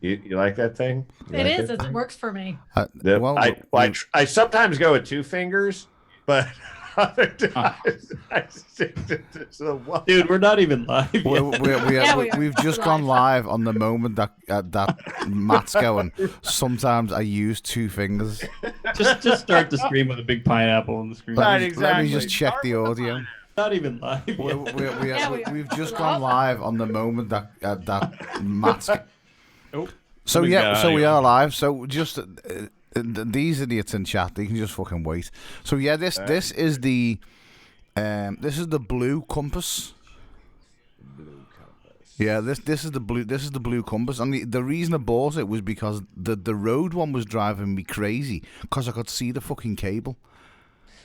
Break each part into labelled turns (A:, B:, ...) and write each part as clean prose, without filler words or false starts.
A: You like that thing? You
B: It
A: like
B: is.
A: that
B: It
A: thing?
B: works for me.
C: Well,
A: I sometimes go with two fingers, but other
D: Huh.
A: times I stick to the one.
D: Dude, we're not even live yet.
C: we've just gone live on the moment that Matt's going. Sometimes I use two fingers.
D: Just start the stream with a big pineapple on the screen.
A: Right,
C: Let me
A: exactly.
C: just check the audio.
D: Not even live yet.
C: We've just gone live on the moment that Matt's.
D: Oh,
C: So
D: somebody's got
C: so we
D: audio.
C: are live. So just these idiots in chat, they can just fucking wait. So yeah, this is the blue compass. Yeah, this is the blue compass, and the reason I bought it was because the road one was driving me crazy because I could see the fucking cable.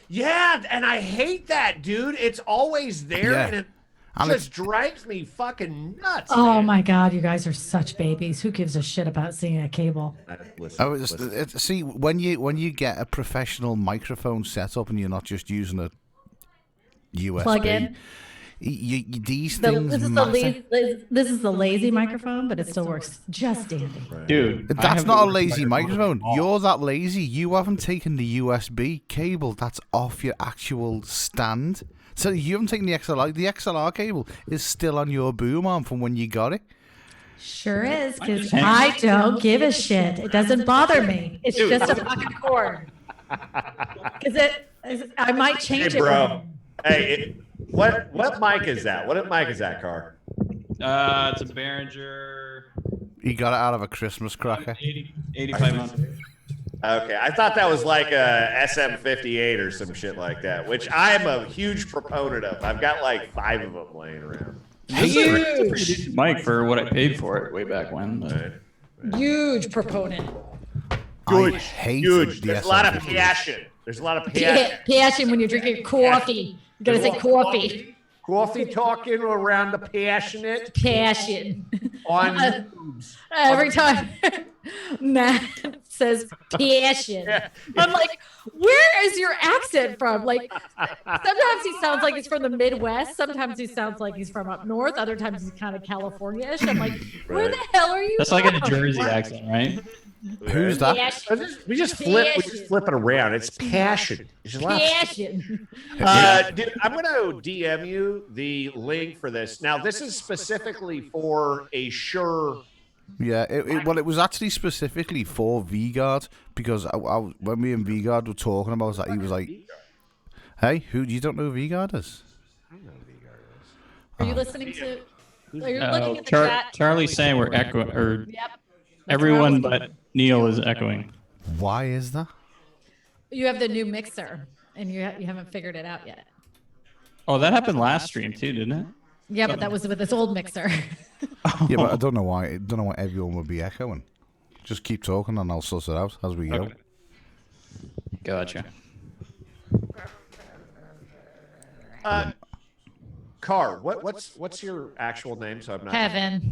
A: Yeah, and I hate that, dude. It's always there,
C: Yeah.
A: and it
C: And
A: just drives me fucking nuts.
B: Oh
A: man.
B: my God, you guys are such babies. Who gives a shit about seeing a cable?
A: Listen.
C: See, when you get a professional microphone set up and you're not just using a USB,
B: Plug in.
C: these things
B: This is
C: matter.
B: this is the lazy microphone, but it still works just dandy.
D: Dude, I
C: That's
D: have
C: not
D: the
C: a
D: worst
C: lazy microphone.
D: of all.
C: You're that lazy. You haven't taken the USB cable that's off your actual stand. So you haven't taken the XLR. The XLR cable is still on your boom arm from when you got it.
B: Sure is, because
D: just
B: I don't give a shit. It doesn't bother me. It's just a fucking cord. Because I might change
A: Hey,
B: it.
A: bro. Hey, what mic is that? What mic is that, Car?
D: It's a Behringer
C: You got it out of a Christmas cracker.
D: 8500.
A: Okay, I thought that was like a SM58 or some shit like that, which I'm a huge proponent of. I've got like 5 of them laying around.
D: It's a pretty decent mic for what I paid for it way back when. But
B: Huge proponent.
C: I hate
A: Huge.
C: the
A: There's a lot of
C: SM50.
A: passion. There's a lot of passion.
B: Passion when you're drinking coffee. You gotta say coffee.
A: Coffee talking around the passionate
B: Passion.
A: on
B: Every time Matt says passion, I'm like, where is your accent from? Like, sometimes he sounds like he's from the Midwest. Sometimes he sounds like he's from up north. Other times he's kind of California-ish. I'm like, where the hell are you
D: that's
B: from?
D: like a Jersey accent, right?
C: Who's that?
B: Passion.
A: we just flip it around. It's passion. It's a lot of
B: Passion.
A: dude, I'm going to DM you the link for this. Now, this is specifically for a Shure.
C: Yeah, it was actually specifically for V-Guard because when me and V-Guard were talking about that, he was like, "Hey, you don't know who V-Guard is?"
B: Are you listening to? Are you looking at the chat?
D: Charlie's saying we're echoing, or
B: Yep.
D: everyone but Neil is echoing.
C: Why is that?
B: You have the new mixer, and you haven't figured it out yet.
D: Oh, that happened last stream too, didn't it?
B: Yeah, but that was with this old mixer.
C: Yeah, but I don't know why. I don't know why everyone would be echoing. Just keep talking, and I'll suss it out as we go.
D: Okay. Gotcha.
A: Car, what's your actual name? So I'm not
B: Kevin.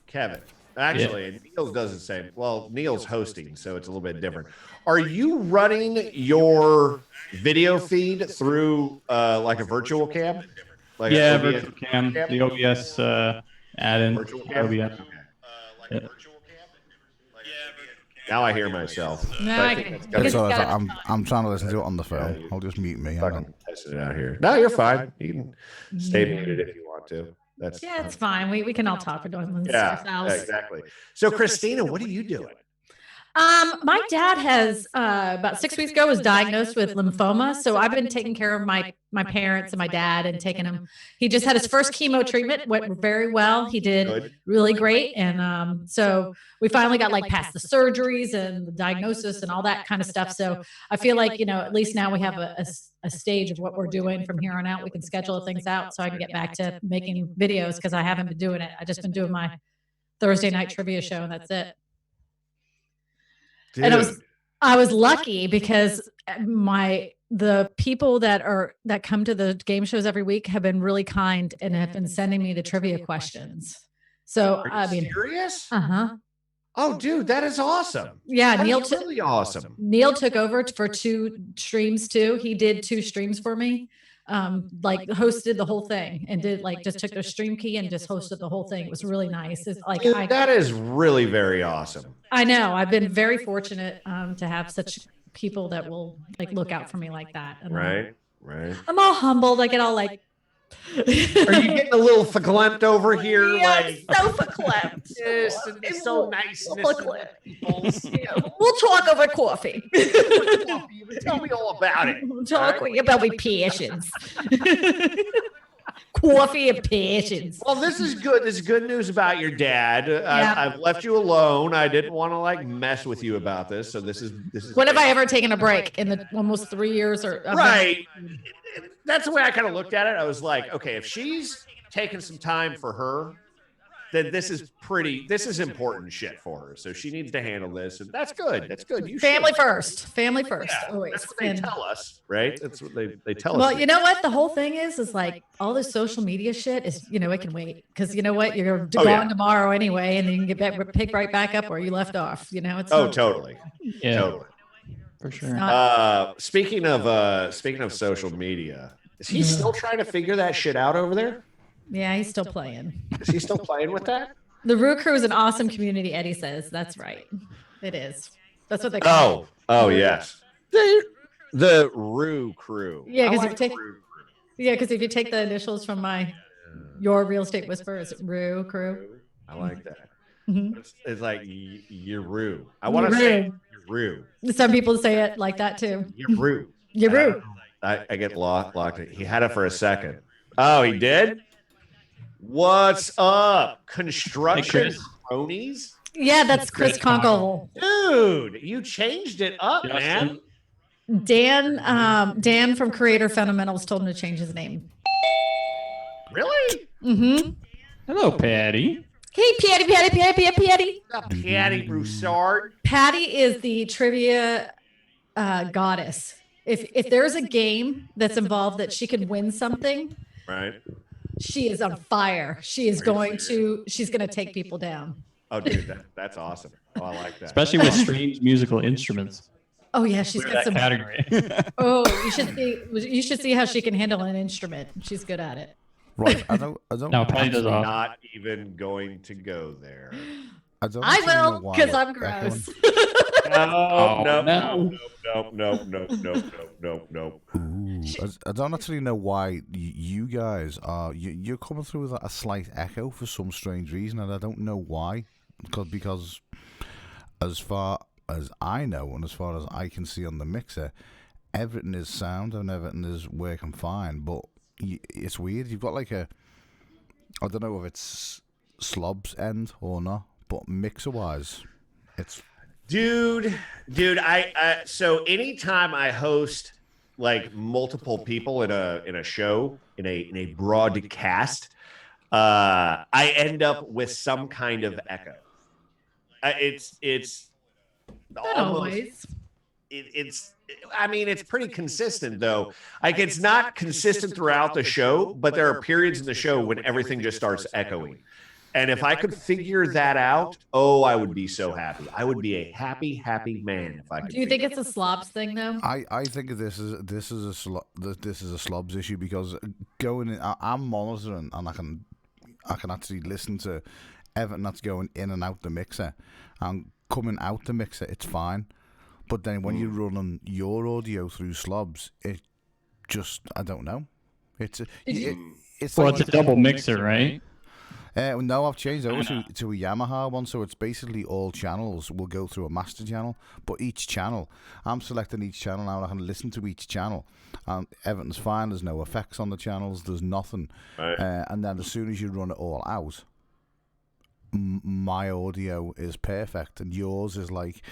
A: Kevin. Actually, Neil's does the same. Well, Neil's hosting, so it's a little bit different. Are you running your video feed through like a virtual cam? Like
D: Yeah,
A: an OBS
D: virtual cam, the OBS add-in.
A: Virtual cam?
D: OBS.
A: Yeah. Now I hear myself.
B: No,
A: But
B: I
A: think
B: can-
A: it's
B: I
A: gotta
B: guess
A: be
C: So
B: it's gotta-
C: I'm trying to listen to it on the phone. I'll just mute me.
A: fucking testing it out here. No, you're fine. You can stay muted if you want to. That's
B: Yeah, it's fine. We can all talk amongst
A: yeah,
B: ourselves.
A: exactly. So, Christina, what are you doing?
B: My dad has about 6 weeks ago was diagnosed with lymphoma, so I've been taking care of my parents and my dad and taking him. He just had his first chemo treatment, went very well. He did
A: Good.
B: really great, and so we finally got like past the surgeries and the diagnosis and all that kind of stuff. So I feel like at least now we have a stage of what we're doing from here on out. We can schedule things out so I can get back to making videos because I haven't been doing it. I just been doing my Thursday night trivia show and that's it.
A: Dude.
B: And I was lucky because the people that come to the game shows every week have been really kind and have been sending me the trivia questions. So
A: Are
B: I
A: you
B: mean,
A: serious?
B: uh-huh.
A: Oh, dude, that is awesome.
B: Yeah,
A: That
B: Neil
A: is really awesome.
B: Neil took over for 2 streams too. He did 2 streams for me. like hosted the whole thing and did like just took their stream key and just hosted the whole thing. It was really nice. It's like
A: Dude, that is really very awesome.
B: I know. I've been very fortunate to have such people that will like look out for me like that. And
A: Right.
B: I'm all humbled. I get all like.
A: Are you getting a little verklempt over here?
B: Like so verklempt.
A: Yes, and it's so nice.
B: We'll talk over coffee.
A: Tell me all about it.
B: We'll talk about my passions. Coffee and passions.
A: Well, this is good. This is good news about your dad. I've left you alone. I didn't want to like mess with you about this. So this is.
B: When have I ever taken a break in the almost 3 years or
A: right? That's the way I kind of looked at it. I was like, okay, if she's taking some time for her, then this is important shit for her. So she needs to handle this, and that's good. That's good.
B: Family first. Family first.
A: Yeah,
B: always.
A: that's what they tell us, right? That's what they tell us.
B: Well, you know what? The whole thing is like all this social media shit is, it can wait because you know what? You're gone tomorrow anyway, and then you can pick right back up where you left off. It's
A: totally.
D: Yeah,
A: totally.
D: For sure.
A: Speaking of social media, is he still trying to figure that shit out over there?
B: Yeah, he's still playing.
A: Is he still playing with that?
B: The Rue Crew is an awesome community, Eddie says. That's right. It is. That's what they call it.
A: Oh, yes. The Rue Crew.
B: Yeah, because if you take the initials from your real estate whisperer, is Rue Crew.
A: I like that.
B: Mm-hmm.
A: It's like you're Rue. I want to say you're Rue.
B: Some people say it like that too.
A: You're Rue.
B: You're Rue.
A: I get locked. He had it for a second. Oh, he did? What's up? Construction cronies?
B: Yeah, that's Chris Conkle.
A: Dude, you changed it up, man.
B: Dan from Creator Fundamentals told him to change his name.
A: Really?
B: Mm-hmm.
D: Hello, Patty.
B: Hey, Patty.
A: Patty Broussard.
B: Patty is the trivia goddess. If there's a game that's involved that she can win something,
A: right?
B: She is on fire. She's going to take people down.
A: Oh, dude, that's awesome. Oh, I like that.
D: Especially with strange musical instruments.
B: Oh yeah, she's got some
D: category.
B: Oh, you should see how she can handle an instrument. She's good at it.
C: Right. I don't.
D: No, Patty does awesome.
A: Not even going to go there.
B: I will, because I'm gross.
A: No.
C: Ooh, I don't actually know why you guys are. You're coming through with a slight echo for some strange reason, and I don't know why. Because as far as I know, and as far as I can see on the mixer, everything is sound and everything is working fine. But it's weird. You've got like I don't know if it's Slob's end or not, but mixer wise, it's.
A: Dude, I so anytime I host like multiple people in a show in a broadcast, I end up with some kind of echo. It's
B: always.
A: It's pretty consistent though. Like it's not consistent throughout the show, but there are periods in the show when everything just starts echoing. And if I could figure that out, I would be so happy. I would be a happy man if I could.
B: Do you think it's a slobs thing though?
C: I think this is a slobs issue because going in, I'm monitoring and I can actually listen to everything that's going in and out the mixer, and coming out the mixer it's fine, but then when you're running your audio through slobs, it just I don't know. It's
D: a double mixer, right?
C: No, I've changed over to a Yamaha one, so it's basically all channels will go through a master channel, but each channel, I'm selecting each channel now, and I can listen to each channel, and everything's fine, there's no effects on the channels, there's nothing, right. And then as soon as you run it all out, my audio is perfect, and yours is like,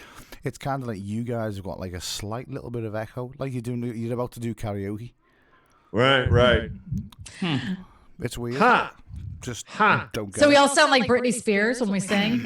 C: it's kind of like you guys have got like a slight little bit of echo, like you're about to do karaoke.
A: Right.
C: It's weird. Just don't get
B: So we all sound like Britney Spears when we sing.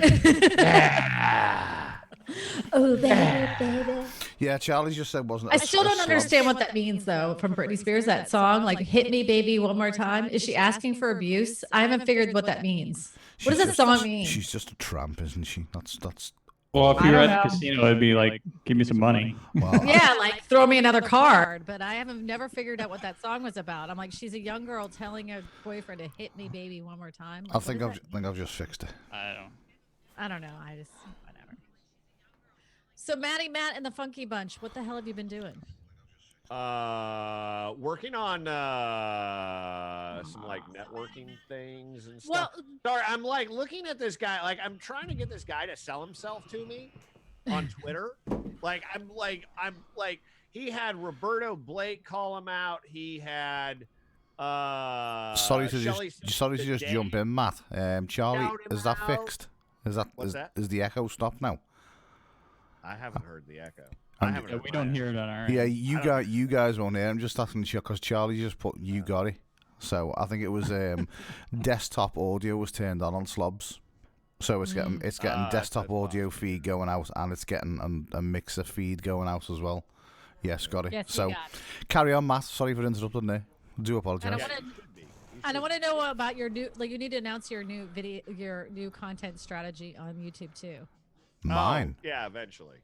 B: Oh, baby.
C: Yeah, Charlie just said wasn't.
B: I still don't understand what that means though. From Britney Spears, that song, like "Hit Me, Baby, One More Time." Is she asking for abuse? I haven't figured what that means. What does that song mean?
C: She's just a tramp, isn't she? That's
D: Well, if
B: I
D: you were
B: don't
D: at the
B: know.
D: casino, it'd be like, give me some money.
C: Well,
B: Yeah, like throw me another card. But I haven't never figured out what that song was about. I'm like, she's a young girl telling her boyfriend to hit me, baby, one more time. Like,
C: I think
B: what does that mean?
C: I've just fixed it.
D: I
B: I don't know. I just whatever. So Matt and the Funky Bunch, what the hell have you been doing?
A: Working on some like networking things and stuff.
B: Well,
A: Sorry, I'm like looking at this guy. Like I'm trying to get this guy to sell himself to me on Twitter. I'm like he had Roberto Blake call him out. He had
C: Sorry to
A: Shelley
C: just jump in, Matt. Charlie,
A: shout him
C: is that
A: out.
C: fixed?
A: What's that?
C: Is the echo stopped now?
A: I haven't heard the echo.
C: And-
A: I haven't
D: Yeah,
A: heard
D: we
A: my
D: don't
A: echo.
D: hear it on our
C: Yeah,
D: end.
C: you guys won't hear. I'm just asking because Charlie just put you got it. So I think it was desktop audio was turned on slobs. So it's getting desktop
A: that's
C: audio
A: possible.
C: feed going out, and it's getting a mixer feed going out as well. Yes, got it.
B: yes, you
C: So
B: got it.
C: carry on, Matt. Sorry for interrupting there. Do apologise.
B: And I wanna- And I want to know about your new, like, you need to announce your new video, your new content strategy on YouTube too.
C: Mine.
A: Oh, yeah, eventually.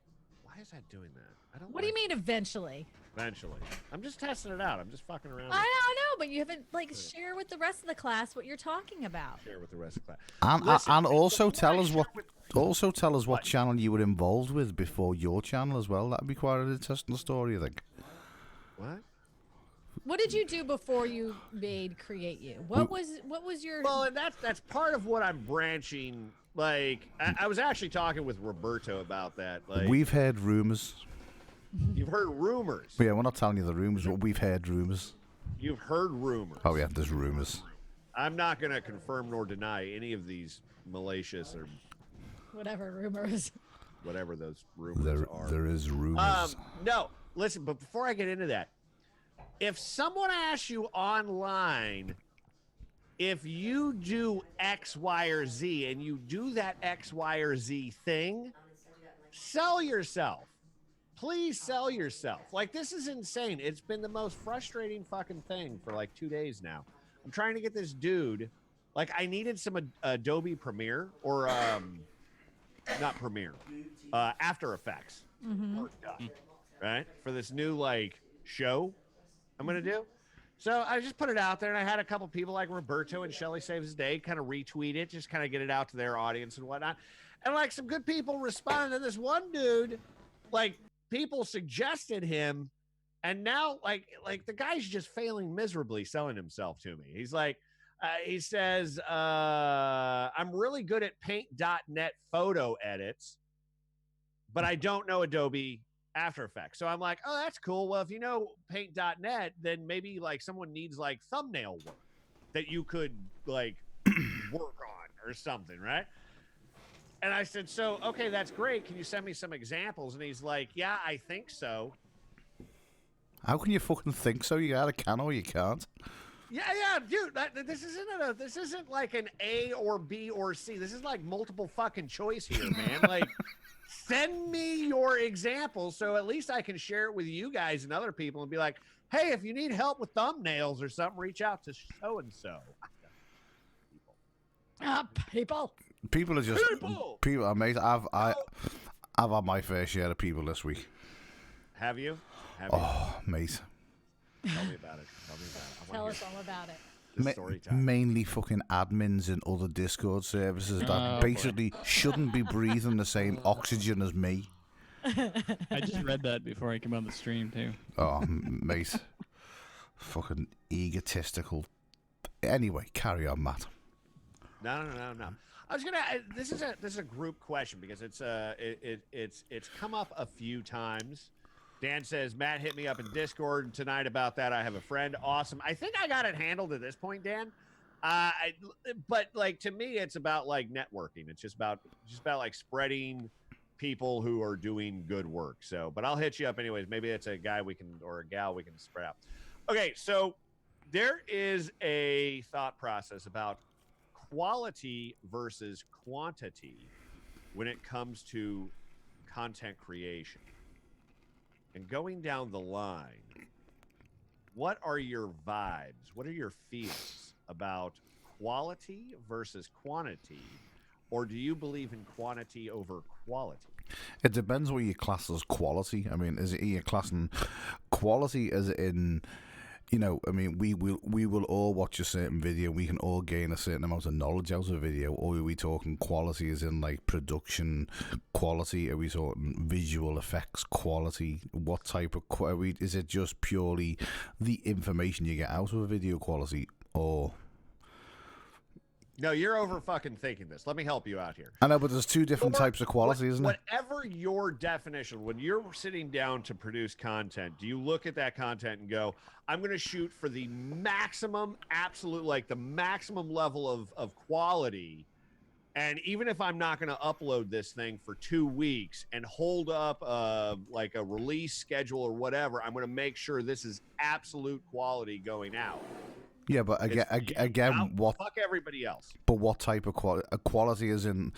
A: Why is that doing that? I don't.
B: What do you mean eventually?
A: Eventually. I'm just testing it out. I'm just fucking around.
B: I don't know, but you haven't like share with the rest of the class what you're talking about.
A: Share with the rest of the class.
C: And
A: Listen,
C: and also
A: before
C: tell
A: I
C: us
A: share
C: what
A: with- What?
C: channel you were involved with before your channel as well. That'd be quite an interesting story, I think.
A: What?
B: What did you do before you made Create You? What was your
A: Well, and that's part of what I'm branching. Like, I was actually talking with Roberto about that. Like,
C: We've heard rumors.
A: you've heard rumors.
C: Yeah, we're not telling you the rumors, but we've heard rumors.
A: You've heard rumors.
C: Oh yeah, there's rumors.
A: I'm not going to confirm nor deny any of these malicious or
B: whatever rumors?
A: whatever those rumors are.
C: There is rumors.
A: No, listen, but before I get into that, if someone asks you online if you do X, Y, or Z and you do that X, Y, or Z thing, sell yourself. Please sell yourself. Like, this is insane. It's been the most frustrating fucking thing for like 2 days now. I'm trying to get this dude. Like, I needed some Adobe Premiere or not Premiere, After Effects, right? For this new like show I'm gonna do. So I just put it out there, and I had a couple people like Roberto and Shelly Saves the Day kind of retweet it, just kind of get it out to their audience and whatnot. And like some good people responded. And this one dude, like people suggested him, and now like the guy's just failing miserably selling himself to me. He's like, he says, I'm really good at paint.net photo edits, but I don't know Adobe After Effects. So I'm like, oh, that's cool. Well, if you know paint.net, then maybe like someone needs like thumbnail work that you could like work on or something, right? And I said, so, okay, that's great. Can you send me some examples? And he's like, yeah, I think so.
C: How can you fucking think so? You either can or you can't.
A: Yeah, dude. This isn't like an A or B or C. This is like multiple fucking choice here, man. Like, send me your examples so at least I can share it with you guys and other people and be like, hey, if you need help with thumbnails or something, reach out to so and so.
B: People.
C: People are just
A: People!
C: Mate, I've had my fair share of people this week.
A: Have you?
C: Oh, mate.
A: Tell me about it.
B: Tell us all about it.
A: The story time.
C: Mainly fucking admins in other Discord services that basically shouldn't be breathing the same oxygen as me.
D: I just read that before I came on the stream too.
C: Oh, mate. Fucking egotistical. Anyway, carry on, Matt.
A: No. I was gonna. This is a group question because it's come up a few times. Dan says, Matt hit me up in Discord tonight about that. I have a friend. Awesome. I think I got it handled at this point, Dan. But like to me, it's about like networking. It's just about like spreading people who are doing good work. So, but I'll hit you up anyways. Maybe it's a guy or a gal we can spread out. Okay, so there is a thought process about quality versus quantity when it comes to content creation. And going down the line, what are your vibes? What are your feelings about quality versus quantity or do you believe in quantity over quality?
C: It depends what you class as quality. I mean, is it you classing quality as in, you know, I mean, we will all watch a certain video, we can all gain a certain amount of knowledge out of a video, or are we talking quality as in like production quality? Are we talking visual effects quality? What type of quality? Is it just purely the information you get out of a video quality, or?
A: No, you're over fucking thinking this. Let me help you out here.
C: I know, but there's two different types of quality, isn't it?
A: Whatever your definition, when you're sitting down to produce content, do you look at that content and go, I'm going to shoot for the maximum, absolute, like the maximum level of quality. And even if I'm not going to upload this thing for 2 weeks and hold up like a release schedule or whatever, I'm going to make sure this is absolute quality going out.
C: Yeah, but again, what?
A: Fuck everybody else.
C: But what type of quality? Quality as in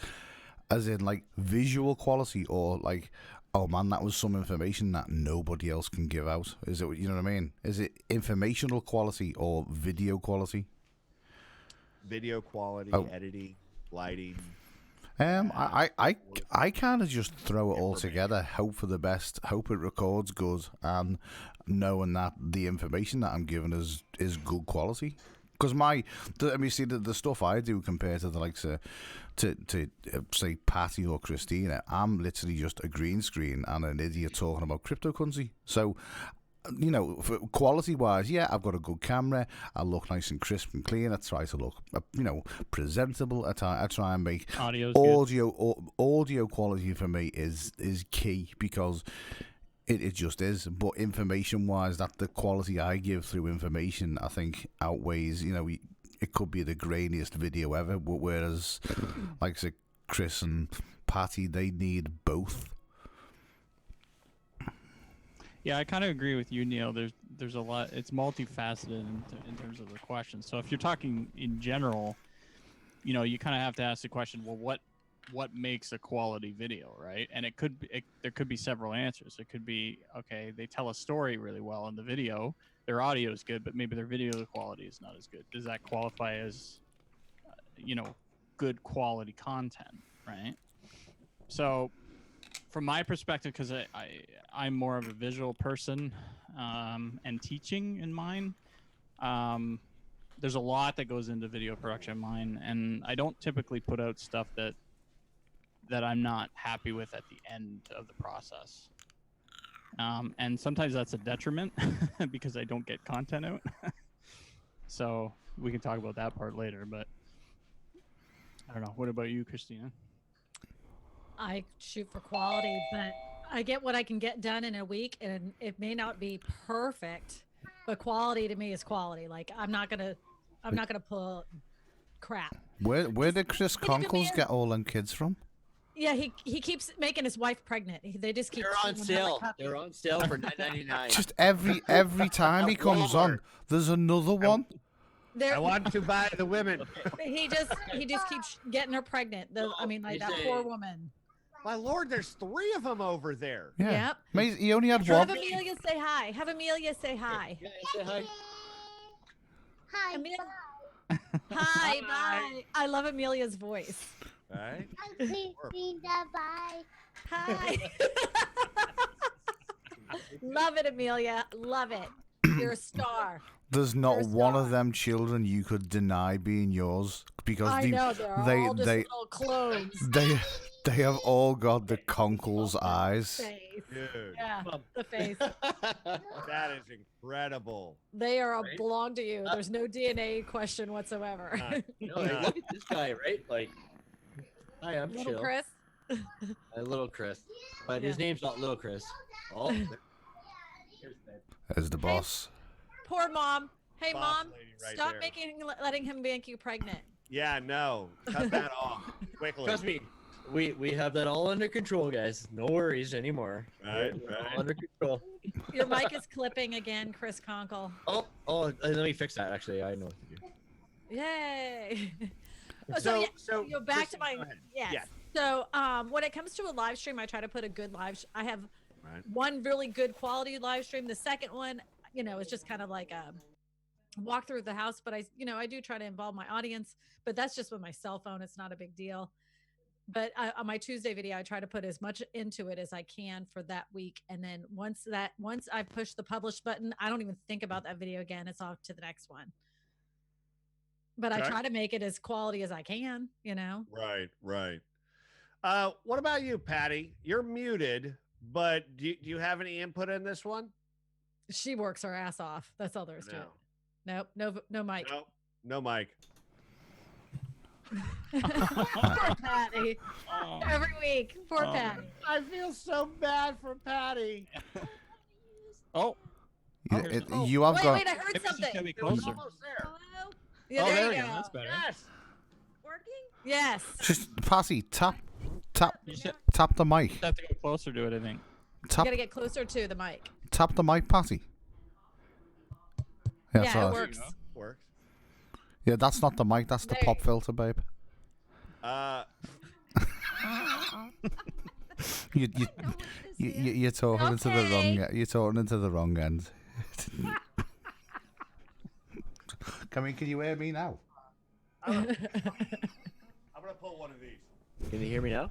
C: like visual quality, or like, oh man, that was some information that nobody else can give out. Is it? You know what I mean? Is it informational quality or video quality?
A: Video quality, editing, lighting.
C: I kind of just throw it all together, hope for the best, hope it records good, and knowing that the information that I'm given is good quality. Because the stuff I do compared to the likes of, to say Patty or Christina, I'm literally just a green screen and an idiot talking about cryptocurrency. So, you know, quality wise, yeah, I've got a good camera. I look nice and crisp and clean. I try to look, you know, presentable. I try and make audio quality for me is key, because it just is. But information wise, that the quality I give through information, I think outweighs. You know, it could be the grainiest video ever, whereas like say Chris and Patty, they need both.
D: Yeah, I kind of agree with you, Neil. There's a lot. It's multifaceted in terms of the question. So if you're talking in general, you know, you kind of have to ask the question, well, what makes a quality video, right? And there could be several answers. It could be, okay, they tell a story really well in the video. Their audio is good, but maybe their video quality is not as good. Does that qualify as, you know, good quality content, right? So from my perspective, because I'm more of a visual person and teaching in mine, there's a lot that goes into video production in mine, and I don't typically put out stuff that I'm not happy with at the end of the process. And sometimes that's a detriment because I don't get content out. So we can talk about that part later, but I don't know. What about you, Christina?
B: I shoot for quality, but I get what I can get done in a week, and it may not be perfect, but quality to me is quality. Like I'm not gonna pull crap.
C: Where did Chris Conkles get all them kids from?
B: Yeah, he keeps making his wife pregnant. They just keep.
E: They're on sale. They're on sale for $9.99.
C: Just every time he comes on, there's another one.
A: I want to buy the women.
B: He just keeps getting her pregnant. That poor woman.
A: My Lord, there's 3 of them over there.
C: Yeah.
B: Yep.
C: He only had
B: Have
C: one.
B: Amelia say hi.
E: Yeah, say hi.
F: Hi.
B: Amelia. Hi, bye. I love Amelia's voice.
A: All right.
F: Bye.
B: Hi. Love it, Amelia. Love it. You're a star.
C: There's not one of them children you could deny being yours, because
B: I know they're all just little clones.
C: They have all got the Conkles eyes.
B: Face.
A: Dude.
B: Yeah, the face.
A: That is incredible.
B: They belong to you. There's no DNA question whatsoever.
E: No, like, look at this guy, right? Like, hi, I'm
B: Little
E: Chill.
B: Chris.
E: Little Chris. But his name's not Little Chris. Oh.
C: As the boss.
B: Poor mom. Hey,
A: Boss
B: mom,
A: lady right
B: stop
A: there.
B: letting him make you pregnant.
A: Yeah, no. Cut that off quickly.
E: Trust me, we have that all under control, guys. No worries anymore.
A: Right.
E: All under control.
B: Your mic is clipping again, Chris Conkle.
E: Oh, let me fix that. Actually, I know what to do.
B: Yay.
A: So
B: back to
A: Kristen, go
B: my
A: ahead.
B: yes.
A: Yeah.
B: So when it comes to a live stream, I try to put a good I have one really good quality live stream. The second one, it's just kind of like a walk through the house, but I do try to involve my audience, but that's just with my cell phone. It's not a big deal. But on my Tuesday video, I try to put as much into it as I can for that week. And then once I push the publish button, I don't even think about that video again. It's off to the next one. But I
A: Okay.
B: try to make it as quality as I can, you know?
A: Right. What about you, Patty? You're muted, but do you have any input in this one?
B: She works her ass off. That's all there is to it. Nope. No mic.
A: No mic.
B: Poor Patty.
D: Oh.
B: Every week. Poor Patty.
A: I feel so bad for Patty.
D: Oh,
C: You have got.
B: Wait, I heard
D: maybe she's
B: something.
D: gonna be
A: It was
D: closer.
A: almost there.
F: Hello?
B: Yeah,
D: Oh,
B: there
D: there
B: you
D: we
B: go.
D: go. That's better.
A: Yes.
F: Working?
B: Yes.
C: Just Patty, tap
D: You should
C: the mic.
D: have to go closer to it, I think.
B: You
C: Tap
B: gotta get closer to the mic.
C: tap the mic, Patty.
B: Yeah,
C: that's
B: it
C: all right.
B: works.
A: Works.
C: Yeah, that's not the mic. That's the
B: There
C: pop
B: you-
C: filter, babe. You're talking into the wrong. You're talking into the wrong end. Can you hear me now?
A: I'm gonna pull one of these.
E: Can you hear me now?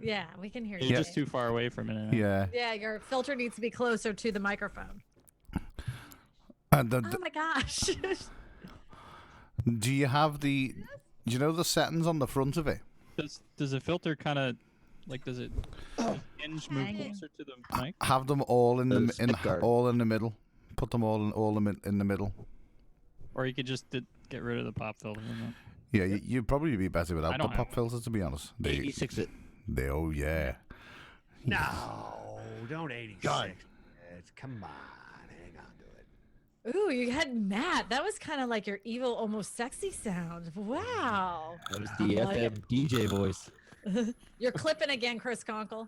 B: Yeah, we can hear
D: You're
B: you.
D: just too far away from it. now.
C: Yeah.
B: Yeah, your filter needs to be closer to the microphone.
C: And
B: Oh my gosh.
C: do you have the? Do you know the settings on the front of it?
D: Does the filter kind of like does it hinge move
B: Hanging.
D: closer to the mic?
C: Have them all in
E: The
C: the
E: snip guard.
C: all in the middle. Put them all in the middle.
D: Or you could just get rid of the pop filter.
C: Yeah, you'd probably be better
D: I
C: without the
D: don't have
C: pop filter, to be honest.
E: 86 it.
C: Oh yeah.
A: No, don't 86.
E: God.
A: Come on, hang on to it.
B: Ooh, you had Matt. That was kind of like your evil, almost sexy sound. Wow.
E: That was the FM DJ voice.
B: You're clipping again, Chris Conkle.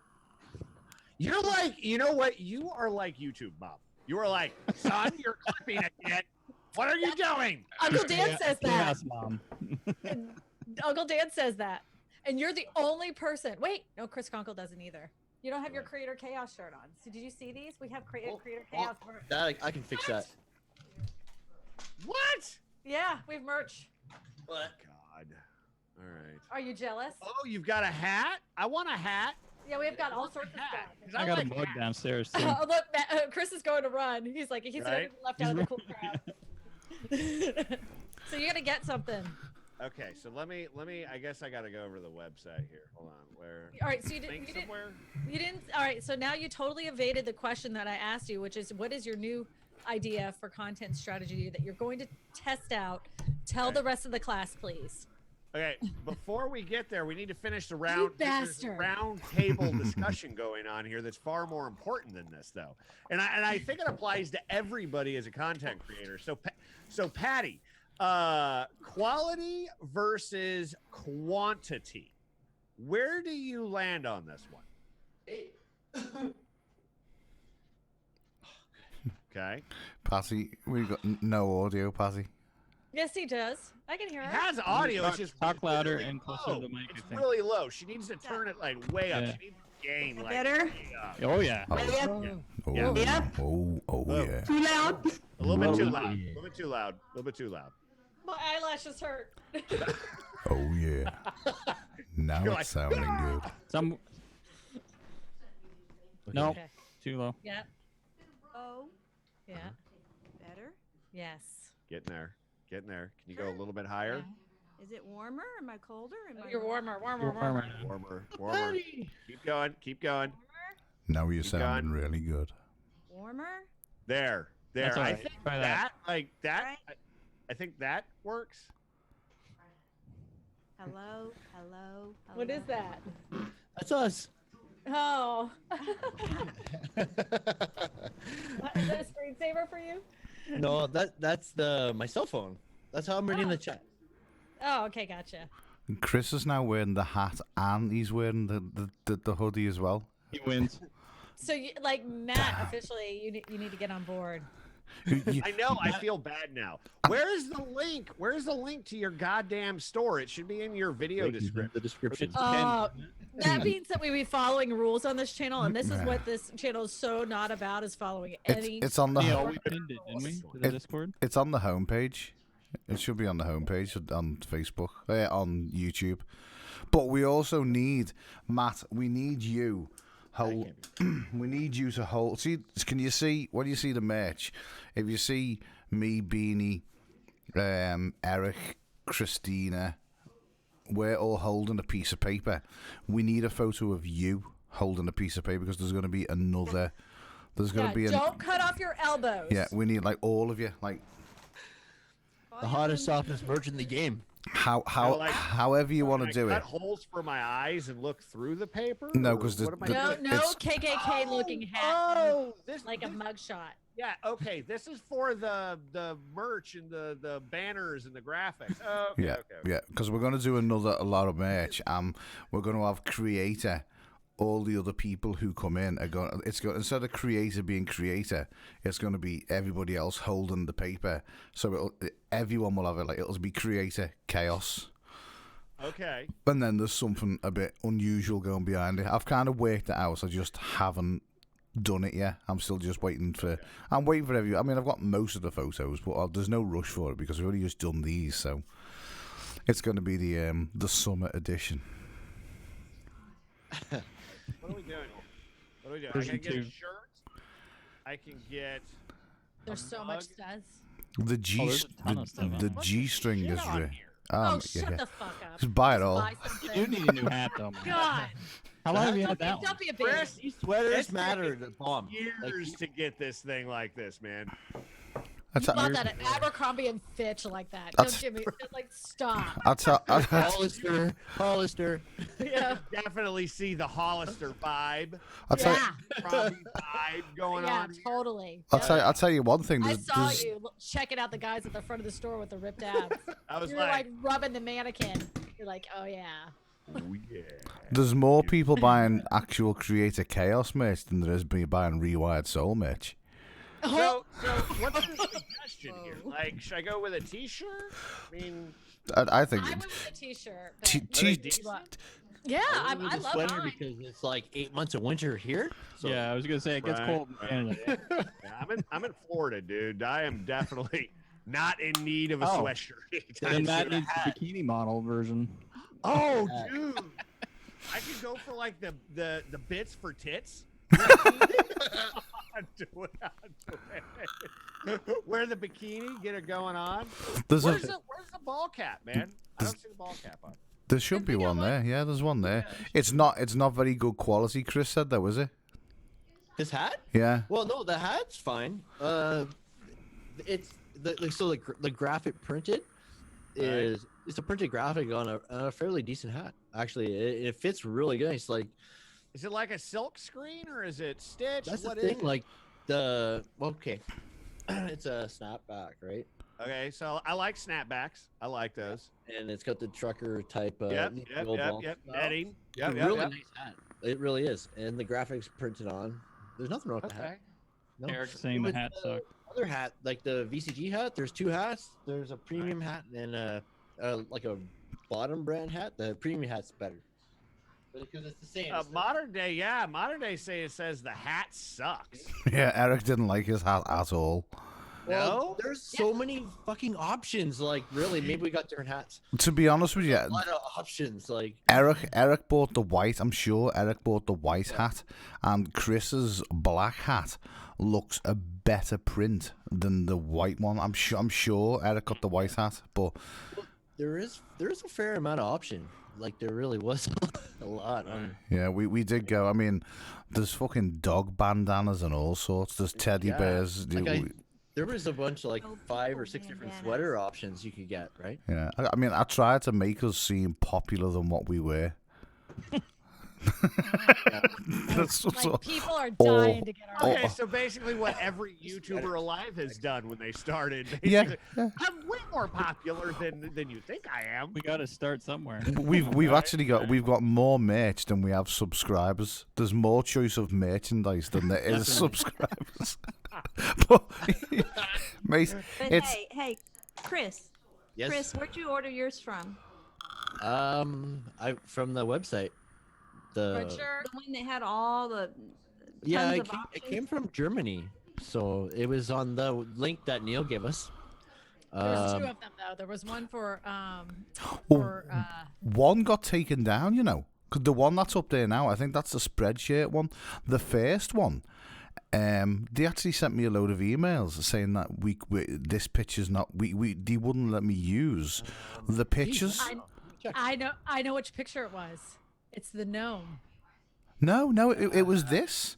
A: You're like, you know what? You are like YouTube, Mom. You are like, son, you're clipping again. What are you doing?
B: Uncle Dan says that.
D: Yes, Mom.
B: Uncle Dan says that. And you're the only person. Wait, no, Chris Conkle doesn't either. You don't have your Creator Chaos shirt on. So did you see these? We have Creator Chaos merch.
E: That I can fix that.
A: What?
B: Yeah, we have merch.
E: What?
A: God. All right.
B: Are you jealous?
A: Oh, you've got a hat? I want a hat.
B: Yeah, we've got all sorts of
A: Hat.
B: stuff.
A: 'Cause
D: I got a
A: like
D: mug
A: hats.
D: downstairs too.
B: Oh, look, Matt, Chris is going to run. He's like, he's
A: Right?
B: left out of the cool crowd. So you got to get something.
A: Okay, so let me. I guess I got to go over to the website here. Hold on. Where?
B: All right, so you
A: Link
B: didn't.
A: somewhere?
B: You didn't. All right, so now you totally evaded the question that I asked you, which is, what is your new idea for content strategy that you're going to test out? Tell
A: Okay.
B: the rest of the class, please.
A: Okay, before we get there, we need to finish the round. There's a
B: bastard.
A: round table discussion going on here that's far more important than this, though, and I think it applies to everybody as a content creator. So Patty, quality versus quantity. Where do you land on this one? Okay,
C: Patty, we've got no audio, Patty.
B: Yes, he does. I can hear
A: it
B: it.
A: has audio. It's just
D: Talk louder
A: really
D: and closer to the
A: low.
D: mic, I
A: It's
D: think.
A: really low. She needs to turn it like way up.
D: Yeah.
A: She needs to gain like
F: Better?
A: way up.
D: Oh yeah.
C: Oh,
A: Yeah.
F: Yep.
C: oh
A: Low.
C: yeah.
F: Too loud?
A: A little bit too
E: Low.
A: loud. A little bit too loud. A little bit too loud.
B: My eyelashes hurt.
C: Oh yeah. Now
A: You're
C: it's sounding good.
D: Some. No,
B: Okay.
D: too low.
B: Yeah.
F: Oh,
B: Yeah.
F: better?
B: Yes.
A: Getting there. Getting there. Can you go a little bit higher?
F: Is it warmer? Am I colder? Am I
B: You're warmer, warmer,
D: You're
B: warmer.
D: warmer.
A: Warmer. Keep going. Keep going.
C: Now you're
A: Keep
C: sounding
A: going.
C: really good.
F: Warmer?
A: There. There.
D: That's all
A: I
D: right.
A: think
D: Try
A: that,
D: that.
A: like that.
F: Right.
A: I think that works.
F: Hello? Hello?
B: What is that?
E: That's us.
B: Oh. Is that a screensaver for you?
E: No, that's my cell phone. That's how I'm reading the chat.
B: Oh, okay, gotcha.
C: Chris is now wearing the hat and he's wearing the hoodie as well.
D: He wins.
B: So, you, like Matt, officially, you need to get on board.
A: I know. I feel bad now. Where is the link? Where's the link to your goddamn store? It should be in your video description.
E: The description.
B: That means that we be following rules on this channel, and this is what this channel is so not about, is following any.
C: It's on the
D: Neil, we pinned it, didn't we? To the
C: It-
D: Discord.
C: it's on the homepage. It should be on the homepage on Facebook, on YouTube. But we also need, Matt, we need you. We need you to hold. See, can you see, when you see the merch, if you see me, Beanie, Eric, Christina, we're all holding a piece of paper. We need a photo of you holding a piece of paper because there's going to be another. There's going to be
B: don't cut off your elbows.
C: Yeah, we need like all of you, like
E: The hottest, softest merch in the game.
C: however you want to do
A: cut
C: it.
A: holes for my eyes and look through the paper.
C: No,
A: Or
C: 'cause
A: what am I
B: No,
A: doing?
B: no KKK looking hat.
A: Oh, this
B: Like a
A: this-
B: mugshot.
A: Yeah, okay. This is for the merch and the banners and the graphics. Okay,
C: Yeah,
A: okay.
C: yeah, because we're going to do a lot of merch. We're going to have creator. All the other people who come in are going. Instead of creator being creator, it's going to be everybody else holding the paper. So everyone will have it. Like it'll be creator chaos.
A: Okay.
C: And then there's something a bit unusual going behind it. I've kind of worked it out. I just haven't done it yet. I'm still just waiting for. I'm waiting for every. I mean, I've got most of the photos, but there's no rush for it because we've only just done these. So it's going to be the summer edition.
A: What are we doing here? What are we doing?
D: Version
A: I can get a
D: 2.
A: shirt. I can get.
B: There's
A: a
B: so
A: mug.
B: much stuff.
C: The G
D: there's a ton of stuff on
C: the
D: it.
C: G string
A: Shit
C: is
A: on
C: real.
A: here.
B: Oh, shut the fuck up.
C: Just buy it all.
B: Buy
D: You
B: something.
D: do need a new hat, though. Man.
B: God.
D: How long have you
B: Don't
D: had
B: be,
D: that one?
B: don't be a baby.
A: Chris,
E: These sweaters
A: It's
E: matter
A: taken
E: to bomb.
A: Years to get this thing like this, man.
C: That's
B: You bought that at Abercrombie and Fitch like that.
C: That's-
B: Don't give me like stop.
E: Hollister.
B: Yeah.
A: Definitely see the Hollister vibe.
C: I'll tell,
B: Yeah.
A: Probably vibe going
B: Yeah,
A: on. Here.
B: totally.
C: I'll tell you one thing.
B: I
C: There's,
B: saw
C: there's,
B: you checking out the guys at the front of the store with the ripped abs.
A: I was
B: You're like rubbing the mannequin. You're like, oh yeah.
A: oh yeah.
C: there's more people buying actual Creator Chaos merch than there is buying Rewired Soul merch.
A: So what's the suggestion here? Like, should I go with a T-shirt? I mean,
C: I think
B: I went with a t-shirt. but-
C: T-
A: are they
C: T-
A: decent?
B: yeah, I
E: with a
B: love
E: sweater
B: mine.
E: because it's like 8 months of winter here. So
D: Yeah, I was gonna say it gets
A: Right,
D: cold in
A: right.
D: Canada.
A: Yeah, I'm in Florida, dude. I am definitely not in need of a
E: Oh.
A: sweatshirt.
D: Then
A: anytime
D: that
A: soon.
D: needs the bikini model version.
A: Oh, dude. I could go for like the bits for tits. I'll do it. Wear the bikini, get it going on.
C: there's
A: Where's the ball cap, man? I don't see the ball cap on.
C: there should be one there. Yeah, there's one there. It's not very good quality. Chris said that, was it?
E: This hat?
C: Yeah.
E: Well, no, the hat's fine. It's the graphic printed is it's a printed graphic on a fairly decent hat. Actually, it fits really good. It's like
A: Is it like a silk screen or is it stitched?
E: that's
A: What
E: the
A: is
E: thing.
A: it?
E: Like okay, it's a snapback, right?
A: Okay, so I like snapbacks. I like those.
E: And it's got the trucker type.
A: Yep.
E: ball
A: Netting.
E: It's
A: Yep,
E: a
A: yep,
E: really
A: yep.
E: nice hat. It really is, and the graphics printed on. There's nothing wrong with the
A: Okay.
E: hat. No.
D: Eric's saying the
E: With
D: hat sucks.
E: Other hat, like the VCG hat, there's two hats. There's a premium hat and like a bottom brand hat. The premium hat's better. Because it's the same. It's the-
A: Modern day say it says the hat sucks.
C: Yeah, Eric didn't like his hat at all.
E: well,
A: No?
E: there's so many fucking options. Like, really, maybe we got different hats.
C: To be honest with you,
E: A lot of options. Like,
C: Eric bought the white. I'm sure Eric bought the white hat, and Chris's black hat looks a better print than the white one. I'm sure Eric got the white hat, but
E: there's a fair amount of option. Like, there really was a lot.
C: yeah, we did go. I mean, there's fucking dog bandanas and all sorts. There's teddy
E: Yeah.
C: bears.
E: Like there was a bunch of like
F: Oh,
E: 5 or
F: people
E: 6 different
F: bandanas.
E: sweater options you could get, right?
C: Yeah, I mean, I tried to make us seem popular than what we were. That's
B: Like people are
C: Oh.
B: dying to get our.
A: Okay, so basically what every YouTuber alive has done when they started.
C: Yeah,
A: Basically, I'm way more popular than you think I am.
D: We got to start somewhere.
C: We've actually got more merch than we have subscribers. There's more choice of merchandise than there is subscribers. But, mate,
F: But
C: it's
F: hey, Chris.
E: Yes.
F: Chris, where'd you order yours from?
E: I from the website. The
B: Sure.
F: The one that had all the
E: yeah,
F: tons of
E: it came
F: options?
E: from Germany, so it was on the link that Neil gave us.
B: There's two
E: Um,
B: of them No, there was one for
C: Well, one got taken down, you know. 'Cause the one that's up there now, I think that's the spreadshirt one. The first one, they actually sent me a load of emails saying that this picture's not. They wouldn't let me use the pictures.
B: I know which picture it was. It's the gnome.
C: No, it was this.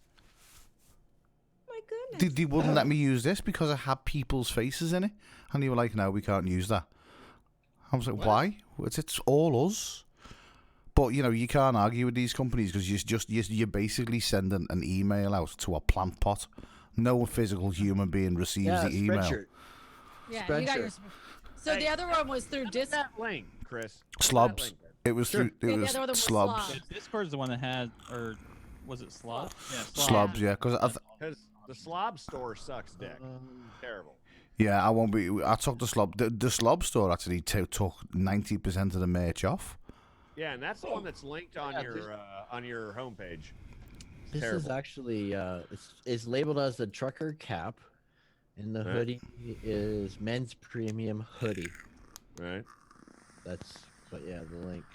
F: My goodness.
C: They wouldn't let me use this because I had people's faces in it, and they were like, "No, we can't use that." I was like, "Why? It's all us." But you know, you can't argue with these companies because you basically send an email out to a plant pot. No physical human being receives the email.
E: Spreadshirt.
B: Yeah, you got your. So the other one was through Discord.
A: That link, Chris.
C: Slobs. It was through. It
B: Yeah, the
C: was
B: other one was
C: slobs.
B: Slobs.
D: Discord's the one that had, or was it Slob? Yeah,
C: Slobs, yeah. Because
A: Because the slob store sucks dick. Terrible.
C: yeah, I won't be. I took the slob. The slob store actually took 90% of the merch off.
A: Yeah, and that's the one that's linked on your homepage.
E: This is
A: Terrible.
E: actually it's labeled as the trucker cap, and the hoodie is men's premium hoodie.
A: Right.
E: But yeah, the link.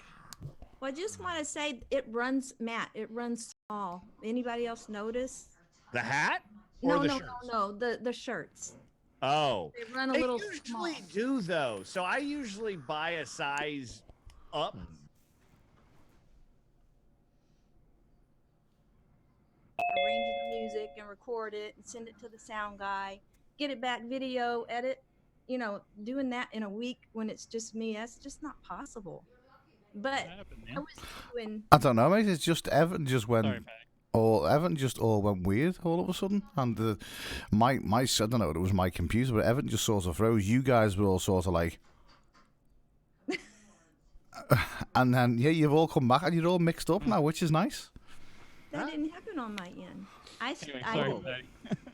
F: Well, I just want to say it runs, Matt. It runs small. Anybody else notice?
A: The hat? Or
F: No,
A: the
F: no,
A: shirts?
F: no, no. The shirts.
A: Oh.
F: They run a
A: They
F: little
A: usually
F: small.
A: do though. So I usually buy a size up.
F: Arrange the music and record it and send it to the sound guy. Get it back, video, edit. You know, doing that in a week when it's just me, that's just not possible. But I was doing.
C: I don't know, mate. It's just Evan just went.
D: Sorry, Pat.
C: Evan just all went weird all of a sudden, and my I don't know, it was my computer, but Evan just sort of froze. You guys were all sort of like, and then yeah, you've all come back and you're all mixed up now, which is nice.
F: That didn't happen on my end.
D: Anyway,
F: I
D: sorry,
F: did.
D: Patty.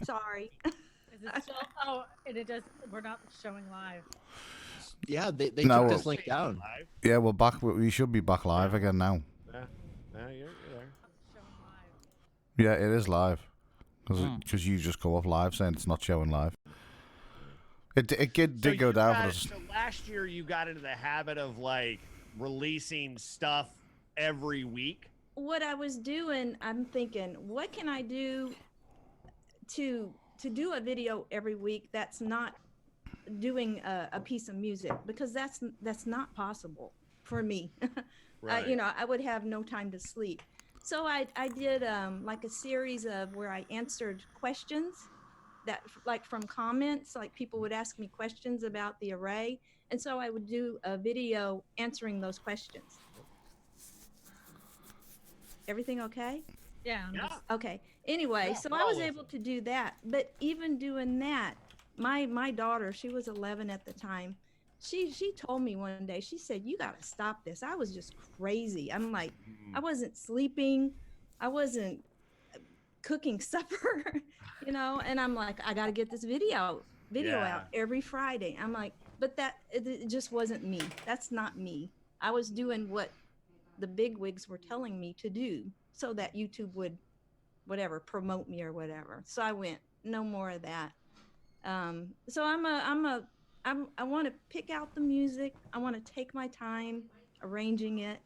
F: Sorry.
B: Is it still? Oh, and it does. We're not showing live.
E: Yeah, they
C: No,
E: took
C: well-
E: this link down.
A: Live?
C: Yeah, we're back. We should be back live again now.
A: Yeah. Yeah, you're there.
B: Showing live.
C: Yeah, it is live because you just go off live saying it's not showing live. It did
A: So
C: go
A: you
C: down
A: got-
C: for us.
A: So last year you got into the habit of like releasing stuff every week.
F: What I was doing, I'm thinking, what can I do to do a video every week that's not doing a piece of music, because that's not possible for me.
A: Right.
F: You know, I would have no time to sleep. So I did like a series of where I answered questions that like from comments, like people would ask me questions about the array, and so I would do a video answering those questions. Everything okay?
B: Yeah.
A: Yeah.
F: Okay. Anyway,
A: Yeah,
F: so
A: we're
F: I
A: all
F: was
A: listening.
F: able to do that. But even doing that, my daughter, she was 11 at the time. She told me one day, she said, "You got to stop this." I was just crazy. I'm like, I wasn't sleeping. I wasn't cooking supper, you know, and I'm like, I got to get this video
A: Yeah.
F: out every Friday. I'm like, but it just wasn't me. That's not me. I was doing what the big wigs were telling me to do so that YouTube would whatever promote me or whatever. So I went, no more of that. So I want to pick out the music. I want to take my time arranging it.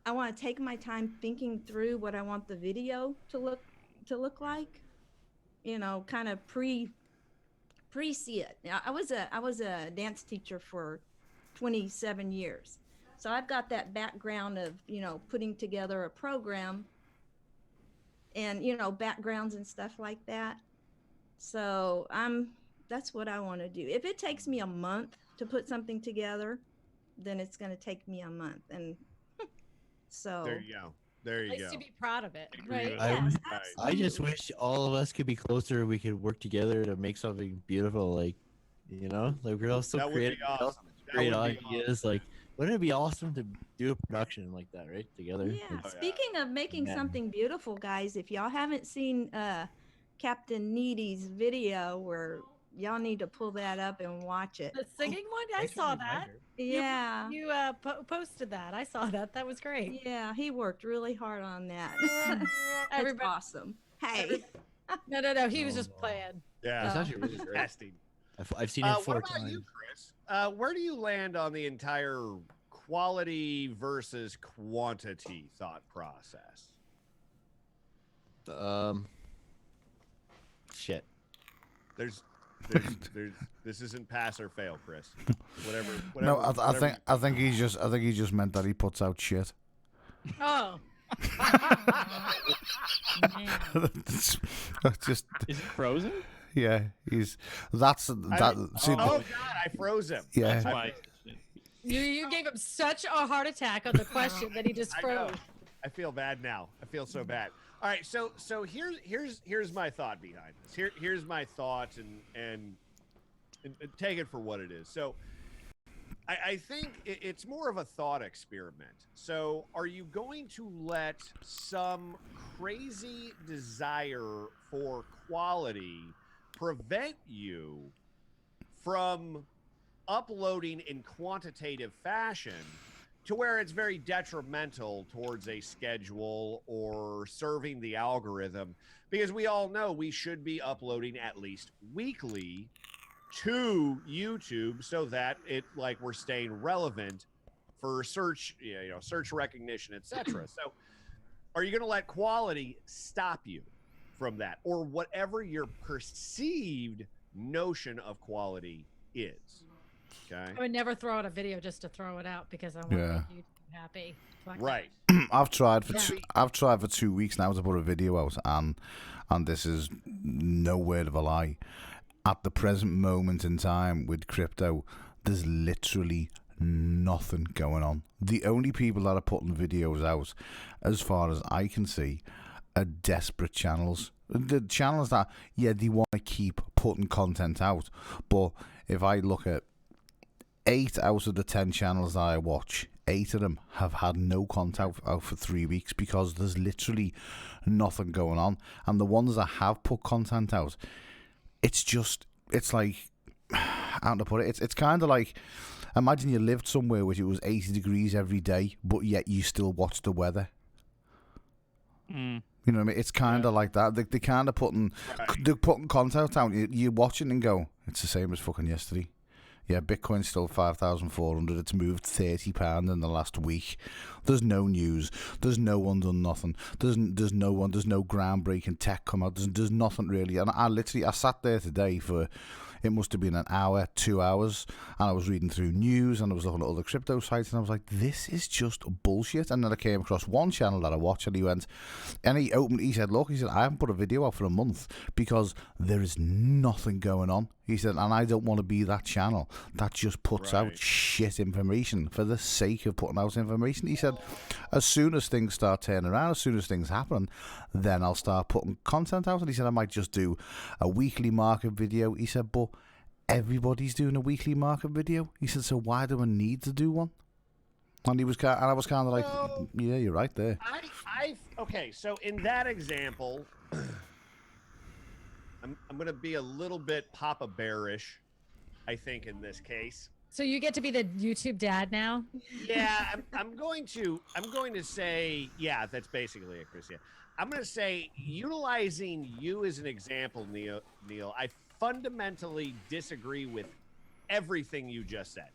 F: I want to take my time thinking through what I want the video to look like. You know, kind of pre see it. Now, I was a dance teacher for 27 years. So I've got that background of, you know, putting together a program and, you know, backgrounds and stuff like that. So that's what I want to do. If it takes me a month to put something together, then it's going to take me a month. And so
A: There you go. There you
B: Nice
A: go.
B: to be proud of it,
D: Agree
B: right?
D: with
E: I-
F: yes,
E: I just
F: absolutely.
E: wish all of us could be closer. We could work together to make something beautiful. Like, you know, like we're all so
A: That would be
E: creative. we all
A: awesome.
E: have
A: That
E: Great
A: would be
E: ideas. Like, wouldn't it be awesome to do a production like that, right? Together.
F: Yeah.
E: Like,
A: yeah.
F: Speaking of making
E: Yeah.
F: something beautiful, guys, if y'all haven't seen Captain Needy's video, where y'all need to pull that up and watch it.
B: The singing one, I saw that.
F: Yeah.
B: You posted that. I saw that. That was great.
F: Yeah, he worked really hard on that. It's
B: Everybody,
F: awesome. Hey.
B: no. He was just playing.
A: Yeah.
E: It's actually really great.
A: Testing.
E: I've seen it 4
A: what about
E: times.
A: you, Chris? where do you land on the entire quality versus quantity thought process?
E: Shit.
A: There's this isn't pass or fail, Chris. Whatever.
C: No,
A: whatever.
C: I think he just meant that he puts out shit.
B: Oh. Man.
C: Just
D: Is it frozen?
C: yeah, he's that's that. See,
A: Oh God, I froze him.
C: yeah,
D: That's why.
B: You gave him such a heart attack on the question that he just
A: I know.
B: froze.
A: I feel bad now. I feel so bad. All right, so here's my thought behind this. Here's my thought, and take it for what it is. So I think it's more of a thought experiment. So are you going to let some crazy desire for quality prevent you from uploading in quantitative fashion to where it's very detrimental towards a schedule or serving the algorithm? Because we all know we should be uploading at least weekly to YouTube so that we're staying relevant for search, search recognition, etc. So are you going to let quality stop you from that, or whatever your perceived notion of quality is? Okay.
B: I would never throw out a video just to throw it out because I want
C: Yeah.
B: to make YouTube happy. Fuck
A: Right.
C: I've tried for
B: Yeah.
C: I've tried for 2 weeks now to put a video out, and this is no word of a lie. At the present moment in time with crypto, there's literally nothing going on. The only people that are putting videos out, as far as I can see, are desperate channels. The channels that, yeah, they want to keep putting content out. But if I look at 8 out of the 10 channels that I watch, 8 of them have had no content out for 3 weeks because there's literally nothing going on. And the ones that have put content out, it's like, how to put it? It's kind of like, imagine you lived somewhere where it was 80 degrees every day, but yet you still watch the weather.
D: Mm.
C: You know what I mean? It's kind of like that. They're kind of they're putting content out. You watch it and go, it's the same as fucking yesterday. Yeah, Bitcoin's still 5,400. It's moved £30 in the last week. There's no news. There's no one done nothing. There's no groundbreaking tech come out. There's nothing really. And I sat there today for, it must have been an hour, 2 hours, and I was reading through news and I was looking at other crypto sites and I was like, this is just bullshit. And then I came across one channel that I watch and he said, look, I haven't put a video out for a month because there is nothing going on. He said, and I don't want to be that channel that just puts out shit information for the sake of putting out information. He said, as soon as things start turning around, as soon as things happen, then I'll start putting content out. And he said, I might just do a weekly market video. He said, but everybody's doing a weekly market video. He said, so why do I need to do one? And I was kind of like, yeah, you're right there.
A: Okay, so in that example, I'm going to be a little bit Papa Bearish, I think, in this case.
B: So you get to be the YouTube dad now?
A: Yeah, I'm going to say, yeah, that's basically it, Chris. Yeah. I'm going to say, utilizing you as an example, Neil, I fundamentally disagree with everything you just said.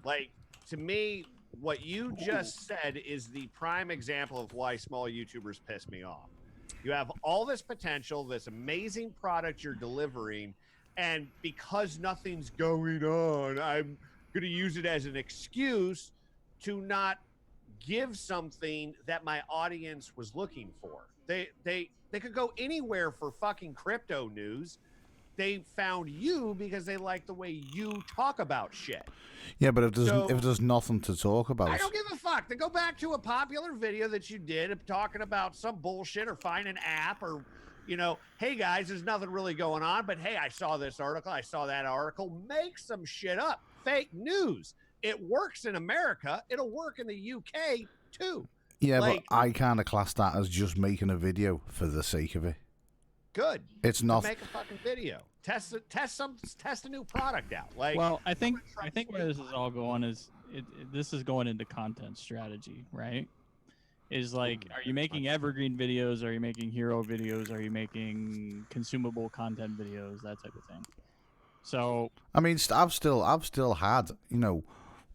A: Like, to me, what you just said is the prime example of why small YouTubers piss me off. You have all this potential, this amazing product you're delivering, and because nothing's going on, I'm going to use it as an excuse to not give something that my audience was looking for. They could go anywhere for fucking crypto news. They found you because they like the way you talk about shit.
C: Yeah, but if there's nothing to talk about,
A: I don't give a fuck. Then go back to a popular video that you did of talking about some bullshit or find an app or, hey guys, there's nothing really going on, but hey, I saw this article, I saw that article. Make some shit up. Fake news. It works in America. It'll work in the UK too.
C: Yeah, but I kind of class that as just making a video for the sake of it.
A: Good.
C: It's not.
A: Make a fucking video. Test a new product out.
D: Well, I think where this is all going is this is going into content strategy, right? Is like, are you making evergreen videos? Are you making hero videos? Are you making consumable content videos? That type of thing. So
C: I mean, I've still had,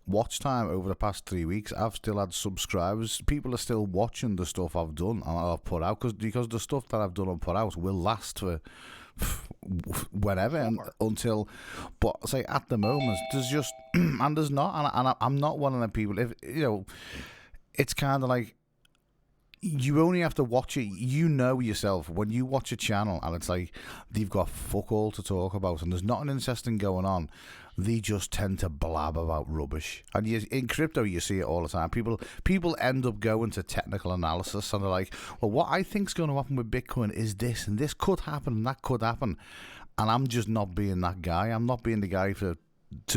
C: watch time over the past 3 weeks. I've still had subscribers. People are still watching the stuff I've done and I've put out because the stuff that I've done and put out will last for whenever until. But say at the moment, there's just and there's not, and I'm not one of them people. If it's kind of like. You only have to watch it. You know yourself when you watch a channel and it's like they've got fuck all to talk about and there's nothing interesting going on. They just tend to blab about rubbish. And in crypto, you see it all the time. People end up going to technical analysis and they're like, "Well, what I think's going to happen with Bitcoin is this, and this could happen, and that could happen." And I'm just not being that guy. I'm not being the guy to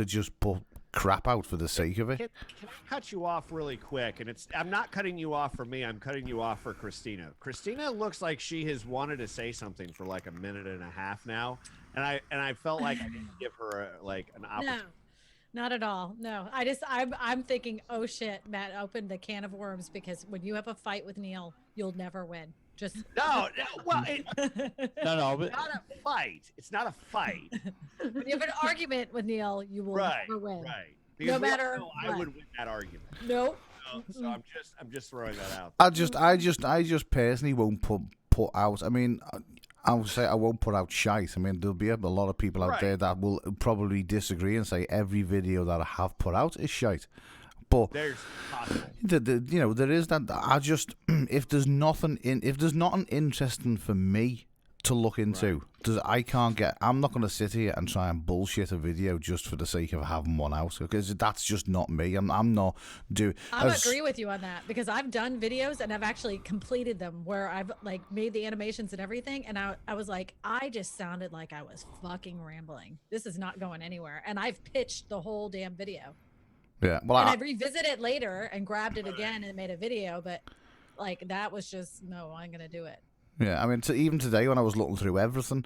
C: just put crap out for the sake of it.
A: Can I cut you off really quick? And I'm not cutting you off for me. I'm cutting you off for Christina. Christina looks like she has wanted to say something for like a minute and a half now, and I felt like I didn't give her an opportunity.
B: No, not at all. No, I'm thinking, oh shit, Matt opened the can of worms because when you have a fight with Neil, you'll never win. Just
A: no. Well,
D: no, but
A: it's not a fight. It's not a fight.
B: When you have an argument with Neil, you will never win.
A: Right.
B: No matter
A: I would win that argument.
B: Nope.
A: So I'm just throwing that out.
C: I just personally won't put out. I mean, I would say I won't put out shite. I mean, there'll be a lot of people out there that will probably disagree and say every video that I have put out is shite. But
A: there's possible.
C: There is that. I just if there's nothing interesting for me to look into, I'm not going to sit here and try and bullshit a video just for the sake of having one out because that's just not me. I'm not doing.
B: I agree with you on that because I've done videos and I've actually completed them where I've like made the animations and everything, and I was like, I just sounded like I was fucking rambling. This is not going anywhere, and I've pitched the whole damn video.
C: Yeah, well,
B: and I revisited it later and grabbed it again and made a video, but like that was just no, I'm gonna do it.
C: Yeah, I mean, even today when I was looking through everything,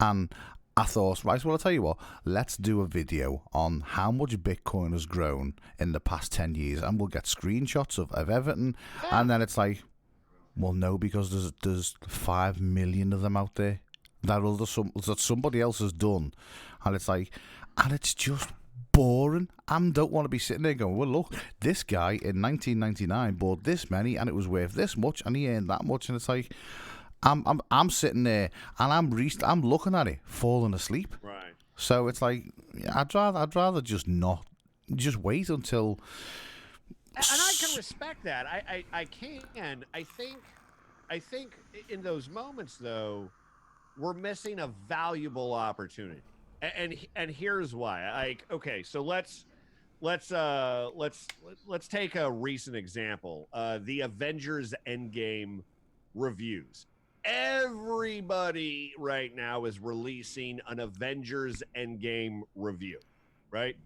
C: and I thought, right, well, I'll tell you what, let's do a video on how much Bitcoin has grown in the past 10 years, and we'll get screenshots of everything, and then it's like, well, no, because there's 5 million of them out there that somebody else has done, and it's like, and it's just boring. I don't want to be sitting there going, well, look, this guy in 1999 bought this many and it was worth this much and he earned that much, and it's like I'm sitting there and I'm looking at it falling asleep.
A: Right.
C: So it's like I'd rather just wait until.
A: And I can respect that. I can. I think in those moments though, we're missing a valuable opportunity. And here's why. Okay, so let's take a recent example. The Avengers Endgame reviews. Everybody right now is releasing an Avengers Endgame review, right?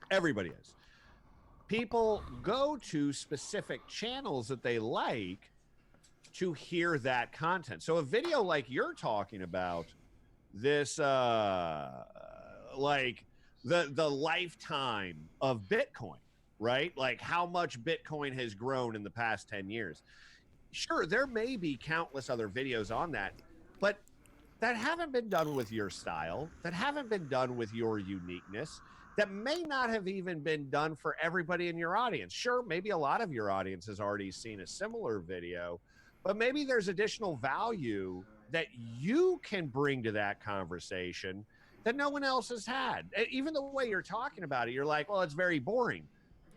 A: Everybody is. People go to specific channels that they like to hear that content. So a video like you're talking about, this like the lifetime of Bitcoin, right? Like how much Bitcoin has grown in the past 10 years. Sure, there may be countless other videos on that, but that haven't been done with your style, that haven't been done with your uniqueness, that may not have even been done for everybody in your audience. Sure, maybe a lot of your audience has already seen a similar video, but maybe there's additional value that you can bring to that conversation that no one else has had. Even the way you're talking about it, you're like, well, it's very boring.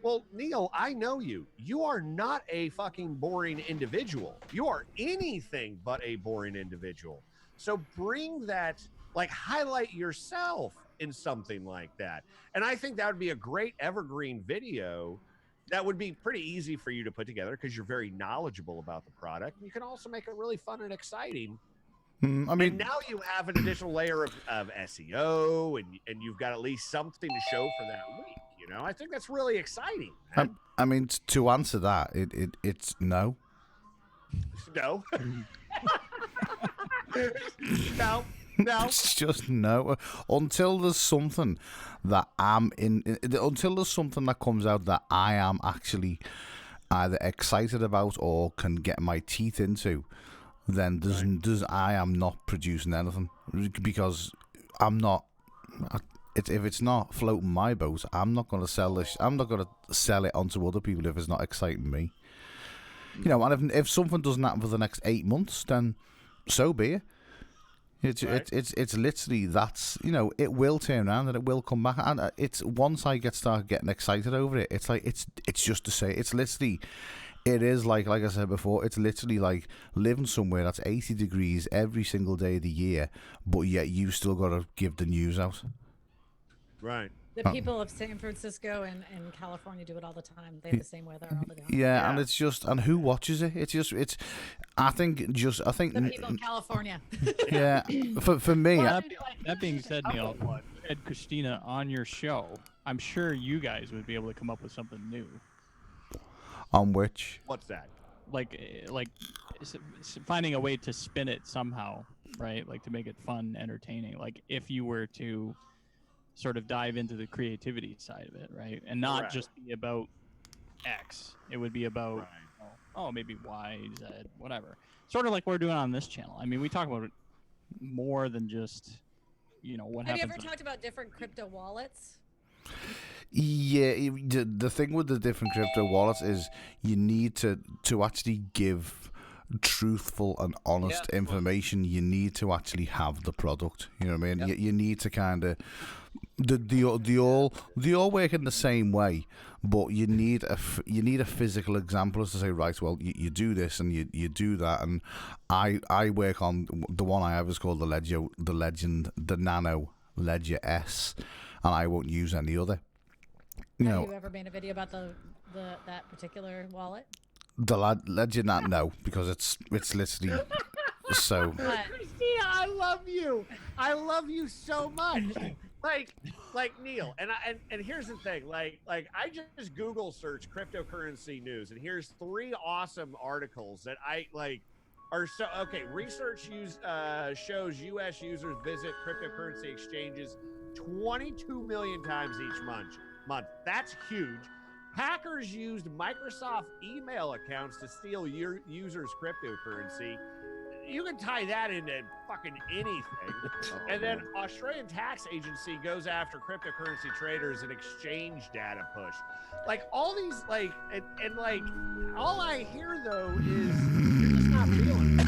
A: Well, Neil, I know you. You are not a fucking boring individual. You are anything but a boring individual. So bring that, like highlight yourself in something like that. And I think that would be a great evergreen video that would be pretty easy for you to put together because you're very knowledgeable about the product. You can also make it really fun and exciting.
C: I mean,
A: and now you have an additional layer of SEO, and you've got at least something to show for that week. You know, I think that's really exciting.
C: I mean, to answer that, it's no.
A: No. No.
C: It's just no. Until there's something that until there's something that comes out that I am actually either excited about or can get my teeth into, then I am not producing anything because I'm not if it's not floating my boat, I'm not going to sell this. I'm not going to sell it onto other people if it's not exciting me. You know, and if something doesn't happen for the next 8 months, then so be it. It's literally that's, you know, it will turn around and it will come back, and it's once I start getting excited over it, it's like it's just to say it's literally. It is like I said before, it's literally like living somewhere that's 80 degrees every single day of the year, but yet you still got to give the news out.
A: Right.
B: The people of San Francisco and California do it all the time. They have the same weather all the time.
C: Yeah, and it's just, and who watches it? I think
B: The people of California.
C: yeah, for me.
D: That being said, Neil, if you had Christina on your show, I'm sure you guys would be able to come up with something new.
C: On which?
A: What's that?
D: Like finding a way to spin it somehow, right? Like to make it fun, entertaining. Like if you were to sort of dive into the creativity side of it, right? And not just be about X. It would be about, maybe Y, Z, whatever. Sort of like we're doing on this channel. I mean, we talk about it more than just, what
B: Have
D: happens.
B: you ever talked about different crypto wallets?
C: Yeah, the thing with the different crypto wallets is you need to actually give truthful and honest information. You need to actually have the product. You know what I mean?
E: Yep.
C: You need to kind of they all work in the same way, but you need a physical example as to say, right, well, you do this and you do that, and I work on the one I have is called the Nano Ledger S, and I won't use any other.
B: Have you ever made a video about that particular wallet?
C: The Ledger no, because it's literally so.
A: Christina, I love you. I love you so much. Like Neil, and here's the thing, like I just Google search cryptocurrency news, and here's 3 awesome articles that I like are so okay. Research shows U.S. users visit cryptocurrency exchanges 22 million times each month. That's huge. Hackers used Microsoft email accounts to steal your users' cryptocurrency. You can tie that into fucking anything. And then Australian tax agency goes after cryptocurrency traders and exchange data push. Like all these, like, and like, all I hear though is you're just not feeling it.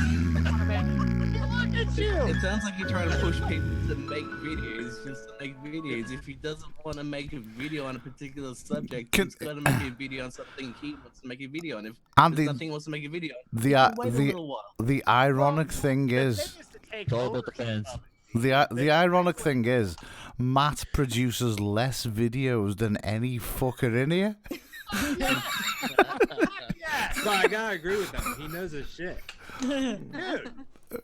A: Look at you.
G: It sounds like you're trying to push people to make videos, just to make videos. If he doesn't want to make a video on a particular subject, he's got to make a video on something he wants to make a video on. If there's nothing he wants to make a video on, wait a little while.
C: The ironic thing is,
E: It's all about the fans.
C: the ironic thing is, Matt produces less videos than any fucker in here.
H: So I gotta agree with him. He knows his shit.
A: Dude.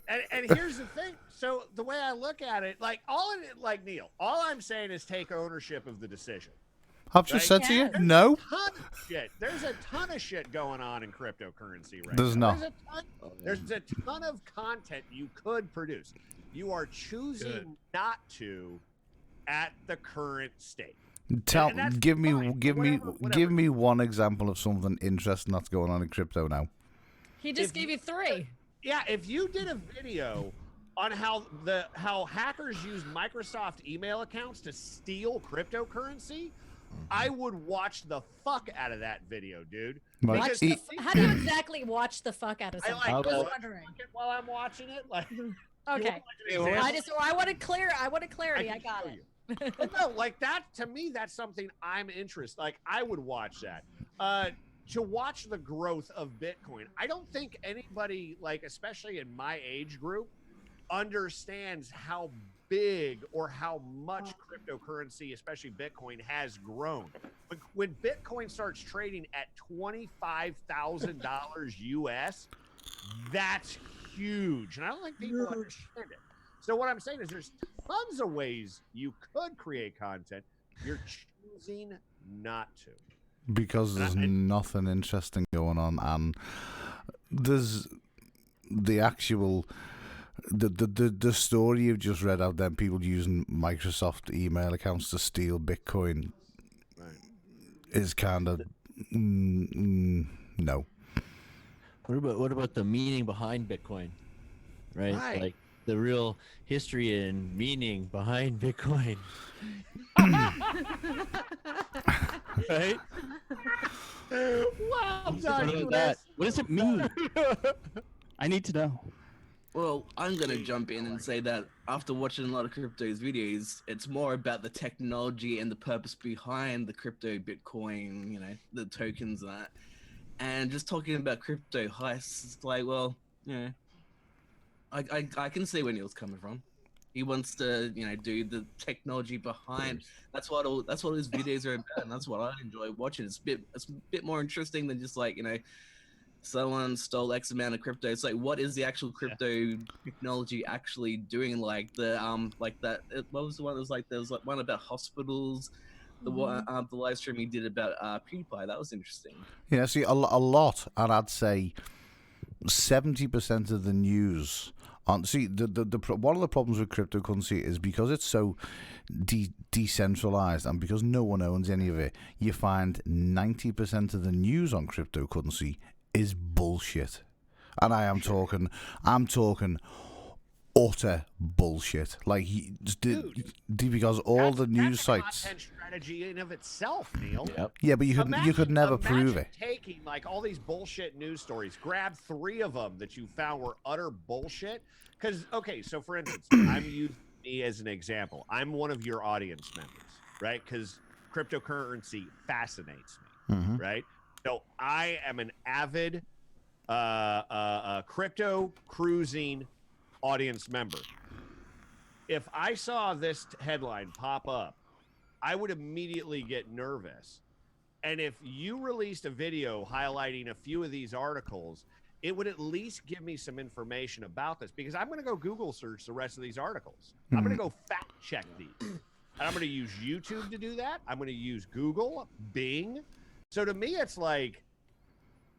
A: And here's the thing. So the way I look at it, like Neil, all I'm saying is take ownership of the decision.
C: I've just said to you, no.
A: There's a ton of shit going on in cryptocurrency right
C: There's
A: now.
C: not.
A: There's a ton of content you could produce. You are choosing not to at the current state.
C: Give me one example of something interesting that's going on in crypto now.
B: He just gave you 3.
A: Yeah, if you did a video on how hackers use Microsoft email accounts to steal cryptocurrency, I would watch the fuck out of that video, dude.
C: Right.
B: How do you exactly watch the fuck out of something?
A: I
B: I
A: like
B: was
A: watch
B: wondering.
A: it while I'm watching it. Like,
B: Okay. I wanted clarity. I got it.
A: But no, like that to me, that's something I'm interested. Like I would watch that. To watch the growth of Bitcoin. I don't think anybody, like especially in my age group, understands how big or how much cryptocurrency, especially Bitcoin, has grown. When Bitcoin starts trading at $25,000 US, that's huge, and I don't think people understand it. So what I'm saying is, there's tons of ways you could create content. You're choosing not to.
C: Because there's nothing interesting going on, and there's the actual the story you've just read out there, people using Microsoft email accounts to steal Bitcoin, is kind of no.
E: What about the meaning behind Bitcoin? Right? the real history and meaning behind Bitcoin. Right?
A: Well done,
E: What about
A: Chris.
E: that?
D: What does it mean? I need to know.
G: Well, I'm gonna jump in and say that after watching a lot of crypto's videos, it's more about the technology and the purpose behind the crypto Bitcoin, you know, the tokens and that. And just talking about crypto heists, it's like, well, you know, I can see where Neil's coming from. He wants to, you know, do the technology behind. That's what his videos are about, and that's what I enjoy watching. It's a bit more interesting than just like, you know, someone stole X amount of crypto. It's like, what is the actual crypto technology actually doing? Like like that. What was the one? It was like there was like one about hospitals. The one, the live stream he did about PewDiePie. That was interesting.
C: Yeah, see, a lot, and I'd say 70% of the news on. See, one of the problems with cryptocurrency is because it's so decentralized and because no one owns any of it, you find 90% of the news on cryptocurrency is bullshit. And I'm talking utter bullshit. Like, because all the news sites.
A: Content strategy in of itself, Neil.
E: Yep.
C: Yeah, but you could never prove it.
A: Taking like all these bullshit news stories, grab 3 of them that you found were utter bullshit. Because okay, so for instance, I'm using me as an example. I'm one of your audience members, right? Because cryptocurrency fascinates me, right? So I am an avid crypto cruising audience member. If I saw this headline pop up, I would immediately get nervous. And if you released a video highlighting a few of these articles, it would at least give me some information about this, because I'm going to go Google search the rest of these articles. I'm going to go fact check these. And I'm going to use YouTube to do that. I'm going to use Google, Bing. So to me, it's like,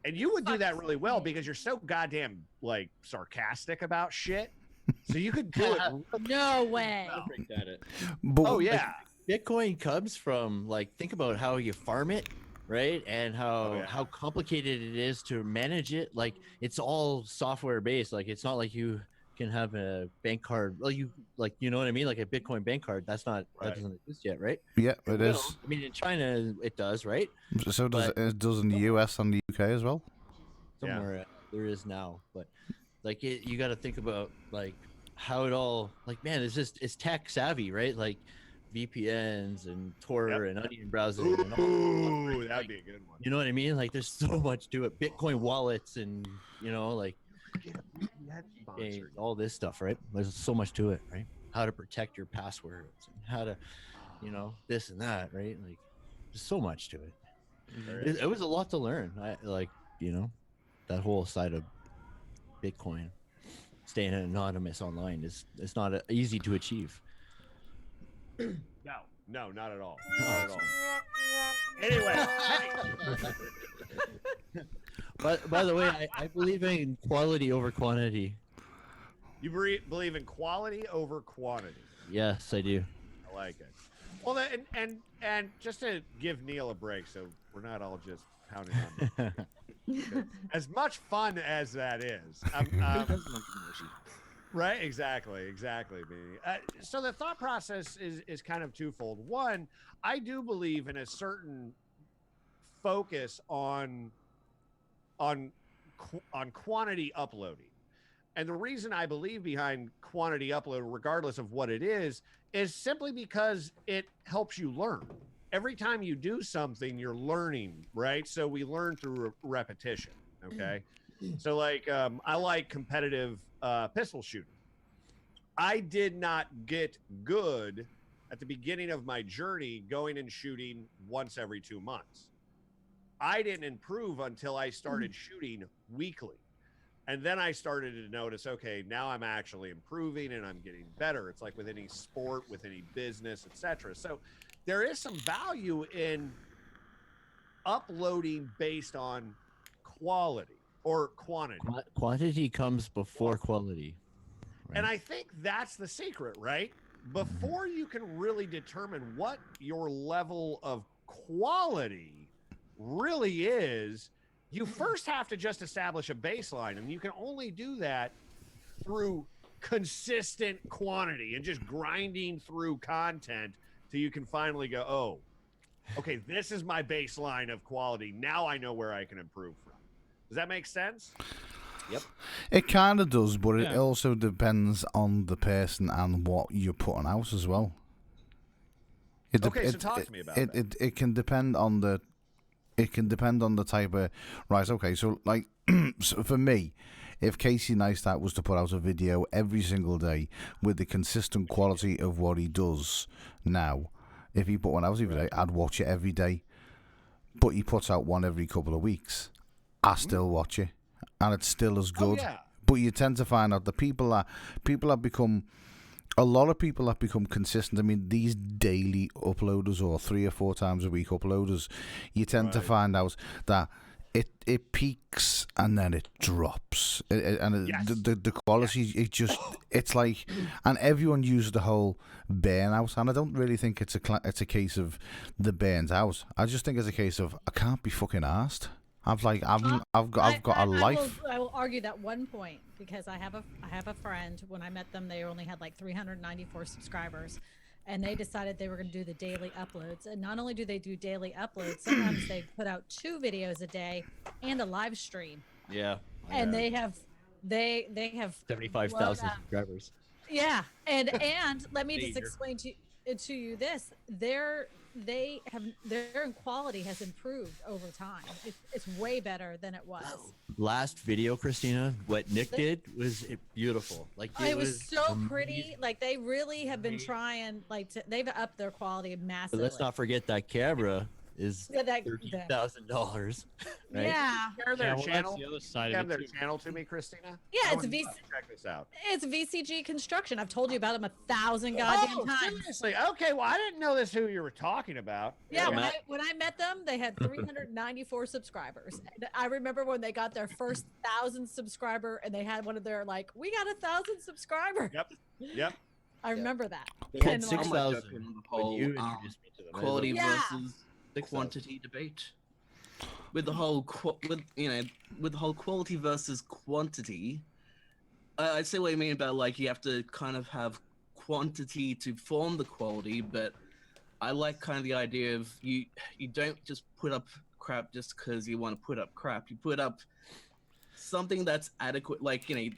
A: and you would do that really well because you're so goddamn like sarcastic about shit. So you could do it.
B: No way.
E: Perfect at it.
C: But,
A: Oh yeah.
E: Bitcoin comes from, like, think about how you farm it, right? And how complicated it is to manage it. Like, it's all software based. Like, it's not like you can have a bank card. Well, you know what I mean? Like a Bitcoin bank card. That doesn't exist yet, right?
C: Yeah, it is.
E: I mean, in China it does, right?
C: So it does in the US and the UK as well.
E: Somewhere there is now, but like you got to think about like how it all, like, man, it's tech savvy, right? Like VPNs and Tor and Onion browser. And all
A: Ooh, that'd be a good one.
E: You know what I mean? Like, there's so much to it. Bitcoin wallets and, you know, like all this stuff, right? There's so much to it, right? How to protect your passwords and how to, you know, this and that, right? Like, there's so much to it. It was a lot to learn. I like, you know, that whole side of Bitcoin, staying anonymous online it's not easy to achieve.
A: No, not at all. Not at all. Anyway,
E: But by the way, I believe in quality over quantity.
A: you believe in quality over quantity.
E: Yes, I do.
A: I like it. Well, and just to give Neil a break, so we're not all just pounding on him. As much fun as that is, right? Exactly. So the thought process is kind of twofold. One, I do believe in a certain focus on quantity uploading. And the reason I believe behind quantity upload, regardless of what it is simply because it helps you learn. Every time you do something, you're learning, right? So we learn through repetition, okay? So like, I like competitive pistol shooting. I did not get good at the beginning of my journey going and shooting once every 2 months. I didn't improve until I started shooting weekly. And then I started to notice, okay, now I'm actually improving and I'm getting better. It's like with any sport, with any business, etc. So there is some value in uploading based on quality or quantity.
E: Quantity comes before quality. Right?
A: And I think that's the secret, right? Before you can really determine what your level of quality really is, you first have to just establish a baseline. And you can only do that through consistent quantity and just grinding through content till you can finally go, oh, okay, this is my baseline of quality. Now I know where I can improve from. Does that make sense?
E: Yep.
C: It kind of does, but it also depends on the person and what you're putting out as well.
A: So talk to me about that.
C: It can depend on the. It can depend on the type of right. Okay, so like so for me, if Casey Neistat was to put out a video every single day with the consistent quality of what he does now, if he put one out every day, I'd watch it every day. But he puts out one every couple of weeks. I still watch it, and it's still as good.
A: Oh, yeah.
C: But you tend to find out that a lot of people have become consistent. I mean, these daily uploaders or 3 or 4 times a week uploaders, you tend to find out that it peaks and then it drops, the quality it's like, and everyone uses the whole burnout, and I don't really think it's a case of the burns out. I just think it's a case of I can't be fucking arsed. I've got a life.
B: I will argue that one point, because I have a friend. When I met them, they only had like 394 subscribers, and they decided they were going to do the daily uploads. And not only do they do daily uploads, sometimes they put out 2 videos a day and a live stream.
E: Yeah.
B: And they have
E: 75,000 subscribers.
B: Yeah, and let me just explain to you this: their quality has improved over time. It's way better than it was.
E: Last video, Christina, what Nick did was beautiful. Like
B: it was so pretty. Like they really have been trying. They've upped their quality massively.
E: But let's not forget that camera is $30,000. Right?
B: Yeah.
A: Share their
D: Well,
A: channel.
D: that's the other side
A: Have
D: of
A: their
D: it too.
A: channel to me, Christina.
B: Yeah,
A: Check this out.
B: It's VCG Construction. I've told you about them 1,000 goddamn times.
A: Seriously? Okay, well, I didn't know this who you were talking about.
B: Yeah, when I met them, they had 394 subscribers. And I remember when they got their first 1,000 subscriber, and they had one of their we got 1,000 subscribers.
A: Yep.
B: I remember that.
E: They had
B: And,
E: 6,000
G: the
E: when
G: whole
E: you introduced me to them.
G: quality
B: Yeah.
G: versus quantity debate. With the whole with the whole quality versus quantity, I see what you mean about you have to kind of have quantity to form the quality, but I like kind of the idea of you don't just put up crap just because you want to put up crap. You put up something that's adequate. You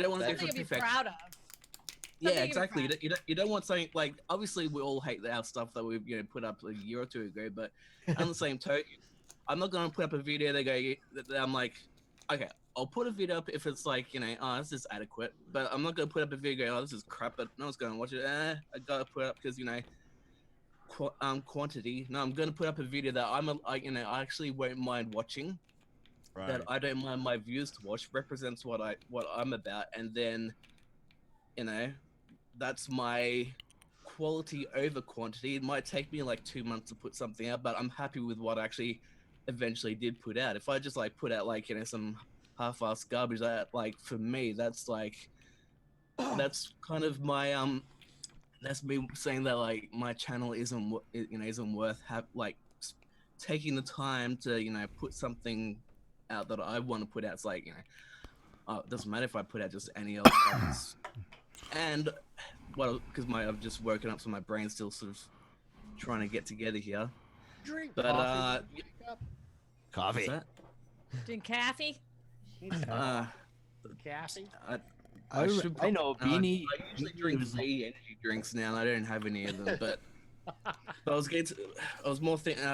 G: don't want to go for
B: something to be
G: perfection.
B: proud of.
G: Yeah, exactly. You don't want something obviously we all hate our stuff that we've put up a year or 2 ago, but on the same token, I'm not gonna put up a video that I'm like, okay, I'll put a video up if it's this is adequate, but I'm not gonna put up a video this is crap, but no one's gonna watch it. I gotta put it up because quantity. No, I'm gonna put up a video that I actually won't mind watching.
A: Right.
G: That I don't mind my views to watch, represents what I'm about, and then that's my quality over quantity. It might take me 2 months to put something out, but I'm happy with what I actually eventually did put out. If I just put out some half-assed garbage, that for me that's that's kind of my that's me saying that my channel isn't worth taking the time to put something out that I want to put out. It's it doesn't matter if I put out just any old comments. And because I've just woken up, so my brain's still sort of trying to get together here.
A: Drink
G: but
E: coffee.
G: What's that?
B: Drink coffee.
A: Cassie.
E: I know Beanie.
G: I usually drink Z energy drinks now, and I don't have any of them. But I was more thinking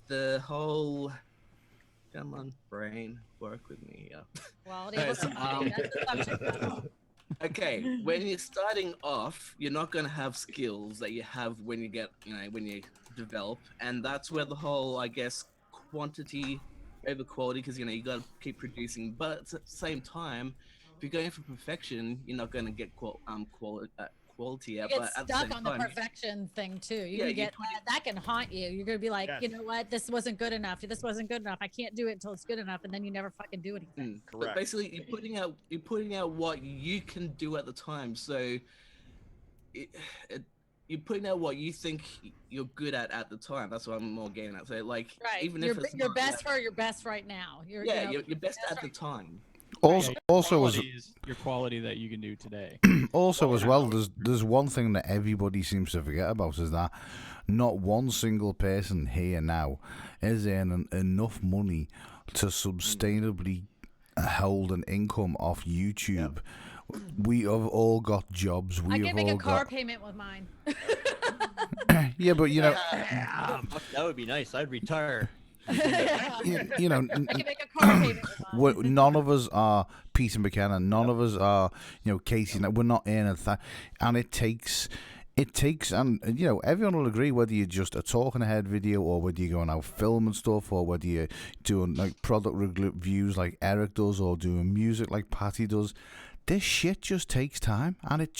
G: the whole. Come on, brain, work with me. Yeah.
B: Quality of that's the subject.
G: Okay, when you're starting off, you're not going to have skills that you have when you get, when you develop, and that's where the whole, I guess, quantity over quality, because you got to keep producing. But at the same time, if you're going for perfection, you're not going to get quality out.
B: You
G: But
B: get
G: at the
B: stuck
G: same
B: on
G: time,
B: the perfection thing too. You
G: Yeah,
B: can get that can haunt you. You're gonna be like,
A: Yes.
B: you know what, this wasn't good enough. This wasn't good enough. I can't do it until it's good enough, and then you never fucking do anything.
G: But
A: Correct.
G: basically, you're putting out what you can do at the time. So you're putting out what you think you're good at the time. That's what I'm more getting at. So
B: Right.
G: even
B: you're,
G: if it's
B: you're
G: not,
B: best for your best right now. You're
G: you're best at the time.
C: Also,
D: your quality that you can do today.
C: Also, as well, there's one thing that everybody seems to forget about is that not one single person here now is earning enough money to sustainably hold an income off YouTube. We have all got jobs.
B: I can make a car payment with mine.
C: Yeah, but you know,
E: that would be nice. I'd retire.
C: you know,
B: I can make a car payment with mine.
C: none of us are Peter McKenna. None of us are, Casey. We're not earning that, and it takes, and everyone will agree whether you're just a talking ahead video or whether you're going out filming stuff or whether you're doing like product reviews like Eric does or doing music like Patty does. This shit just takes time, and it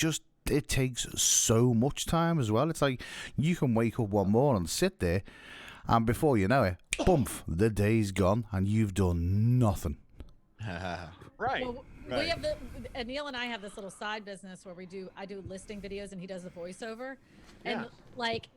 C: takes so much time as well. It's like you can wake up one morning and sit there, and before you know it, bump, the day's gone, and you've done nothing.
A: Right.
B: Well, we have Neil and I have this little side business where I do listing videos and he does the voiceover, and like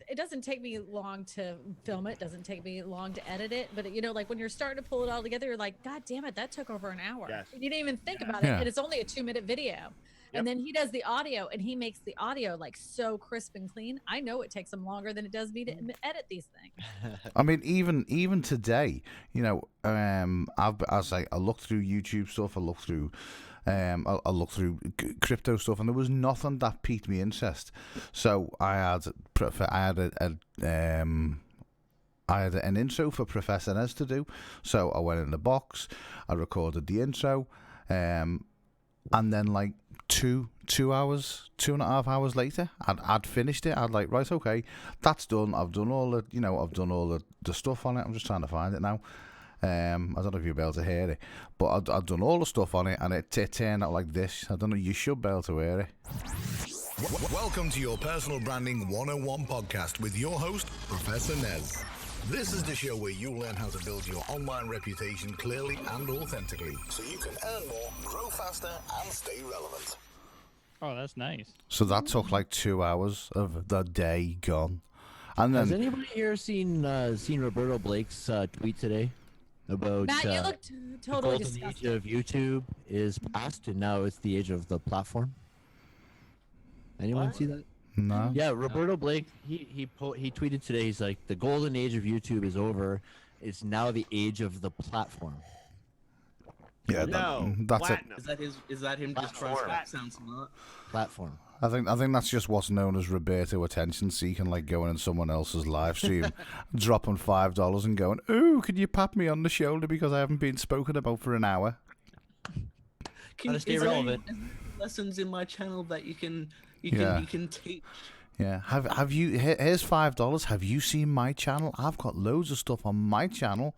B: it doesn't take me long to film it, doesn't take me long to edit it, but like when you're starting to pull it all together, you're like, God damn it, that took over an hour.
A: Yes.
B: You didn't even think about it, and it's only a 2-minute video. And then he does the audio, and he makes the audio like so crisp and clean. I know it takes him longer than it does me to edit these things.
C: I mean, even today, I looked through YouTube stuff. I looked through, crypto stuff, and there was nothing that piqued my interest. So I had an intro for Professor Nez to do. So I went in the box, I recorded the intro, and then like 2.5 hours later, I'd finished it. I'd like, right, okay, that's done. I've done all the stuff on it. I'm just trying to find it now. I don't know if you'll be able to hear it, but I've done all the stuff on it, and it turned out like this. I don't know. You should be able to hear it.
I: Welcome to your Personal Branding 101 podcast with your host, Professor Nez. This is the show where you'll learn how to build your online reputation clearly and authentically so you can earn more, grow faster, and stay relevant.
D: Oh, that's nice.
C: So that took like 2 hours of the day gone. And then,
E: has anybody here seen Roberto Blake's tweet today about
B: Matt, you looked totally
E: the golden
B: disgusted.
E: age of YouTube is past and now it's the age of the platform? Anyone see that?
C: no.
E: Yeah, Roberto Blake, he tweeted today, he's like, the golden age of YouTube is over. It's now the age of the platform.
C: Yeah, that's
A: platinum.
G: Is that him just trying to sound smart?
E: Platform.
C: I think that's just what's known as Roberto attention seeking, like going in someone else's live stream, dropping $5 and going, "Ooh, could you pat me on the shoulder because I haven't been spoken about for an hour?"
G: Can you
E: stay relevant.
G: Lessons in my channel that you can teach.
C: Yeah. Have you? Here's $5. Have you seen my channel? I've got loads of stuff on my channel.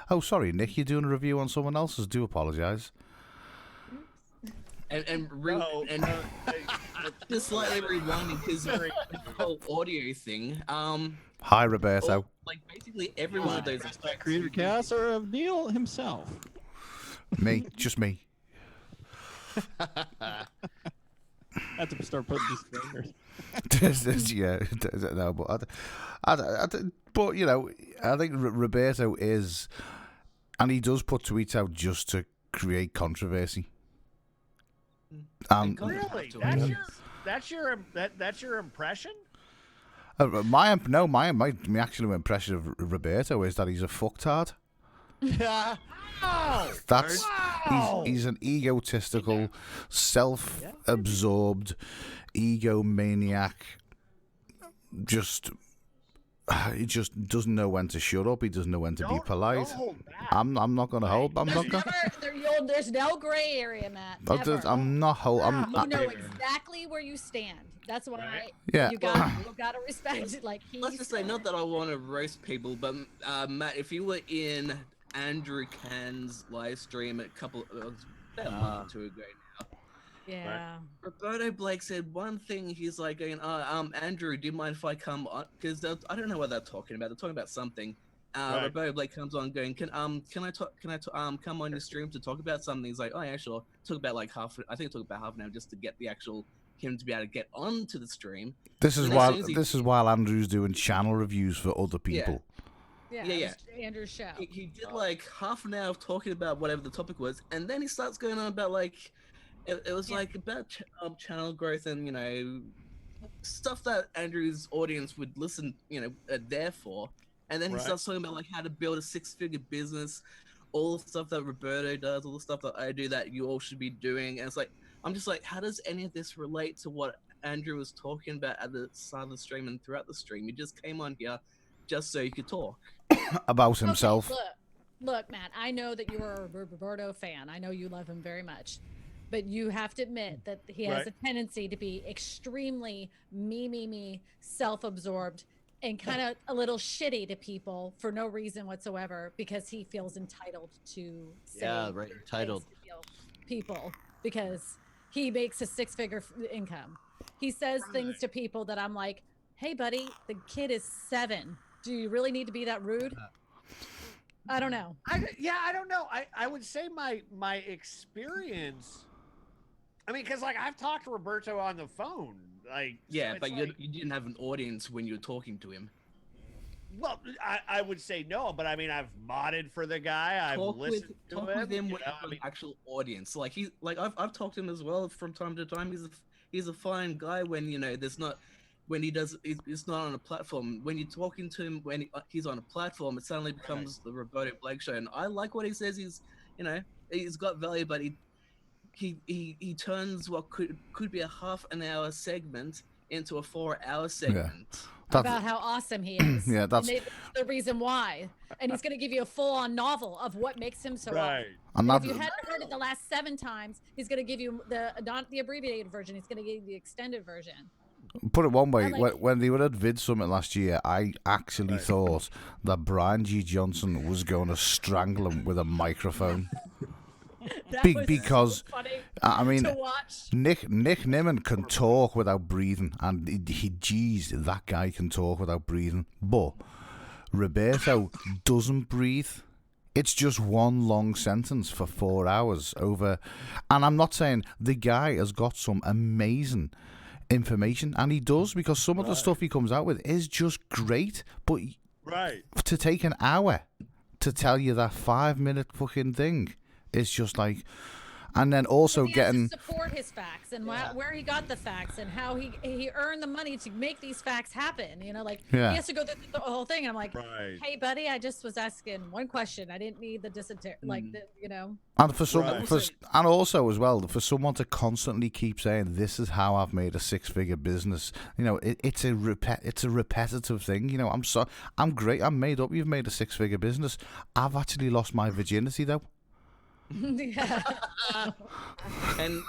C: Oh, sorry, Nick, you're doing a review on someone else's. Do apologise.
G: And just slightly rewinding because the whole audio thing.
C: Hi, Roberto.
G: Like basically every one of those
D: Creator Chaos or of Neil himself?
C: Me, just me.
D: I have to start putting disclaimers.
C: Yeah, no, but but I think Roberto is, and he does put tweets out just to create controversy.
A: Really? That's your impression?
C: My actual impression of Roberto is that he's a fucktard. That's he's an egotistical, self-absorbed egomaniac. He just doesn't know when to shut up. He doesn't know when to be polite. I'm not going to hold. I'm not going.
B: There's no gray area, Matt.
C: I'm not hold.
B: You know exactly where you stand. That's why.
C: Yeah.
B: You got to respect it. Like
G: let's just say, not that I want to roast people, but Matt, if you were in Andrew Can's live stream about a month or two ago now.
B: Yeah.
G: Roberto Blake said one thing. He's like going, Andrew, do you mind if I come on? Because I don't know what they're talking about. They're talking about something. Roberto Blake comes on going, can I come on your stream to talk about something? He's like, oh yeah, sure. Took about like half an hour just to get the actual him to be able to get onto the stream.
C: This is while Andrew's doing channel reviews for other people.
B: Yeah,
G: Yeah,
B: it
G: yeah.
B: was Andrew's show.
G: He did like half an hour of talking about whatever the topic was, and then he starts going on about like it was
B: Yeah.
G: like about channel growth and stuff that Andrew's audience would listen there for, and then he starts talking about like how to build a 6-figure business, all the stuff that Roberto does, all the stuff that I do that you all should be doing, and it's like I'm just like, how does any of this relate to what Andrew was talking about at the start of the stream and throughout the stream? He just came on here just so he could talk
C: about himself.
B: Okay, look, Matt, I know that you are a Roberto fan. I know you love him very much. But you have to admit that he has a tendency to be extremely me, self-absorbed, and kind of a little shitty to people for no reason whatsoever because he feels entitled to say
E: entitled
B: people because he makes a 6-figure income. He says things to people that I'm like, hey, buddy, the kid is 7. Do you really need to be that rude? I don't know.
A: I don't know. I would say my experience. I mean, because like I've talked to Roberto on the phone, like
G: yeah, but you didn't have an audience when you were talking to him.
A: Well, I would say no, but I mean, I've modded for the guy. I've listened to him.
G: Talk with him with an actual audience. Like I've talked to him as well from time to time. He's a fine guy when there's not. When he does, it's not on a platform. When you're talking to him, when he's on a platform, it suddenly becomes the Roberto Blake show. And I like what he says. He's got value, but he turns what could be a half an hour segment into a 4-hour segment.
C: Yeah.
B: About how awesome he is.
C: Yeah, that's
B: the reason why. And he's going to give you a full-on novel of what makes him so awesome.
C: And
B: if you hadn't heard it the last 7 times, he's going to give you not the abbreviated version. He's going to give you the extended version.
C: Put it one way, when they were at Vid Summit last year, I actually thought that Brian G. Johnson was going to strangle him with a microphone. Because
B: so funny
C: I mean,
B: to watch.
C: Nick Nimmin can talk without breathing, and that guy can talk without breathing. But Roberto doesn't breathe. It's just one long sentence for 4 hours over. And I'm not saying the guy has got some amazing information, and he does, because some of the stuff he comes out with is just great. But to take an hour to tell you that 5-minute fucking thing is just like. And then also getting
B: to support his facts and where he got the facts and how he earned the money to make these facts happen. He has to go through the whole thing. And I'm like, hey, buddy, I just was asking one question. I didn't need the dysentery,
C: And for some, and also as well, for someone to constantly keep saying, "This is how I've made a 6-figure business," it's a repetitive thing. I'm great. I'm made up. You've made a 6-figure business. I've actually lost my virginity though.
B: Yeah.
G: And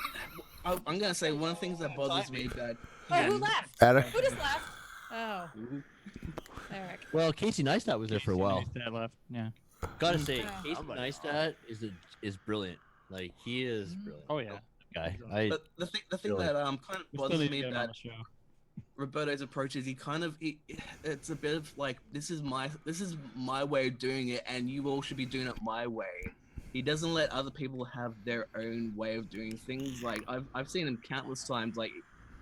G: I'm gonna say one of the things that bothers me that
B: who left?
C: Eric.
B: Who just left? Oh, Eric.
E: Well, Casey Neistat was there for a while.
D: Neistat left. Yeah.
E: Gotta say, Casey Neistat is brilliant. Like, he is brilliant.
D: Oh yeah.
E: Guy.
G: The thing that kind of bothers me about Roberto's approach is it's a bit of like, this is my way of doing it, and you all should be doing it my way. He doesn't let other people have their own way of doing things. Like I've seen him countless times, like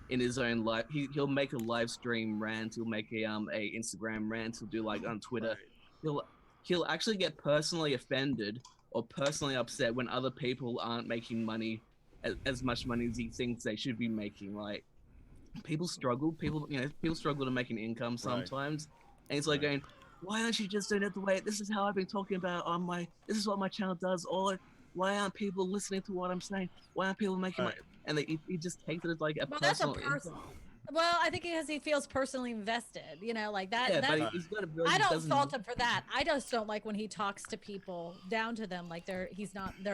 G: in his own life. He'll make a live stream rant. He'll make a Instagram rant. He'll do like on Twitter. He'll actually get personally offended or personally upset when other people aren't making money, as much money as he thinks they should be making. Like people struggle. People struggle to make an income sometimes, and it's like going, why aren't you just doing it the way? This is how I've been talking about on my. This is what my channel does. Or why aren't people listening to what I'm saying? Why aren't people making money? And he just takes it as like a personal.
B: Well, I think because he feels personally invested. Like that.
G: Yeah, but he's got a really.
B: I don't fault him for that. I just don't like when he talks to people down to them like they're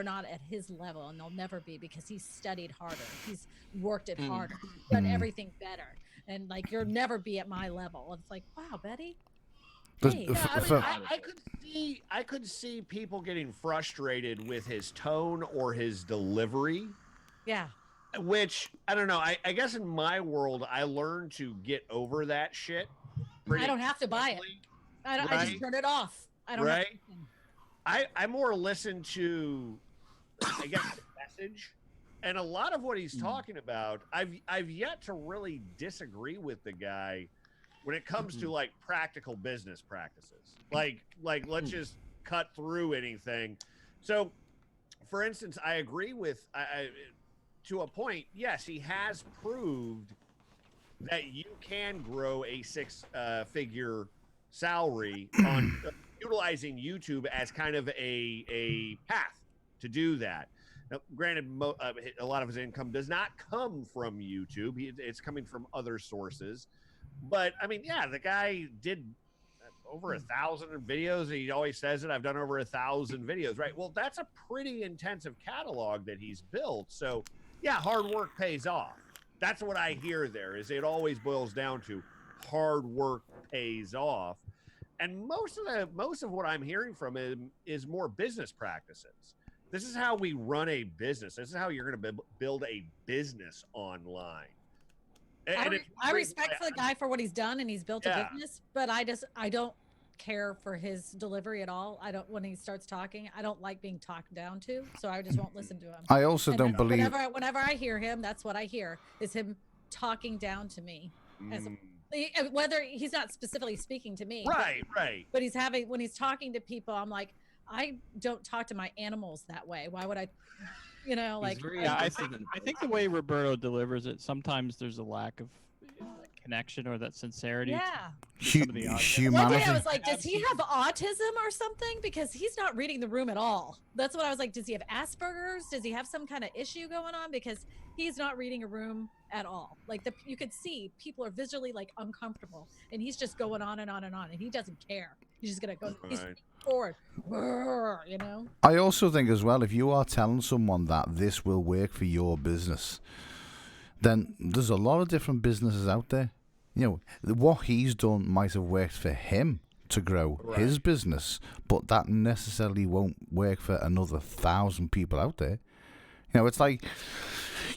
B: not at his level, and they'll never be, because he's studied harder. He's worked it harder. He's done everything better, and like you'll never be at my level. It's like, wow, Betty. Hey,
A: I could see people getting frustrated with his tone or his delivery.
B: Yeah.
A: Which, I don't know. I guess in my world, I learned to get over that shit.
B: I don't have to buy it. I just turn it off. I don't.
A: Right. I more listen to, I guess, the message, and a lot of what he's talking about. I've yet to really disagree with the guy, when it comes to like practical business practices. Like let's just cut through anything. So, for instance, I agree with to a point. Yes, he has proved that you can grow a six-figure salary on utilizing YouTube as kind of a path to do that. Now, granted, a lot of his income does not come from YouTube. It's coming from other sources. But I mean, yeah, the guy did over 1,000 videos. He always says it. I've done over 1,000 videos, right? Well, that's a pretty intensive catalog that he's built. So, yeah, hard work pays off. That's what I hear there. Is it always boils down to hard work pays off, and most of what I'm hearing from him is more business practices. This is how we run a business. This is how you're going to build a business online.
B: I respect the guy for what he's done, and he's built a business, but I don't care for his delivery at all. I don't, when he starts talking, I don't like being talked down to, so I just won't listen to him.
C: I also don't believe
B: whenever I hear him, that's what I hear, is him talking down to me. Whether he's not specifically speaking to me,
A: right,
B: but when he's talking to people, I'm like, I don't talk to my animals that way. Why would I? You know, like,
D: I think the way Roberto delivers it, sometimes there's a lack of connection or that sincerity.
B: Yeah.
C: Humanity.
B: One day I was like, does he have autism or something? Because he's not reading the room at all. That's what I was like. Does he have Asperger's? Does he have some kind of issue going on? Because he's not reading a room at all. Like, you could see people are visually like uncomfortable, and he's just going on and on and on, and he doesn't care. He's just gonna go. He's forward, you know.
C: I also think as well, if you are telling someone that this will work for your business, then there's a lot of different businesses out there. You know, what he's done might have worked for him to grow his business, but that necessarily won't work for another 1,000 people out there. You know, it's like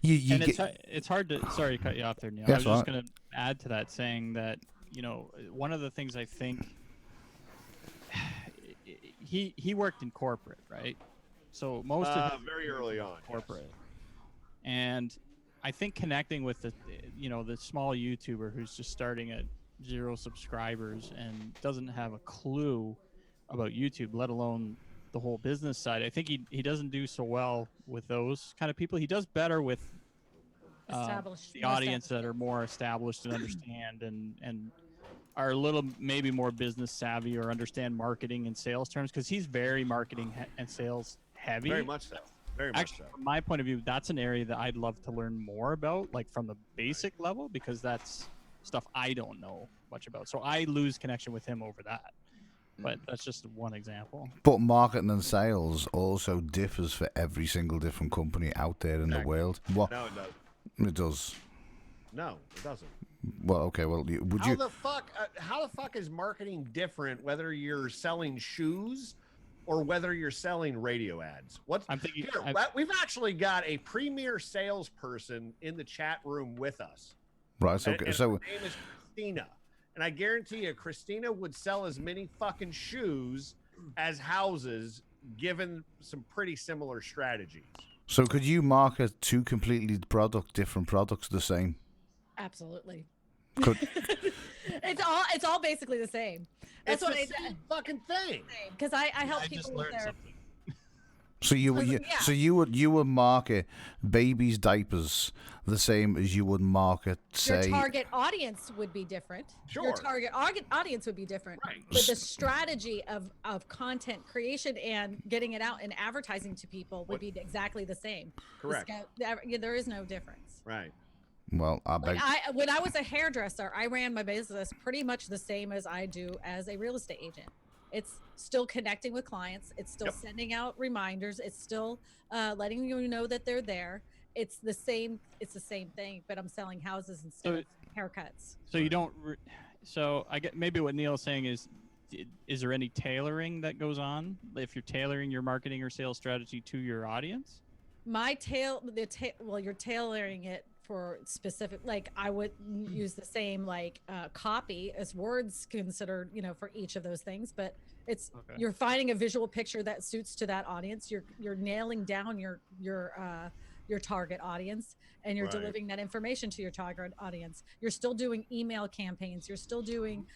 D: it's hard to. Sorry to cut you off there, Neil. I was just going to add to that, saying that, you know, one of the things I think he worked in corporate, right? So most of
A: very early on
D: corporate, and I think connecting with the small YouTuber who's just starting at 0 subscribers and doesn't have a clue about YouTube, let alone the whole business side. I think he doesn't do so well with those kind of people. He does better with the audience that are more established and understand and are a little maybe more business savvy or understand marketing and sales terms, because he's very marketing and sales heavy.
A: Very much so.
D: Actually, from my point of view, that's an area that I'd love to learn more about, like from the basic level, because that's stuff I don't know much about. So I lose connection with him over that. But that's just one example.
C: But marketing and sales also differs for every single different company out there in the world.
A: No, it doesn't.
C: It does.
A: No, it doesn't.
C: Well, okay. Well,
A: how the fuck is marketing different whether you're selling shoes or whether you're selling radio ads? We've actually got a premier salesperson in the chat room with us.
C: Right. Okay.
A: And her name is Christina. And I guarantee you, Christina would sell as many fucking shoes as houses, given some pretty similar strategies.
C: So could you market two completely different products the same?
B: Absolutely.
C: Could.
B: It's all basically the same. That's what I
A: said. Fucking thing.
B: Because I help people with their.
C: So you would market babies' diapers the same as you would market, say,
B: your target audience would be different.
A: Sure.
B: Your target audience would be different.
A: Right.
B: But the strategy of content creation and getting it out and advertising to people would be exactly the same.
A: Correct.
B: There is no difference.
A: Right.
C: Well,
B: when I was a hairdresser, I ran my business pretty much the same as I do as a real estate agent. It's still connecting with clients. It's still sending out reminders. It's still letting you know that they're there. It's the same thing, but I'm selling houses instead of haircuts.
D: So you don't. So I get maybe what Neil's saying is there any tailoring that goes on if you're tailoring your marketing or sales strategy to your audience? You're tailoring it for specific, like I would use the same copy as words considered, for each of those things, but it's you're finding a visual picture that suits to that audience. You're nailing down your target audience,
B: and you're
A: Right.
B: delivering that information to your target audience. You're still doing email campaigns. You're still doing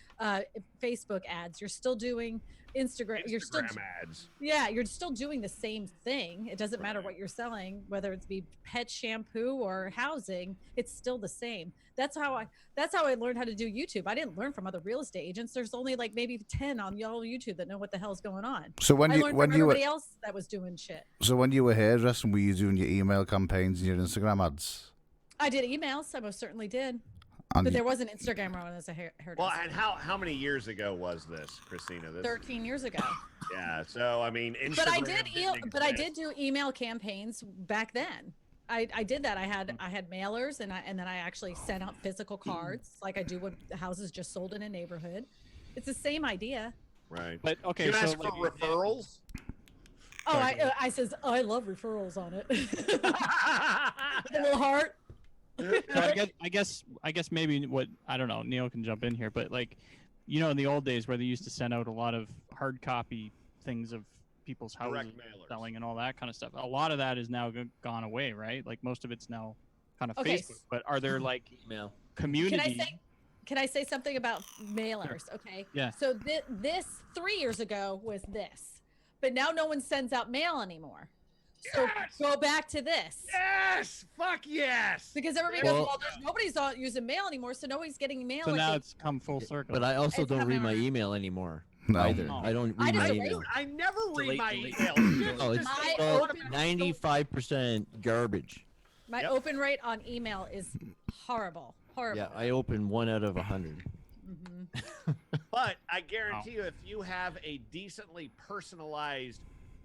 B: Facebook ads. You're still doing Instagram. You're still
A: ads.
B: yeah, you're still doing the same thing. It doesn't matter what you're selling, whether it's be pet shampoo or housing, it's still the same. That's how I learned how to do YouTube. I didn't learn from other real estate agents. There's only like maybe 10 on y'all YouTube that know what the hell's going on.
C: So when
B: I
C: you
B: learned
C: when
B: from
C: you were
B: everybody else that was doing shit.
C: so when you were hairdressing, were you doing your email campaigns and your Instagram ads?
B: I did emails. I most certainly did.
C: And
B: But there was an Instagram when I was a hairdresser.
A: Well, and how many years ago was this, Christina?
B: 13 years ago.
A: Yeah. So I mean, Instagram
B: But I
A: didn't
B: did do email campaigns back then. I did that. I had mailers and then I actually sent out physical cards like I do when the houses just sold in a neighborhood. It's the same idea.
A: Right.
D: But okay,
A: You
D: so
A: ask for
D: like,
A: referrals?
B: Oh, I says I love referrals on it. A little heart.
D: so I guess maybe what I don't know. Neil can jump in here, but like, you know, in the old days where they used to send out a lot of hard copy things of people's houses
A: Direct mailers.
D: selling and all that kind of stuff. A lot of that is now gone away, right? Like most of it's now kind of
B: Okay.
D: Facebook. But are there like
E: Email.
D: community?
B: Can I say something about mailers? Okay.
D: Yeah.
B: So this 3 years ago was this, but now no one sends out mail anymore. So
A: Yes!
B: go back to this.
A: Yes. Fuck yes.
B: Because everybody goes, well, nobody's not using mail anymore, so nobody's getting mail.
D: So
B: like
D: now
B: they-
D: it's come full circle.
E: But I also
B: It's
E: don't read my
B: coming around.
E: email anymore
C: No.
E: either.
D: No.
E: I don't
B: I
E: read my
B: just
E: email.
A: I never read
G: Delete,
A: my
G: delete.
A: emails.
E: Oh, it's
B: My
E: about
B: open-
E: 95% garbage.
B: My
A: Yep.
B: open rate on email is horrible. Horrible.
E: Yeah, I open 1 out of 100.
B: Mhm.
A: But I guarantee you, if you have a decently personalized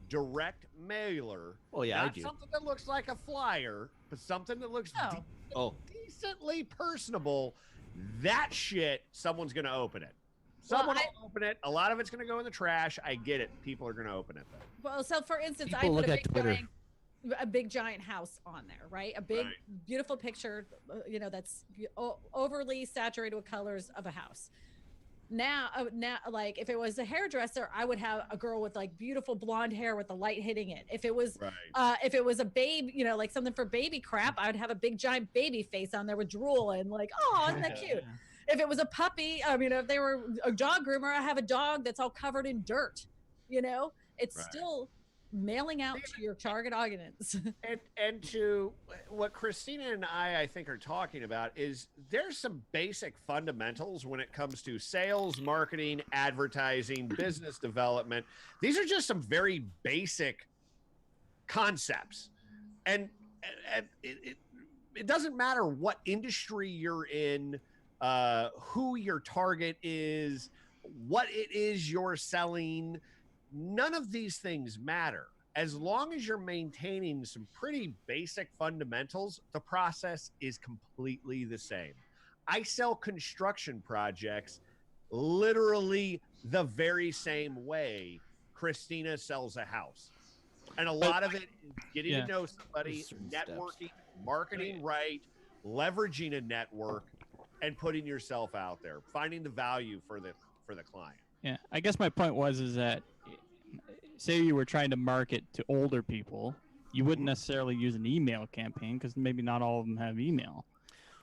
A: direct mailer,
E: Oh yeah, I
A: not
E: do.
A: something that looks like a flyer, but something that looks
B: No.
E: Oh,
A: decently personable, that shit, someone's going to open it.
B: Well,
A: Someone will open it. A lot of it's going to go in the trash. I get it. People are going to open it, though.
B: Well, so for instance,
E: People
B: I put
E: look
B: a
E: at
B: big,
E: Twitter.
B: a big giant house on there, right? A big,
A: Right.
B: beautiful picture, that's overly saturated with colors of a house. Now, like if it was a hairdresser, I would have a girl with like beautiful blonde hair with the light hitting it. If it was, if it was a babe, like something for baby crap, I would have a big giant baby face on there with drool and like, oh, isn't that cute? If it was a puppy, I mean, if they were a dog groomer, I have a dog that's all covered in dirt. It's
A: Right.
B: still mailing out to your target audience.
A: And to what Christina and I think are talking about is there's some basic fundamentals when it comes to sales, marketing, advertising, business development. These are just some very basic concepts. And it doesn't matter what industry you're in, who your target is, what it is you're selling. None of these things matter. As long as you're maintaining some pretty basic fundamentals, the process is completely the same. I sell construction projects literally the very same way Christina sells a house. And a lot of it is getting to know somebody,
E: Certain steps.
A: networking, marketing right, leveraging a network, and putting yourself out there, finding the value for the client.
D: Yeah, I guess my point is that say you were trying to market to older people, you wouldn't necessarily use an email campaign because maybe not all of them have email.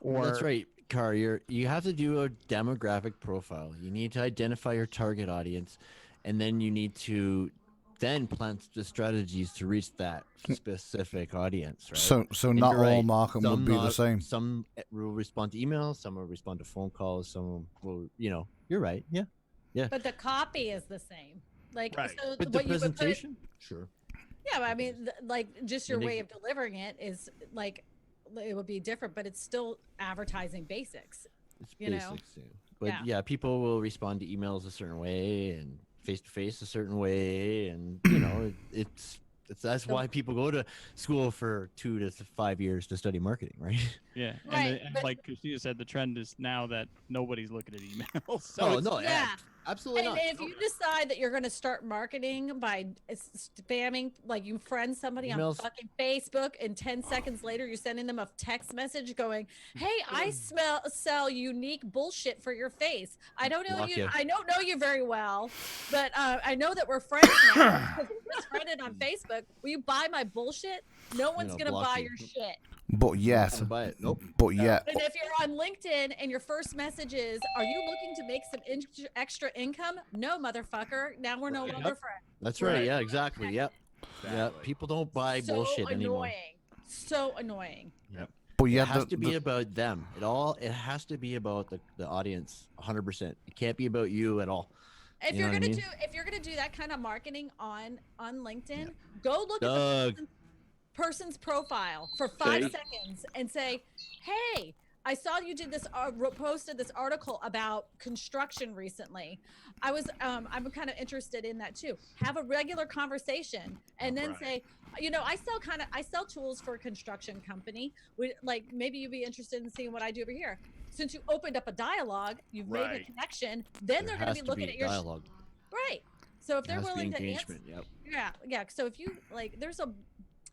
D: Or
E: that's right, Car. You have to do a demographic profile. You need to identify your target audience, and then you need to then plan the strategies to reach that specific audience. Right.
C: So
E: And
C: not
E: you're
C: all
E: right,
C: marketing would
E: some
C: be the same.
E: Some will respond to emails. Some will respond to phone calls. Some will, You're right. Yeah.
B: But the copy is the same. Like,
A: Right.
B: so
E: But the
B: what you would put,
E: presentation, sure.
B: yeah, but I mean, like just your
E: And
B: way
E: if-
B: of delivering it is like, it would be different, but it's still advertising basics.
E: It's
B: you know?
E: basics, yeah. But
B: Yeah.
E: yeah, people will respond to emails a certain way and face to face a certain way, and that's why people go to school for 2 to 5 years to study marketing, right?
D: yeah,
B: Right,
D: and
B: but-
D: like Christina said, the trend is now that nobody's looking at emails. So
E: Oh
D: it's-
E: no,
B: Yeah.
E: absolutely
B: And
E: not.
B: if you decide that you're going to start marketing by spamming, like you friend somebody on
E: Emails.
B: fucking Facebook, and 10 seconds later you're sending them a text message going, "Hey, I sell unique bullshit for your face. I don't know
E: Block
B: you.
E: you.
B: I don't know you very well, but I know that we're friends now because we're just friended on Facebook. Will you buy my bullshit? No one's
E: know,
B: going to
E: block
B: buy
E: you.
B: your shit."
C: But yet,
E: buy it. Nope.
C: but yet,
B: And if you're on LinkedIn and your first message is, "Are you looking to make some extra income?" No, motherfucker. Now we're no longer friends.
E: That's right. Yeah, exactly. Yep. Yeah.
A: Exactly.
E: People don't buy
B: So
E: bullshit anymore.
B: annoying. So annoying.
E: Yep.
C: but
E: It
C: yet,
E: has to be about them. It has to be about the audience 100%. It can't be about you at all.
B: If
E: You
B: you're
E: know what I
B: gonna
E: mean?
B: do if you're gonna do that kind of marketing on LinkedIn, go look at
E: Doug.
B: the person's profile for 5 seconds and say, "Hey, I saw you did this posted this article about construction recently. I'm kind of interested in that too." Have a regular conversation and then say, I sell tools for a construction company. Maybe you'd be interested in seeing what I do over here. Since you opened up a dialogue, you've made a connection, then they're going to be looking at your
E: dialogue.
B: right. So if
E: There
B: they're
E: has to be
B: willing to answer,
E: engagement. Yep.
B: yeah. So if you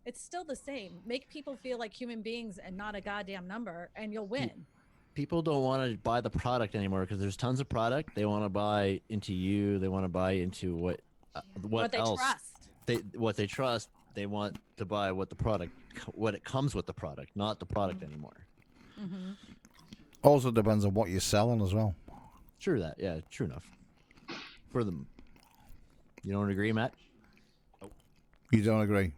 B: it's still the same. Make people feel like human beings and not a goddamn number, and you'll win.
E: People don't want to buy the product anymore because there's tons of product. They want to buy into you. They want to buy into what
B: they
E: else?
B: trust.
E: What they trust. They want to buy what it comes with the product, not the product anymore.
B: Mm-hmm.
C: also depends on what you're selling as well.
E: True that. Yeah, true enough. For them. You don't agree, Matt?
C: You don't agree?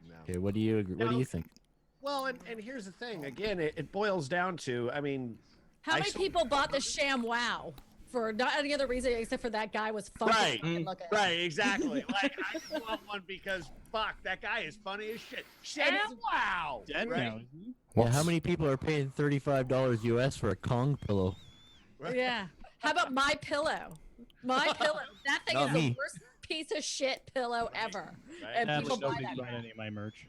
A: No.
E: Okay, what do you agree? What do you think?
A: Well, and here's the thing. Again, it boils down to, I mean,
B: How many people bought the Sham Wow for not any other reason except for that guy was funny looking?
A: Right, exactly. Like, I want one because, fuck, that guy is funny as shit. Sham Wow!
D: Dead
A: Right?
D: now, isn't he?
E: Yeah, how many people are paying $35 US for a Kong pillow?
A: Right.
B: Yeah. How about My Pillow? My Pillow. That thing
E: Not
B: is
E: me.
B: the worst piece of shit pillow ever.
A: Right.
B: And
D: Sadly,
B: people buy
D: nobody's
B: that.
D: buying any of my merch.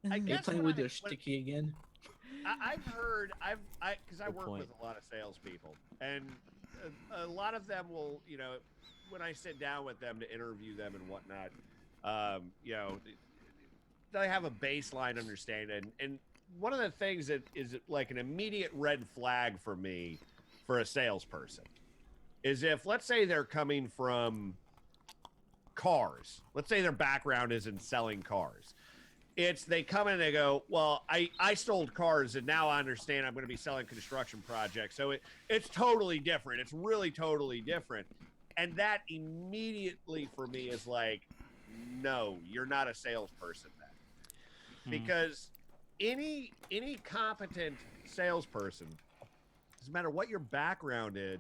A: I
G: You
A: guess
G: playing
A: when
G: with
A: I-
G: your
A: when-
G: sticky again?
A: I've heard, because I
E: Good
A: work
E: point.
A: with a lot of salespeople, and a lot of them will, when I sit down with them to interview them and whatnot, they have a baseline understanding. And one of the things that is like an immediate red flag for me for a salesperson is if, let's say, they're coming from cars. Let's say their background is in selling cars. They come in and they go, well, I sold cars and now I understand I'm going to be selling construction projects. So it's totally different. It's really totally different. And that immediately for me is like, no, you're not a salesperson then. Because any competent salesperson, doesn't matter what your background is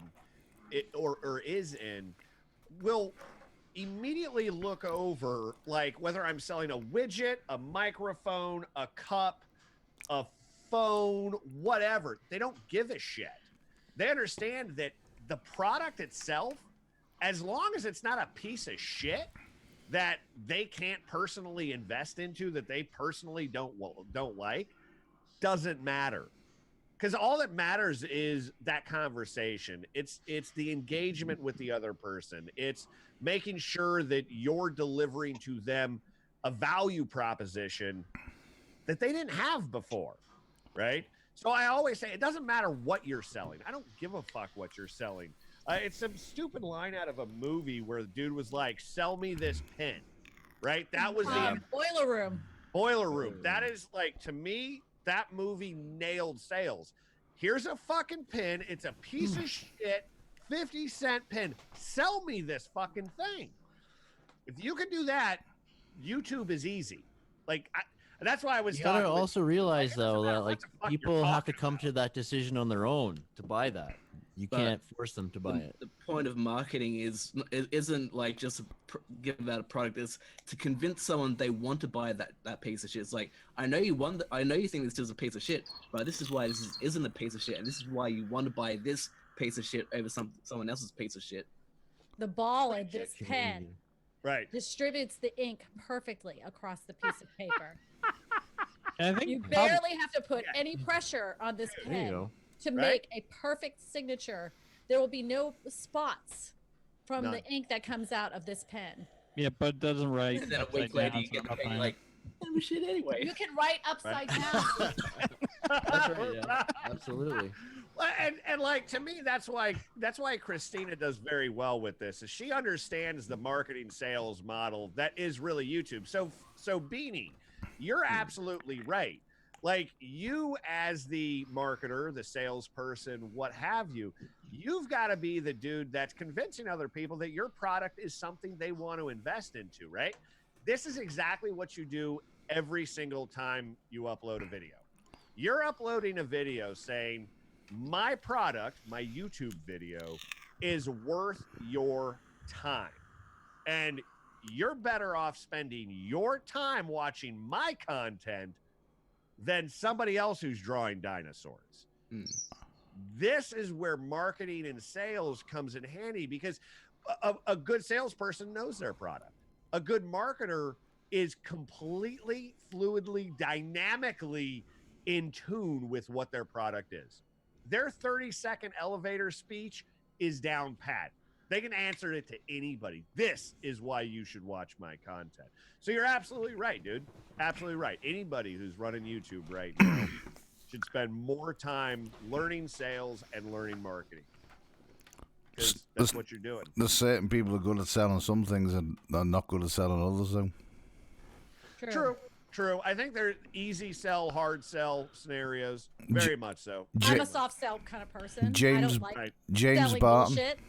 A: in, will immediately look over, like, whether I'm selling a widget, a microphone, a cup, a phone, whatever. They don't give a shit. They understand that the product itself, as long as it's not a piece of shit that they can't personally invest into, that they personally don't like, doesn't matter. Because all that matters is that conversation. It's the engagement with the other person. It's making sure that you're delivering to them a value proposition that they didn't have before, right? So I always say it doesn't matter what you're selling. I don't give a fuck what you're selling. It's some stupid line out of a movie where the dude was like, "Sell me this pen," right? That was the
B: Boiler Room.
A: Boiler Room. That is, like, to me, that movie nailed sales. Here's a fucking pin. It's a piece of shit, 50-cent pin. Sell me this fucking thing. If you can do that, YouTube is easy. Like, that's why I was
E: You gotta
A: talking.
E: also realize,
A: it doesn't
E: though,
A: matter
E: that
A: what
E: like
A: the fuck
E: people
A: you're
E: have to
A: talking
E: come to that decision on their own to buy that. You
G: But
E: can't force them to buy it.
G: The point of marketing isn't like just give out a product. It's to convince someone they want to buy that piece of shit. It's like, I know you think this is a piece of shit, but this is why this isn't a piece of shit, and this is why you want to buy this piece of shit over someone else's piece of shit.
B: The ball in this pen
A: Right.
B: distributes the ink perfectly across the piece of paper.
D: And I think
B: You barely have to put any pressure on this
E: There you
B: pen
E: go.
B: to
A: Right?
B: make a perfect signature. There will be no spots from
A: None.
B: the ink that comes out of this pen.
D: yeah, but it doesn't write.
G: And then a
D: upside
G: week later,
D: down,
G: you
D: so
G: get
D: I'm
G: the
D: not
G: pen
D: buying
G: like, oh shit, anyway.
B: You can write upside down.
E: That's right. Yeah, absolutely.
A: Well, and like, to me, that's why Christina does very well with this. Is she understands the marketing sales model that is really YouTube. So Beanie, you're absolutely right. Like you as the marketer, the salesperson, what have you, you've got to be the dude that's convincing other people that your product is something they want to invest into, right? This is exactly what you do every single time you upload a video. You're uploading a video saying, my product, my YouTube video is worth your time. And you're better off spending your time watching my content than somebody else who's drawing dinosaurs. This is where marketing and sales comes in handy, because a good salesperson knows their product. A good marketer is completely, fluidly, dynamically in tune with what their product is. Their 30-second elevator speech is down pat. They can answer it to anybody. This is why you should watch my content. So you're absolutely right, dude. Absolutely right. Anybody who's running YouTube right now should spend more time learning sales and learning marketing. Because that's what you're doing.
C: There's certain people who are good at selling some things and are not good at selling others, though.
A: True. I think they're easy sell, hard sell scenarios. Very much so.
B: I'm a soft sell kind of person.
C: James,
B: I don't like
C: James
B: selling
C: Barton.
B: bullshit.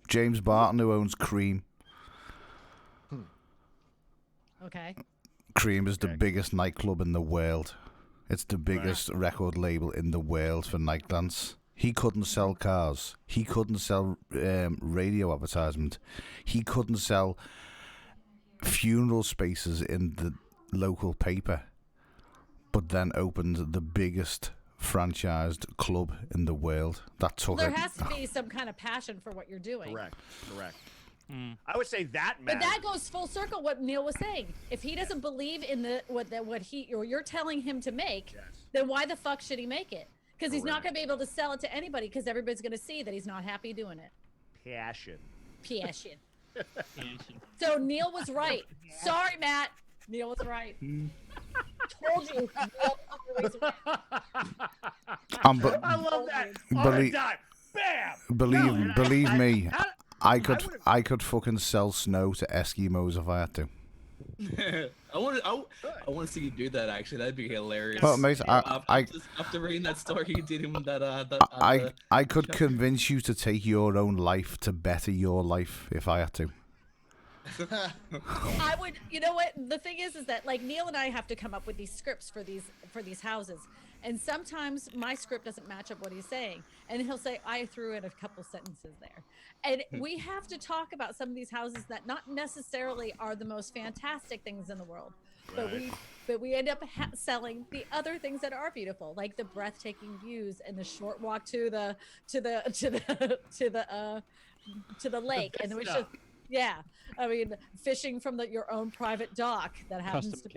C: James Barton, who owns Cream.
B: Okay.
C: Cream is the biggest nightclub in the world. It's the biggest record label in the world for night dance. He couldn't sell cars. He couldn't sell radio advertisement. He couldn't sell funeral spaces in the local paper. But then opened the biggest franchised club in the world. That took
B: there has to be some kind of passion for what you're doing.
A: Correct. I would say that matters.
B: But that goes full circle what Neil was saying. If he doesn't believe in what you're telling him to make, then why the fuck should he make it? Because he's not going to be able to sell it to anybody, because everybody's going to see that he's not happy doing it.
A: Passion.
B: So Neil was right. Sorry, Matt. Neil was right. Told you.
A: I love that. Bam.
C: Believe me, I could fucking sell snow to Eskimos if I had to.
G: I want to see you do that. Actually, that'd be hilarious.
C: Oh, mate,
G: after reading that story you did him
C: I could convince you to take your own life to better your life if I had to.
B: I would. You know what? The thing is that like Neil and I have to come up with these scripts for these houses, and sometimes my script doesn't match up what he's saying, and he'll say I threw in a couple sentences there, and we have to talk about some of these houses that not necessarily are the most fantastic things in the world, but we end up selling the other things that are beautiful, like the breathtaking views and the short walk to the lake, and we should. Yeah, I mean, fishing from your own private dock that happens to be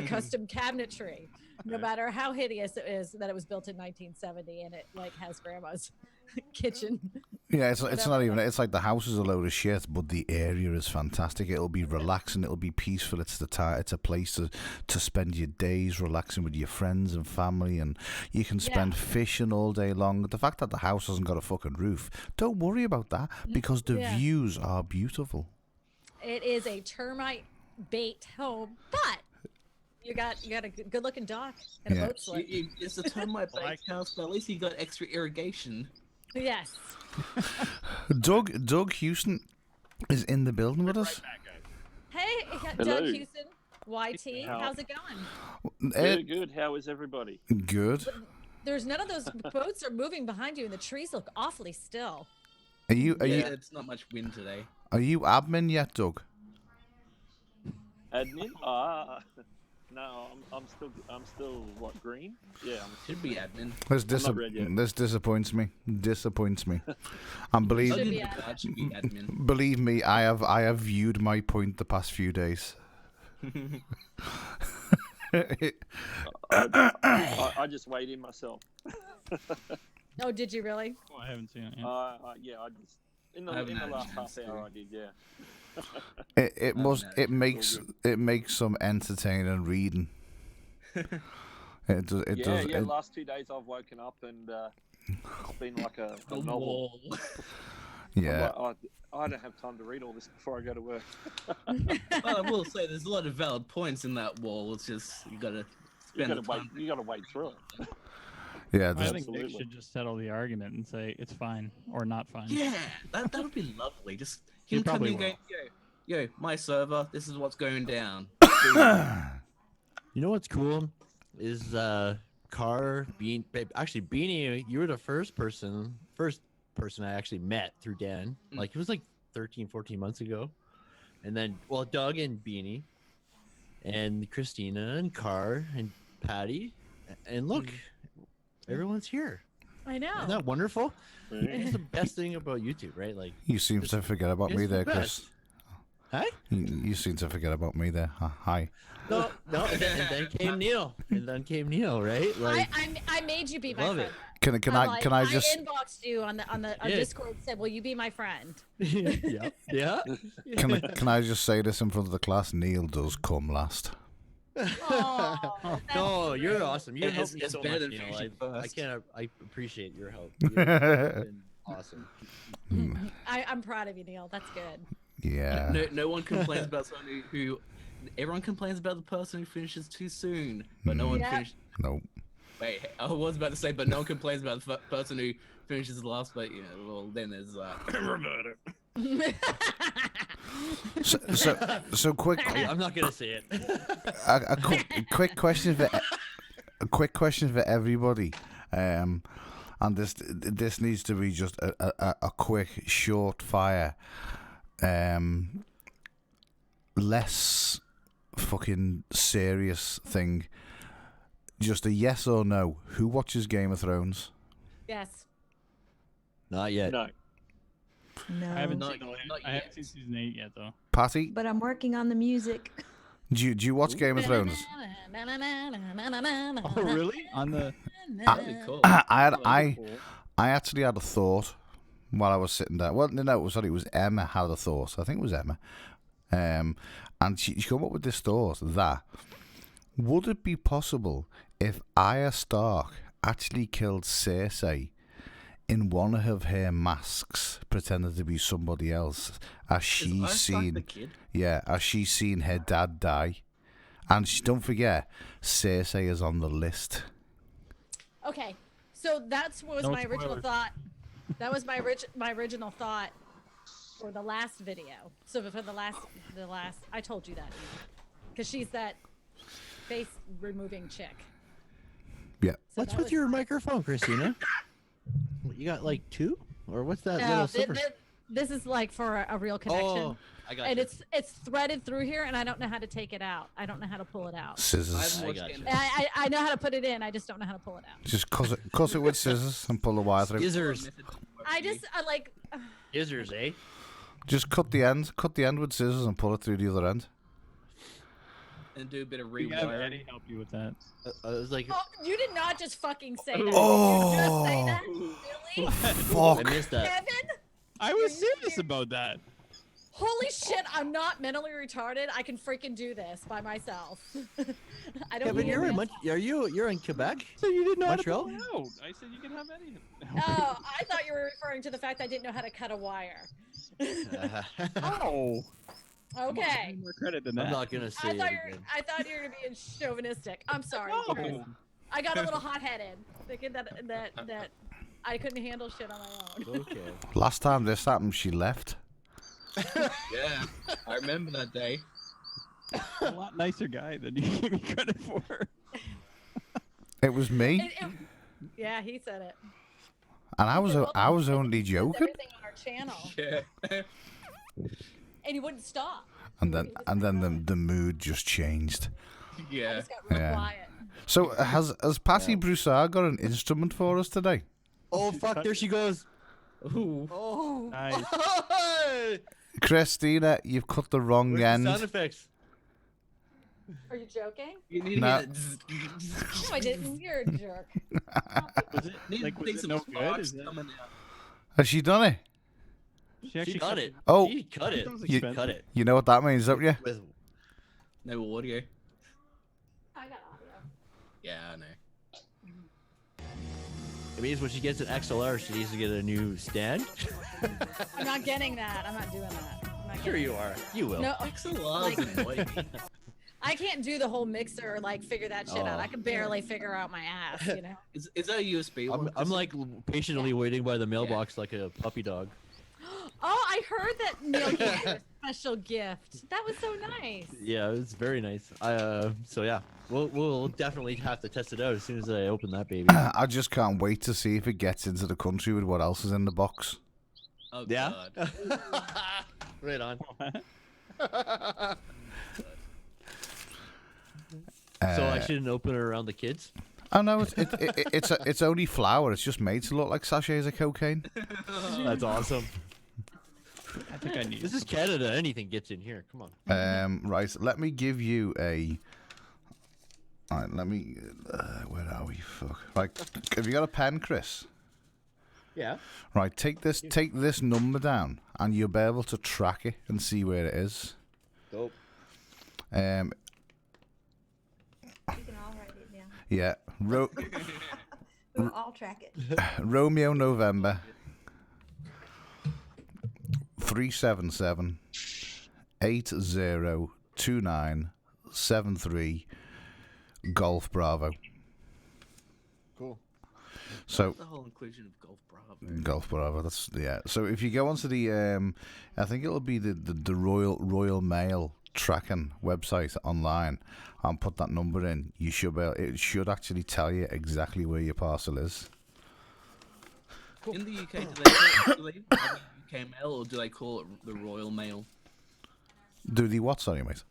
B: custom cabinetry, no matter how hideous it is that it was built in 1970 and it like has grandma's kitchen.
C: Yeah, it's not even. It's like the house is a load of shit, but the area is fantastic. It'll be relaxing. It'll be peaceful. It's a place to spend your days relaxing with your friends and family, and you can spend fishing all day long. The fact that the house hasn't got a fucking roof, don't worry about that, because the views are beautiful.
B: It is a termite bait home, but you got a good looking dock and a boat slip.
G: It's a termite bait house, but at least you got extra irrigation.
B: Yes.
C: Doug Houston is in the building with us.
B: Hey, Doug Houston, YT, how's it going?
J: Good. How is everybody?
C: Good.
B: There's none of those boats are moving behind you, and the trees look awfully still.
C: Are you?
G: It's not much wind today.
C: Are you admin yet, Doug?
J: Admin? No, I'm still what, green? Yeah,
G: should be admin.
C: This disappoints me. And believe me, I have viewed my point the past few days.
J: I just weighed in myself.
B: Oh, did you really?
D: Oh, I haven't seen it yet.
J: Yeah, I just in the last half hour I did. Yeah.
C: It makes some entertaining reading. It does.
J: Last 2 days I've woken up and it's been like a novel.
C: Yeah.
J: I don't have time to read all this before I go to work.
G: Well, I will say there's a lot of valid points in that wall. It's just you gotta spend the time.
J: You gotta wade through it.
C: Yeah.
D: I think
J: Absolutely.
D: Nick should just settle the argument and say it's fine or not fine.
G: Yeah, that would be lovely. Just
D: He
G: him
D: probably
G: coming and going, yo, my server, this is what's going down.
E: You know what's cool is actually Beanie, you were the first person I actually met through Dan. Like it was like 13, 14 months ago. And then Doug and Beanie and Christina and Carr and Patty. And look, everyone's here.
B: I know.
E: Isn't that wonderful? It's the best thing about YouTube, right? Like
C: You seem to forget about me
E: it's
C: there,
E: the
C: Chris.
E: best. Hi?
C: You seem to forget about me there. Hi.
E: No, and then came Neil. And then came Neil, right? Like
B: I made you be my
E: love
B: friend.
E: it.
C: Can I just
B: I inboxed you on
E: Yeah.
B: Discord and said, "Will you be my friend?"
E: Yeah.
C: can I just say this in front of the class? Neil does come last.
E: No, you're awesome. You helped me
G: It's
E: so
G: better
E: much.
G: than
E: You know,
G: finishing first.
E: I appreciate your help. You've been awesome.
B: I'm proud of you, Neil. That's good.
C: Yeah.
G: No one complains about someone who. Everyone complains about the person who finishes too soon, but no one finishes.
C: No.
G: Wait, I was about to say, but no one complains about the person who finishes last. But well, then there's Roberto.
C: So quick.
E: I'm not gonna say it.
C: A quick question for everybody, and this needs to be just a quick short fire, less fucking serious thing. Just a yes or no. Who watches Game of Thrones?
B: Yes.
E: Not yet.
J: No.
F: No.
D: I haven't
G: Not-
D: seen
G: not
D: I haven't
G: yet.
D: seen season 8 yet though.
C: Patty,
F: But I'm working on the music.
C: do you watch Game of Thrones?
D: Oh really? On the
G: Really cool.
C: I actually had a thought while I was sitting there. Well, no, sorry, it was Emma had a thought. I think it was Emma. And she came up with this thought that would it be possible if Arya Stark actually killed Cersei in one of her masks, pretending to be somebody else, as she's seen, as she's seen her dad die, and don't forget, Cersei is on the list.
B: Okay, so that was
D: No
B: my original
D: spoilers.
B: thought. That was my original thought for the last video. So for the last, I told you that because she's that face removing chick.
C: Yeah.
B: So
E: What's
B: that
E: with
B: was
E: your microphone, Christina? You got like two, or what's that
B: No,
E: little silver?
B: this is like for a real connection.
E: Oh, I got
B: And
E: you.
B: it's threaded through here, and I don't know how to take it out. I don't know how to pull it out.
C: Scissors.
E: I got you.
B: I know how to put it in. I just don't know how to pull it out.
C: Just cut it with scissors and pull the wire through.
E: Scissors.
B: I like.
E: Scissors, eh?
C: Just cut the end with scissors and pull it through the other end.
G: And do a bit of
D: we have
G: rewiring.
D: Eddie help you with that.
E: I was like,
B: Oh, you did not just fucking say that.
C: Oh.
B: Did you just say that? Really?
C: Fuck.
E: I missed that.
B: Kevin?
D: I was serious about that.
B: Holy shit, I'm not mentally retarded. I can freaking do this by myself. I don't
E: Kevin,
B: need
E: you're
B: a
E: in
B: man-
E: you're in Quebec?
D: So you didn't know how to
E: Montreal?
D: pull it out. I said you can have Eddie.
B: Oh, I thought you were referring to the fact I didn't know how to cut a wire.
D: Oh.
B: Okay.
D: More credit than
E: I'm
D: that.
E: not gonna say
B: I
E: it
B: thought
E: again.
B: you were being chauvinistic. I'm sorry.
D: No.
B: I got a little hot-headed, thinking that I couldn't handle shit on my own.
E: Okay.
C: Last time this happened, she left.
G: Yeah, I remember that day.
D: A lot nicer guy than you gave me credit for.
C: It was me,
B: Yeah, he said it.
C: and I was only
B: He does
C: joking.
B: everything on our channel,
G: Yeah.
B: and he wouldn't stop.
C: And then the mood just changed.
B: I
G: Yeah.
B: just got real
C: Yeah.
B: quiet.
C: So has Patty Broussard got an instrument for us today?
E: Oh fuck! There she goes.
G: Ooh.
E: Oh.
D: Nice.
C: Christina, you've cut the wrong
E: Where's
C: end.
E: the sound effects?
B: Are you joking?
G: You need to
C: No.
G: get
B: No, I didn't. You're a jerk.
D: Was it
G: need
D: like
G: to
D: was
G: take
D: it
G: some
D: no good?
G: sparks
D: Is it?
G: coming out.
C: Has she done it?
D: She actually
E: She cut it.
C: Oh.
E: She cut it.
D: That was
E: She
D: expensive.
E: cut it.
C: You know what that means, don't you?
E: With
G: No audio.
B: I got audio.
G: Yeah, I know.
E: It means when she gets an XLR, she needs to get a new stand.
B: I'm not getting that. I'm not doing that.
E: Sure you are. You will.
B: No,
G: XLR is annoying.
B: I can't do the whole mixer, like figure that shit out. I can barely figure out my ass, you know.
G: Is that a USB one?
E: I'm like patiently waiting by the mailbox like a puppy dog.
B: Oh, I heard that Neil gave you a special gift. That was so nice.
E: Yeah, it was very nice. So yeah, we'll definitely have to test it out as soon as I open that baby.
C: I just can't wait to see if it gets into the country with what else is in the box.
G: Oh,
E: Yeah.
G: God.
E: Right on. So I shouldn't open it around the kids.
C: Oh no, it's only flour. It's just made to look like sachets of cocaine.
E: That's awesome.
D: I think I need.
E: This is Canada. Anything gets in here. Come on.
C: Right. Let me give you a. All right. Let me. Where are we? Fuck. Right. Have you got a pen, Chris?
E: Yeah.
C: Right. Take this number down, and you'll be able to track it and see where it is.
E: Dope.
F: You can all write it down.
C: Yeah.
F: We'll all track it.
C: Romeo November 377 802973 Golf Bravo.
E: Cool.
C: So
G: The whole inclusion of Golf Bravo.
C: Golf Bravo. That's yeah. So if you go onto the I think it'll be the Royal Mail tracking website online and put that number in, you should it should actually tell you exactly where your parcel is.
G: In the UK, do they have a UK mail or do they call it the Royal Mail?
C: Do the what? Sorry, mate.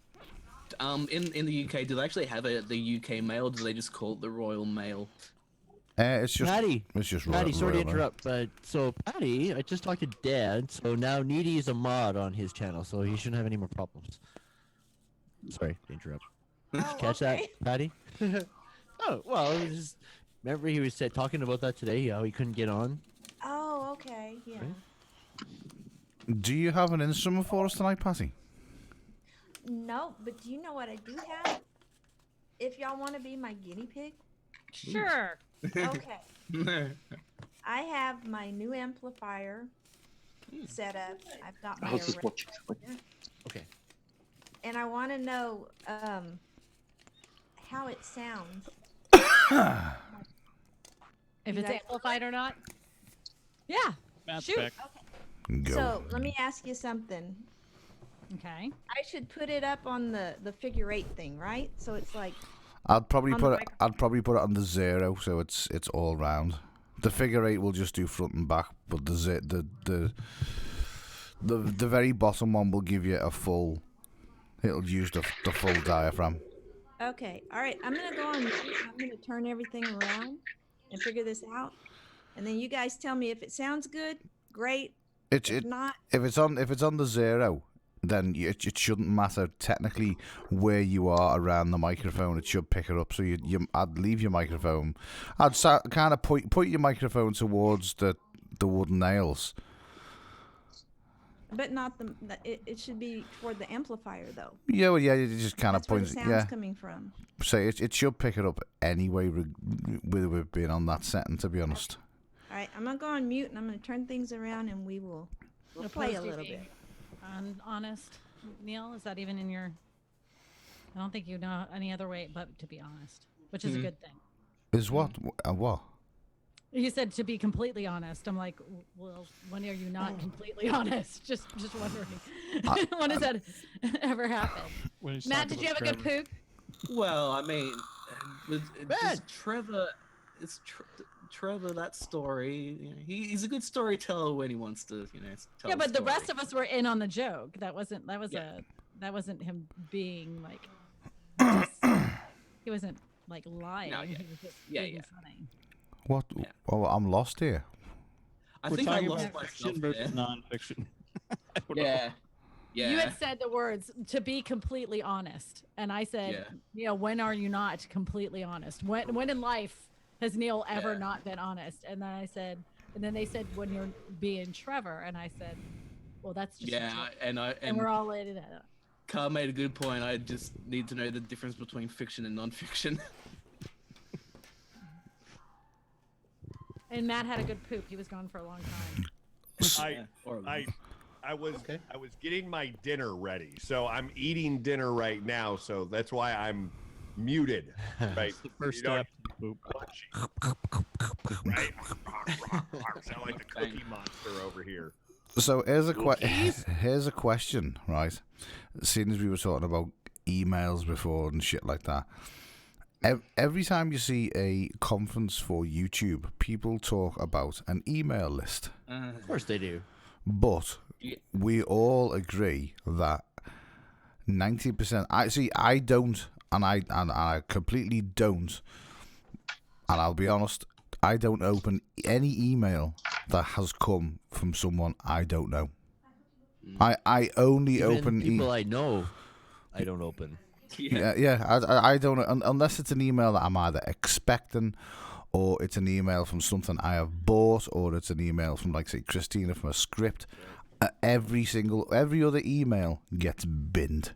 G: In the UK, do they actually have the UK mail? Or do they just call it the Royal Mail?
C: It's just
E: Patty.
C: It's just
E: Patty, sorry to
C: Royal Mail.
E: interrupt, but so Patty, I just talked to Dad. So now Needy is a mod on his channel, so he shouldn't have any more problems. Sorry to interrupt. Did you catch that, Patty? Oh well, it was just, remember he was talking about that today, how he couldn't get on.
F: Oh, okay. Yeah.
E: Right.
C: Do you have an instrument for us tonight, Patty?
F: No, but do you know what I do have? If y'all want to be my guinea pig,
B: Sure.
F: okay. I have my new amplifier set up. I've got my array,
E: Okay.
F: and I want to know how it sounds.
B: If
F: You
B: it's
F: guys-
B: amplified or not. Yeah.
D: Matt
B: Shoot.
D: spec.
C: Go.
F: So let me ask you something.
B: Okay.
F: I should put it up on the figure 8 thing, right? So it's like
C: I'd probably
F: on the
C: put it. I'd probably put it on the 0, so it's all round. The figure 8 will just do front and back, but the very bottom one will give you a full. It'll use the full diaphragm.
F: okay. All right. I'm gonna go on mute. I'm gonna turn everything around and figure this out, and then you guys tell me if it sounds good. Great. If not,
C: If it's on the 0, then it shouldn't matter technically where you are around the microphone. It should pick it up. So I'd leave your microphone. I'd kind of put your microphone towards the wooden nails.
F: but not it should be toward the amplifier though.
C: Yeah, well, yeah, you just kind of
F: That's where the
C: point.
F: sound's
C: Yeah,
F: coming from.
C: so it should pick it up anyway, with it being on that setting. To be honest.
F: All right. I'm gonna go on mute and I'm gonna turn things around and we'll play a little bit.
B: Honest, Neil, is that even in your? I don't think you know any other way but to be honest, which is a good thing.
C: Is what? What?
B: You said to be completely honest. I'm like, well, when are you not completely honest? Just wondering. When does that ever happen? Matt, did you have a good poop?
G: Well, I mean, Trevor, Trevor, that story, you know, he's a good storyteller when he wants to, tell
B: Yeah,
G: a
B: but the
G: story.
B: rest of us were in on the joke. That wasn't him being like. He wasn't like lying.
G: No, yeah.
B: He was just
G: Yeah,
B: being
G: yeah.
B: funny.
C: What? Oh, I'm lost here.
G: I
D: We're
G: think I
D: talking
G: lost
D: about
G: myself
D: fiction
G: there.
D: versus nonfiction. I don't know.
G: Yeah. Yeah.
B: You had said the words to be completely honest, and I said, when are you not completely honest? When in life has Neil ever not been honest? And then I said, and then they said when you're being Trevor, and I said, well, that's just a joke.
G: and
B: we're all in it.
G: Carl made a good point. I just need to know the difference between fiction and non-fiction.
B: And Matt had a good poop. He was gone for a long time.
A: I was getting my dinner ready, so I'm eating dinner right now. So that's why I'm muted. Right,
D: First step. Poop.
A: Right, sound like the Cookie Monster over here.
C: So here's a question, right? Seeing as we were talking about emails before and shit like that. Every time you see a conference for YouTube, people talk about an email list.
E: Of course they do.
C: But we all agree that 90%. I don't, and I completely don't. And I'll be honest, I don't open any email that has come from someone I don't know. I only
E: Even
C: open
E: people I know. I don't open.
C: I don't, unless it's an email that I'm either expecting, or it's an email from something I have bought, or it's an email from, like, say, Christina from a script. Every other email gets binned,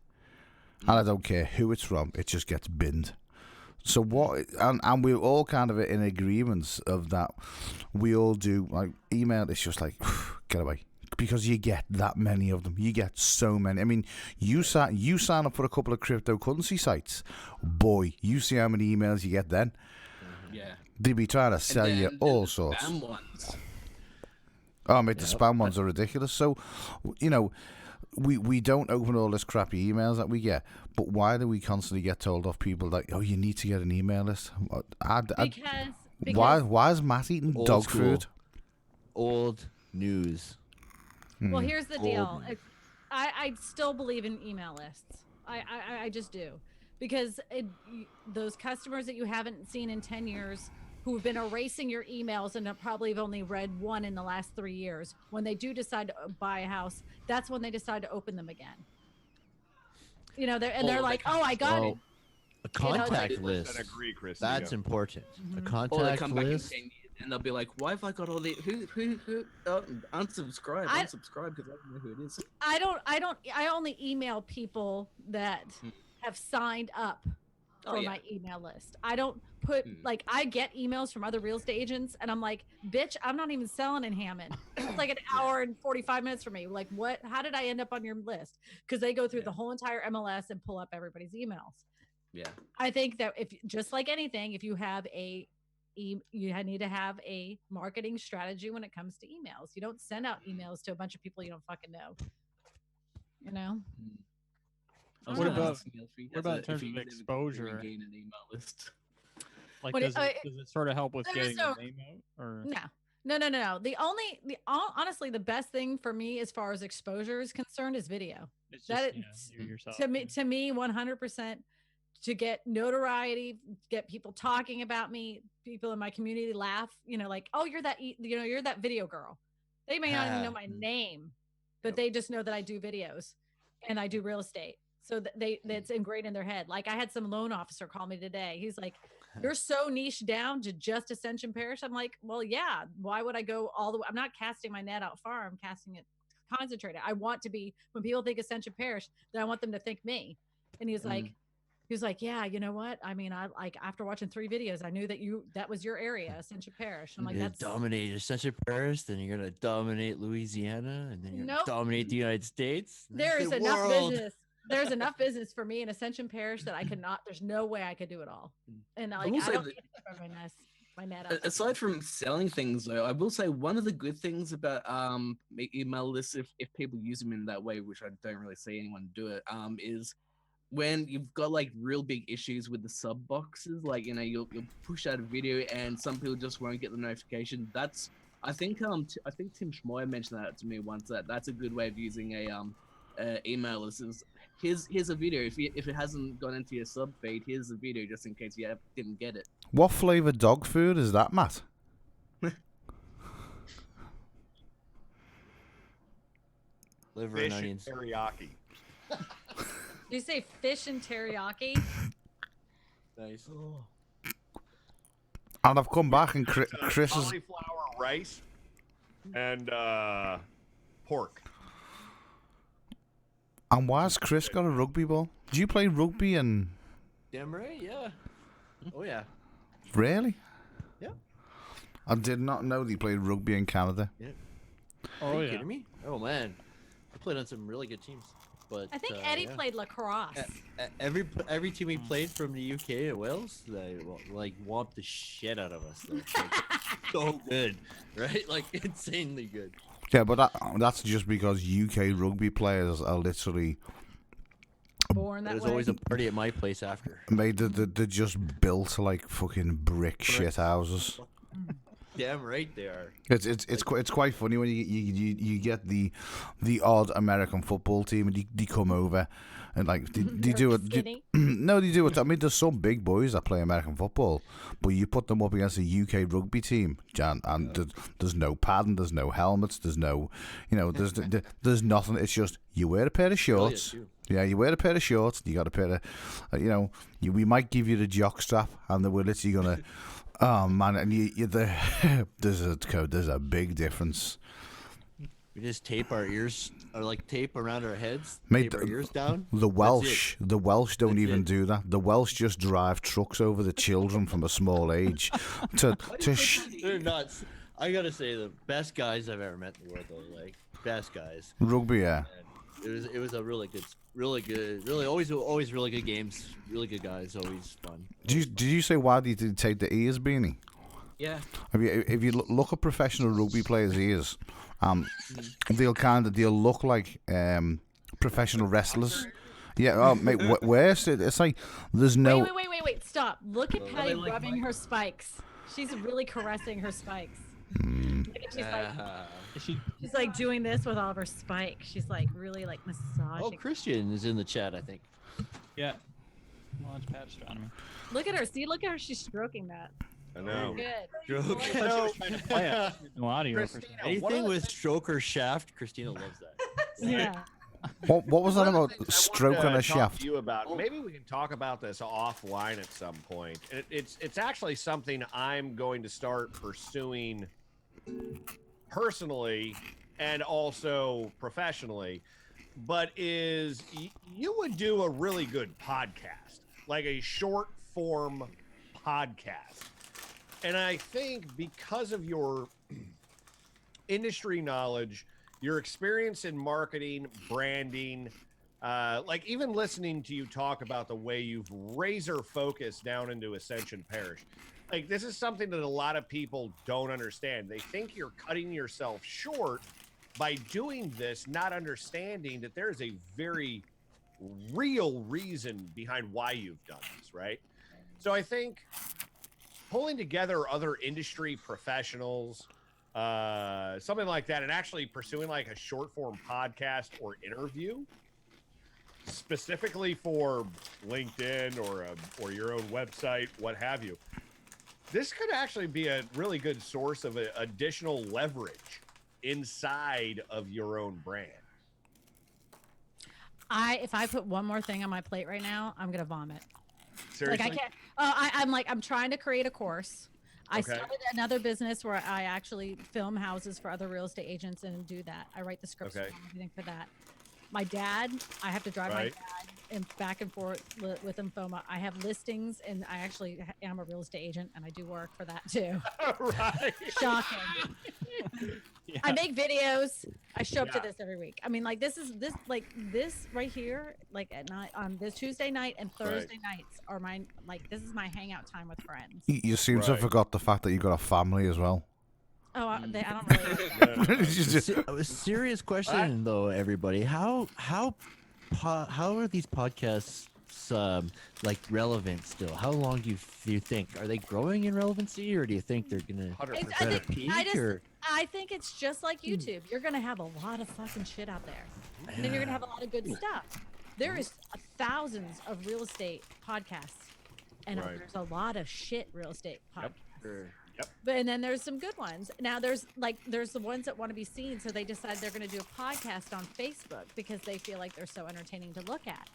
C: and I don't care who it's from. It just gets binned. So what? And we're all kind of in agreement of that. We all do, like, email. It's just like, get away. Because you get that many of them. You get so many. I mean, you sign up for a couple of cryptocurrency sites. Boy, you see how many emails you get then.
G: Yeah.
C: They be trying to sell you all sorts.
G: Spam ones.
C: Oh, mate, the spam ones are ridiculous. So, you know, we don't open all this crappy emails that we get. But why do we constantly get told off people that, oh, you need to get an email list?
B: Because
C: why is Matt eating dog food?
E: Old news.
B: Well, here's the deal. I still believe in email lists. I just do. Because those customers that you haven't seen in 10 years who have been erasing your emails and probably have only read one in the last 3 years, when they do decide to buy a house, that's when they decide to open them again. You know, they're like, oh, I got it.
E: A contact list.
A: I agree, Chris.
E: That's important. A
G: Or they
E: contact
G: come back in
E: list.
G: 10 years and they'll be like, why have I got all the who unsubscribe because I don't know who it is.
B: I only email people that have signed up for my email list. I don't put like, I get emails from other real estate agents and I'm like, bitch, I'm not even selling in Hammond. It's like an hour and 45 minutes for me. Like, what? How did I end up on your list? Because they go through the whole entire MLS and pull up everybody's emails.
G: Yeah.
B: I think that if, just like anything, if you have you need to have a marketing strategy when it comes to emails. You don't send out emails to a bunch of people you don't fucking know. You know?
D: What about in terms of exposure?
G: Gain an email list.
D: Like, does it sort of help with getting the name out? Or
B: No. Honestly, the best thing for me as far as exposure is concerned is video.
D: It's just, you yourself.
B: To me, 100%. To get notoriety, get people talking about me, people in my community laugh, you know, like, oh, you're that video girl. They may not even know my name, but they just know that I do videos and I do real estate. So that's ingrained in their head. Like, I had some loan officer call me today. He's like, you're so niche down to just Ascension Parish. I'm like, well, yeah, why would I go all the way? I'm not casting my net out far. I'm casting it concentrated. I want to be, when people think Ascension Parish, then I want them to think me. And he's like, yeah, you know what? I mean, I like, after watching 3 videos, I knew that was your area, Ascension Parish. I'm like, that's
E: dominate Ascension Parish, then you're gonna dominate Louisiana, and then you're gonna dominate the United States.
B: There's enough business. There's enough business for me in Ascension Parish that I could not. There's no way I could do it all. And like, I don't need to throw my net up.
G: Aside from selling things, though, I will say one of the good things about email lists, if people use them in that way, which I don't really see anyone do it, is when you've got like real big issues with the sub boxes, like, you know, you'll push out a video and some people just won't get the notification. That's, I think Tim Schmoyer mentioned that to me once, that's a good way of using a email list. Is here's a video. If it hasn't gone into your sub feed, here's a video just in case you didn't get it.
C: What flavor dog food is that, Matt?
E: Liver
A: Fish
E: and onions.
A: Teriyaki.
B: Did you say fish and teriyaki?
E: Nice.
C: And I've come back and Chris is
A: cauliflower rice and pork.
C: And why's Chris got a rugby ball? Do you play rugby and?
E: Damn right, yeah. Oh yeah.
C: Really?
E: Yeah.
C: I did not know they played rugby in Canada.
E: Yeah.
D: Oh,
E: Are you
D: yeah.
E: kidding me? Oh man, I played on some really good teams. But
B: I think Eddie
E: yeah.
B: played lacrosse.
E: Every team we played from the UK and Wales, they like whomped the shit out of us. Like, so good, right? Like insanely good.
C: Yeah, but that's just because UK rugby players are literally
B: Born that
E: There's
B: way.
E: always a party at my place after.
C: made. They're just built like fucking brick shit houses.
E: Damn right they are.
C: It's quite funny when you get the odd American football team and they come over and like they do it. No, they do it. I mean, there's some big boys that play American football, but you put them up against a UK rugby team, and there's no padding, there's no helmets, there's no, there's nothing. It's just you wear a pair of shorts. Yeah, you wear a pair of shorts. You got a pair of, we might give you the jock strap, and we're literally gonna. Oh man, and there's a big difference.
E: We just tape our ears, or like tape around our heads,
C: Mate,
E: tape our ears down.
C: The Welsh don't
E: That's
C: even
E: it.
C: do that. The Welsh just drive trucks over the children from a small age.
E: They're nuts. I gotta say, the best guys I've ever met in the world, though, like best guys.
C: Rugby, yeah.
E: And it was a really always really good games, really good guys, always fun.
C: Did you say why did you take the ears, Beanie?
E: Yeah.
C: If you look at professional rugby players' ears, they'll look like professional wrestlers. Yeah, oh mate, worse. It's like there's no.
B: Wait! Stop! Look at Patty rubbing her spikes. She's really caressing her spikes. She's like doing this with all of her spikes. She's like really like massaging.
E: Oh, Christian is in the chat, I think.
D: Yeah. Launchpad astronomy.
B: Look at her. See, look at her. She's stroking that.
A: I know.
B: Good.
D: No audio.
A: Christina,
E: Anything with stroke or shaft, Christina loves that.
B: Yeah.
C: What was that about?
A: I wanted
C: Stroking
A: to
C: a
A: talk
C: shaft.
A: to you about. Maybe we can talk about this offline at some point. It's actually something I'm going to start pursuing personally and also professionally. But you would do a really good podcast, like a short form podcast. And I think because of your industry knowledge, your experience in marketing, branding, like even listening to you talk about the way you've razor focused down into Ascension Parish, like this is something that a lot of people don't understand. They think you're cutting yourself short by doing this, not understanding that there is a very real reason behind why you've done this, right? So I think pulling together other industry professionals, something like that, and actually pursuing like a short form podcast or interview specifically for LinkedIn or your own website, what have you. This could actually be a really good source of additional leverage inside of your own brand.
B: If I put one more thing on my plate right now, I'm gonna vomit.
A: Seriously?
B: Like I can't. I'm trying to create a course. I started another business where I actually film houses for other real estate agents and do that. I write the scripts and everything for that. My dad, I have to drive my dad and back and forth with Infoma. I have listings, and I actually am a real estate agent, and I do work for that too.
A: Right.
B: Shocking. Yeah. I make videos. I show up to this every week. I mean, like this right here, like at night on this Tuesday night and Thursday nights are mine. Like this is my hangout time with friends.
C: You seem to have forgot the fact that you got a family as well.
B: Oh, I don't really.
E: A serious question though, everybody. How are these podcasts like relevant still? How long do you think? Are they growing in relevancy, or do you think they're gonna peak?
B: I think it's just like YouTube. You're gonna have a lot of fucking shit out there, and then you're gonna have a lot of good stuff. There is thousands of real estate podcasts, and there's a lot of shit real estate podcasts.
A: Yep.
B: But and then there's some good ones. Now there's the ones that want to be seen, so they decide they're going to do a podcast on Facebook because they feel like they're so entertaining to look at,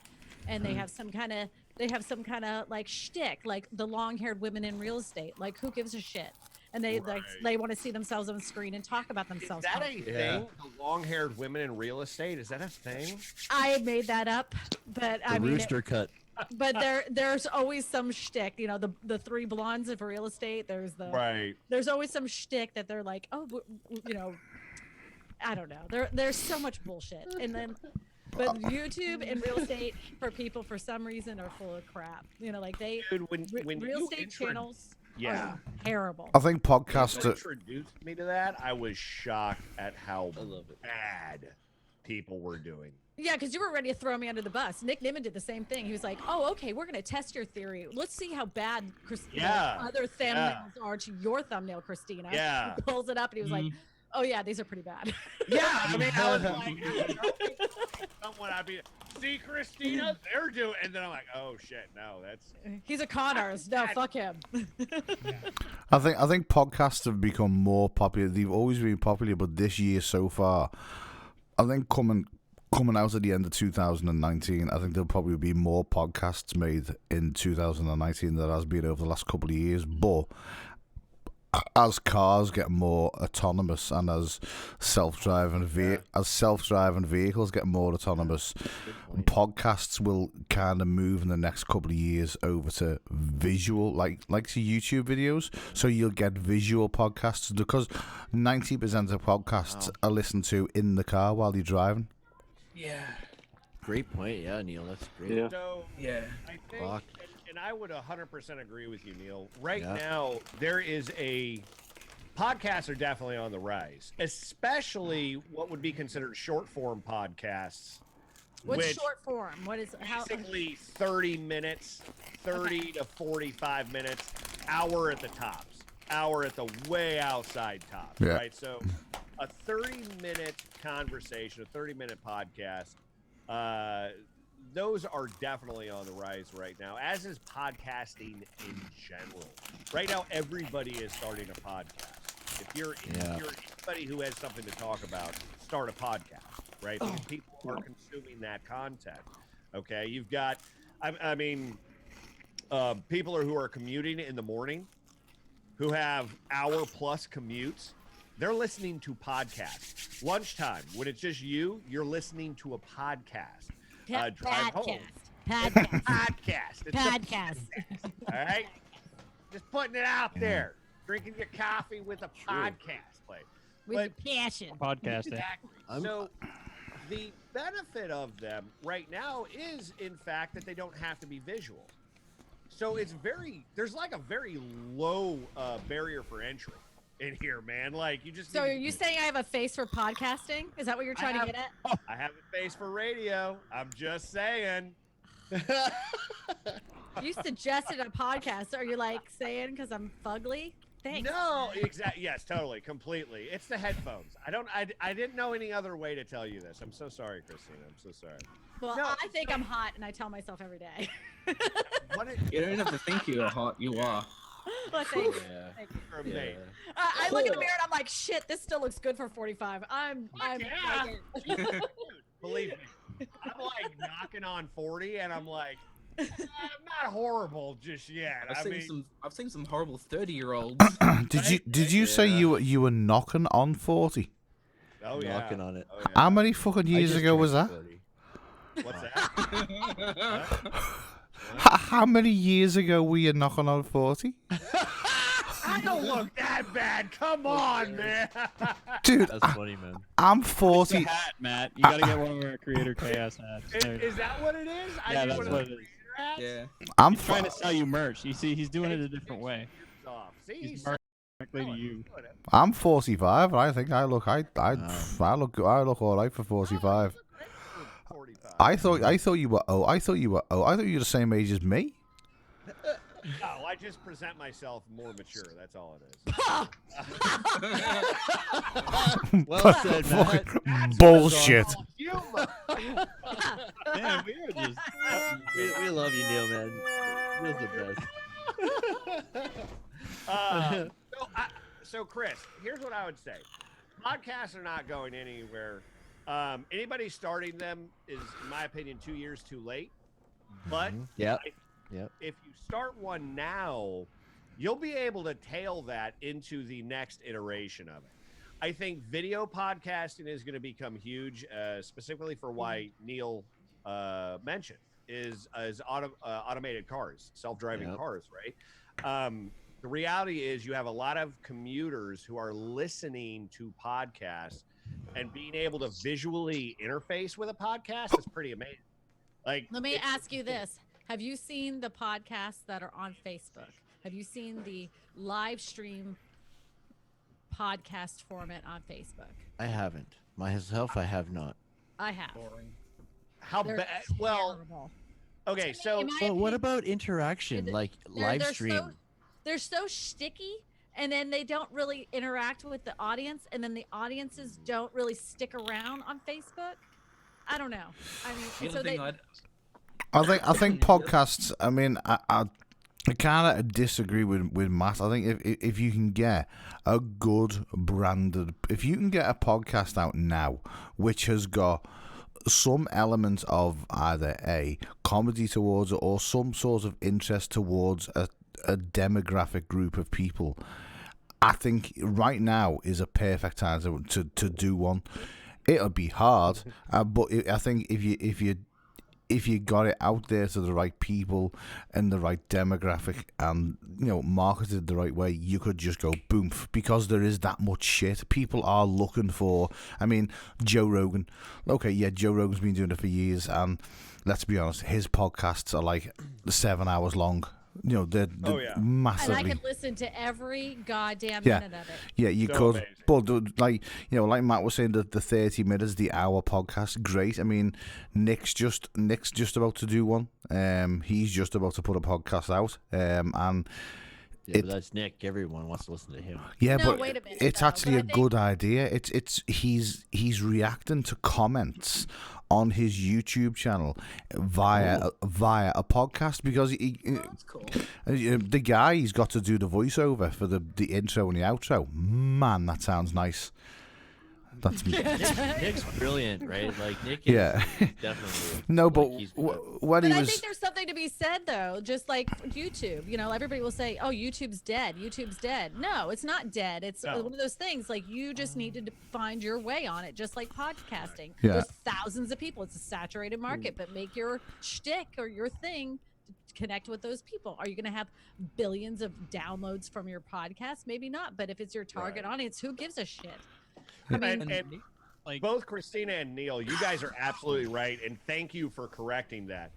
B: and they have some kind of like shtick, like the long-haired women in real estate. Like who gives a shit? And they they want to see themselves on screen and talk about themselves.
A: Is that a thing? The long-haired women in real estate, is that a thing?
B: I made that up, but I mean
E: rooster cut.
B: but there's always some shtick. You know, the three blondes of real estate. There's always some shtick that they're like, oh, you know, I don't know. There's so much bullshit, and then. But YouTube and real estate for people for some reason are full of crap. You know, like
A: Dude, when
B: real
A: you
B: estate channels
A: yeah.
B: are terrible.
C: I think podcasts
A: When you introduced me to that, I was shocked at how
E: I love it.
A: bad people were doing.
B: Yeah, because you were ready to throw me under the bus. Nick Nimmin did the same thing. He was like, "Oh, okay, we're gonna test your theory. Let's see how bad other thumbnails are to your thumbnail, Christina."
A: Yeah.
B: He pulls it up and he was like, "Oh yeah, these are pretty bad."
A: Yeah, I mean, I was like, someone I'd be, see, Christina, they're doing, and then I'm like, oh shit, no, that's.
B: He's a con artist. No, fuck him.
C: I think podcasts have become more popular. They've always been popular, but this year so far, I think coming out at the end of 2019, I think there'll probably be more podcasts made in 2019 than there has been over the last couple of years. But as cars get more autonomous and as self-driving vehicles get more autonomous, podcasts will kind of move in the next couple of years over to visual, like to YouTube videos. So you'll get visual podcasts because 90% of podcasts are listened to in the car while you're driving.
E: Yeah. Great point. Yeah, Neil, that's great.
J: Yeah.
A: So,
G: Yeah.
A: I think, and I would 100% agree with you, Neil. Right now, there is podcasts are definitely on the rise, especially what would be considered short form podcasts.
B: What's short form? What is
A: basically 30 minutes, 30 to 45 minutes, hour at the tops, hour at the way outside tops, right? So a 30-minute conversation, a 30-minute podcast, those are definitely on the rise right now, as is podcasting in general. Right now, everybody is starting a podcast. If you're anybody who has something to talk about, start a podcast, right? Because people are consuming that content. Okay, you've got, I mean, people who are commuting in the morning, who have hour-plus commutes. They're listening to podcasts. Lunchtime, when it's just you're listening to a podcast. Drive home. Podcast. It's
B: Podcast.
A: all right? Just putting it out there. Drinking your coffee with a podcast play.
B: With passion.
D: Podcasting.
A: Exactly. So the benefit of them right now is, in fact, that they don't have to be visual. So there's like a very low barrier for entry in here, man. Like you just.
B: So are you saying I have a face for podcasting? Is that what you're trying to get at?
A: I have a face for radio. I'm just saying.
B: You suggested a podcast. Are you like saying because I'm fugly? Thanks.
A: No, exactly. Yes, totally, completely. It's the headphones. I didn't know any other way to tell you this. I'm so sorry, Christina. I'm so sorry.
B: Well, no, I think I'm hot, and I tell myself every day.
G: You don't have to think you're hot. You are.
B: Well, thank you. Thank you.
A: Yeah.
B: I look in the mirror and I'm like, shit, this still looks good for 45. I'm
A: Believe me, I'm like knocking on 40, and I'm like, I'm not horrible just yet.
G: I've seen some horrible 30-year-olds.
C: Did you say you were knocking on 40?
A: Oh yeah,
E: knocking on it.
A: Oh, yeah.
C: How many fucking years ago was that?
E: 40.
A: What's that?
C: How many years ago were you knocking on 40?
A: I don't look that bad. Come on, man.
C: Dude,
E: that's funny, man.
C: I'm 40.
D: It's a hat, Matt. You gotta get one of our Creator Chaos hats.
A: Is that what it is?
D: Yeah, that's what it is.
G: Yeah.
C: I'm
D: trying to sell you merch. You see, he's doing it a different way.
A: See,
D: He's directly to you.
C: I'm 45. I think I look I look all right for 45.
A: 45.
C: I thought you were I thought you were the same age as me.
A: No, I just present myself more mature. That's all it is.
E: Well said, Matt.
C: Bullshit.
D: Damn, we are just.
E: We love you, Neil, man. You're the best.
A: So, Chris, here's what I would say. Podcasts are not going anywhere. Anybody starting them is, in my opinion, 2 years too late. But if you start one now, you'll be able to tail that into the next iteration of it. I think video podcasting is going to become huge, specifically for why Neil mentioned. is automated cars, self-driving
E: Yep.
A: cars, right? The reality is you have a lot of commuters who are listening to podcasts, and being able to visually interface with a podcast is pretty amazing. Like,
B: Let me ask you this. Have you seen the podcasts that are on Facebook? Have you seen the live stream podcast format on Facebook?
E: I haven't. Myself, I have not.
B: I have.
A: how
B: They're
A: bad? Well,
B: terrible.
A: okay, so
B: In my
E: But what
B: opinion,
E: about interaction, like live
B: they're
E: stream?
B: they're so sticky, and then they don't really interact with the audience, and then the audiences don't really stick around on Facebook. I don't know. I mean,
G: The
B: so
G: other thing
C: I think podcasts. I mean, I kind of disagree with Matt. I think if you can get a good branded, if you can get a podcast out now, which has got some element of either a comedy towards it or some sort of interest towards a demographic group of people, I think right now is a perfect time to do one. It'll be hard, but I think if you got it out there to the right people and the right demographic, and marketed the right way, you could just go boom, because there is that much shit people are looking for. I mean, Joe Rogan. Okay, yeah, Joe Rogan's been doing it for years, and let's be honest, his podcasts are like 7 hours long. They're massively.
B: And I could listen to every goddamn
C: Yeah.
B: minute of it.
C: Yeah, you
A: So
C: could,
A: amazing.
C: but like Matt was saying, the 30 minutes, the hour podcast, great. I mean, Nick's just about to do one. He's just about to put a podcast out. And
E: Yeah, but that's Nick. Everyone wants to listen to him.
C: yeah,
B: No,
C: but
B: wait a minute,
C: it's
B: though,
C: actually
B: but
C: a
B: I think-
C: good idea. He's reacting to comments on his YouTube channel via a podcast, because
G: That's cool.
C: the guy, he's got to do the voiceover for the intro and the outro. Man, that sounds nice. That's
E: Nick's brilliant, right? Like Nick is
C: Yeah.
E: definitely.
C: no, but
E: he's
C: when
B: But
C: he
B: I
C: was
B: think there's something to be said, though. Just like YouTube, everybody will say, "Oh, YouTube's dead. YouTube's dead." No, it's not dead. It's
A: No.
B: one of those things. Like, you just needed to find your way on it, just like podcasting.
C: Yeah.
B: There's thousands of people. It's a saturated market, but make your shtick or your thing to connect with those people. Are you going to have billions of downloads from your podcast? Maybe not. But if it's your target audience, who gives a shit? I mean,
A: and
D: Like,
A: both Christina and Neil, you guys are absolutely right, and thank you for correcting that.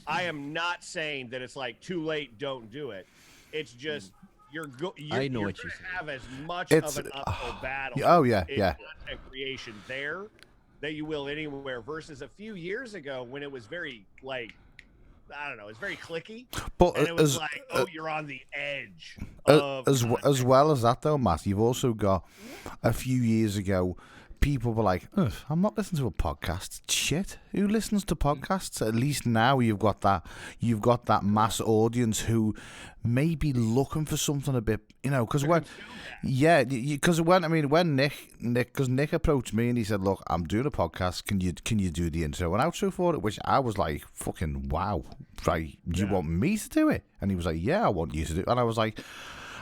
A: I am not saying that it's like too late, don't do it. It's just you're
E: I know
A: you're
E: what you're
A: gonna
E: saying.
A: have as much
C: It's-
A: of an uphill battle.
C: oh, yeah,
A: in
C: yeah.
A: content creation there that you will anywhere, versus a few years ago when it was very I don't know, it's very clicky,
C: but
A: and it was you're on the edge of
C: as
A: content.
C: well as that, though, Matt, you've also got a few years ago, people were like, "Ugh, I'm not listening to a podcast. Shit, who listens to podcasts?" At least now you've got that mass audience who may be looking for something a bit, because when Nick approached me and he said, "Look, I'm doing a podcast. Can you do the intro and outro for it?" Which I was like, "Fucking wow, right? Do you want me to do it?" And he was like, "Yeah, I want you to do it." And I was like,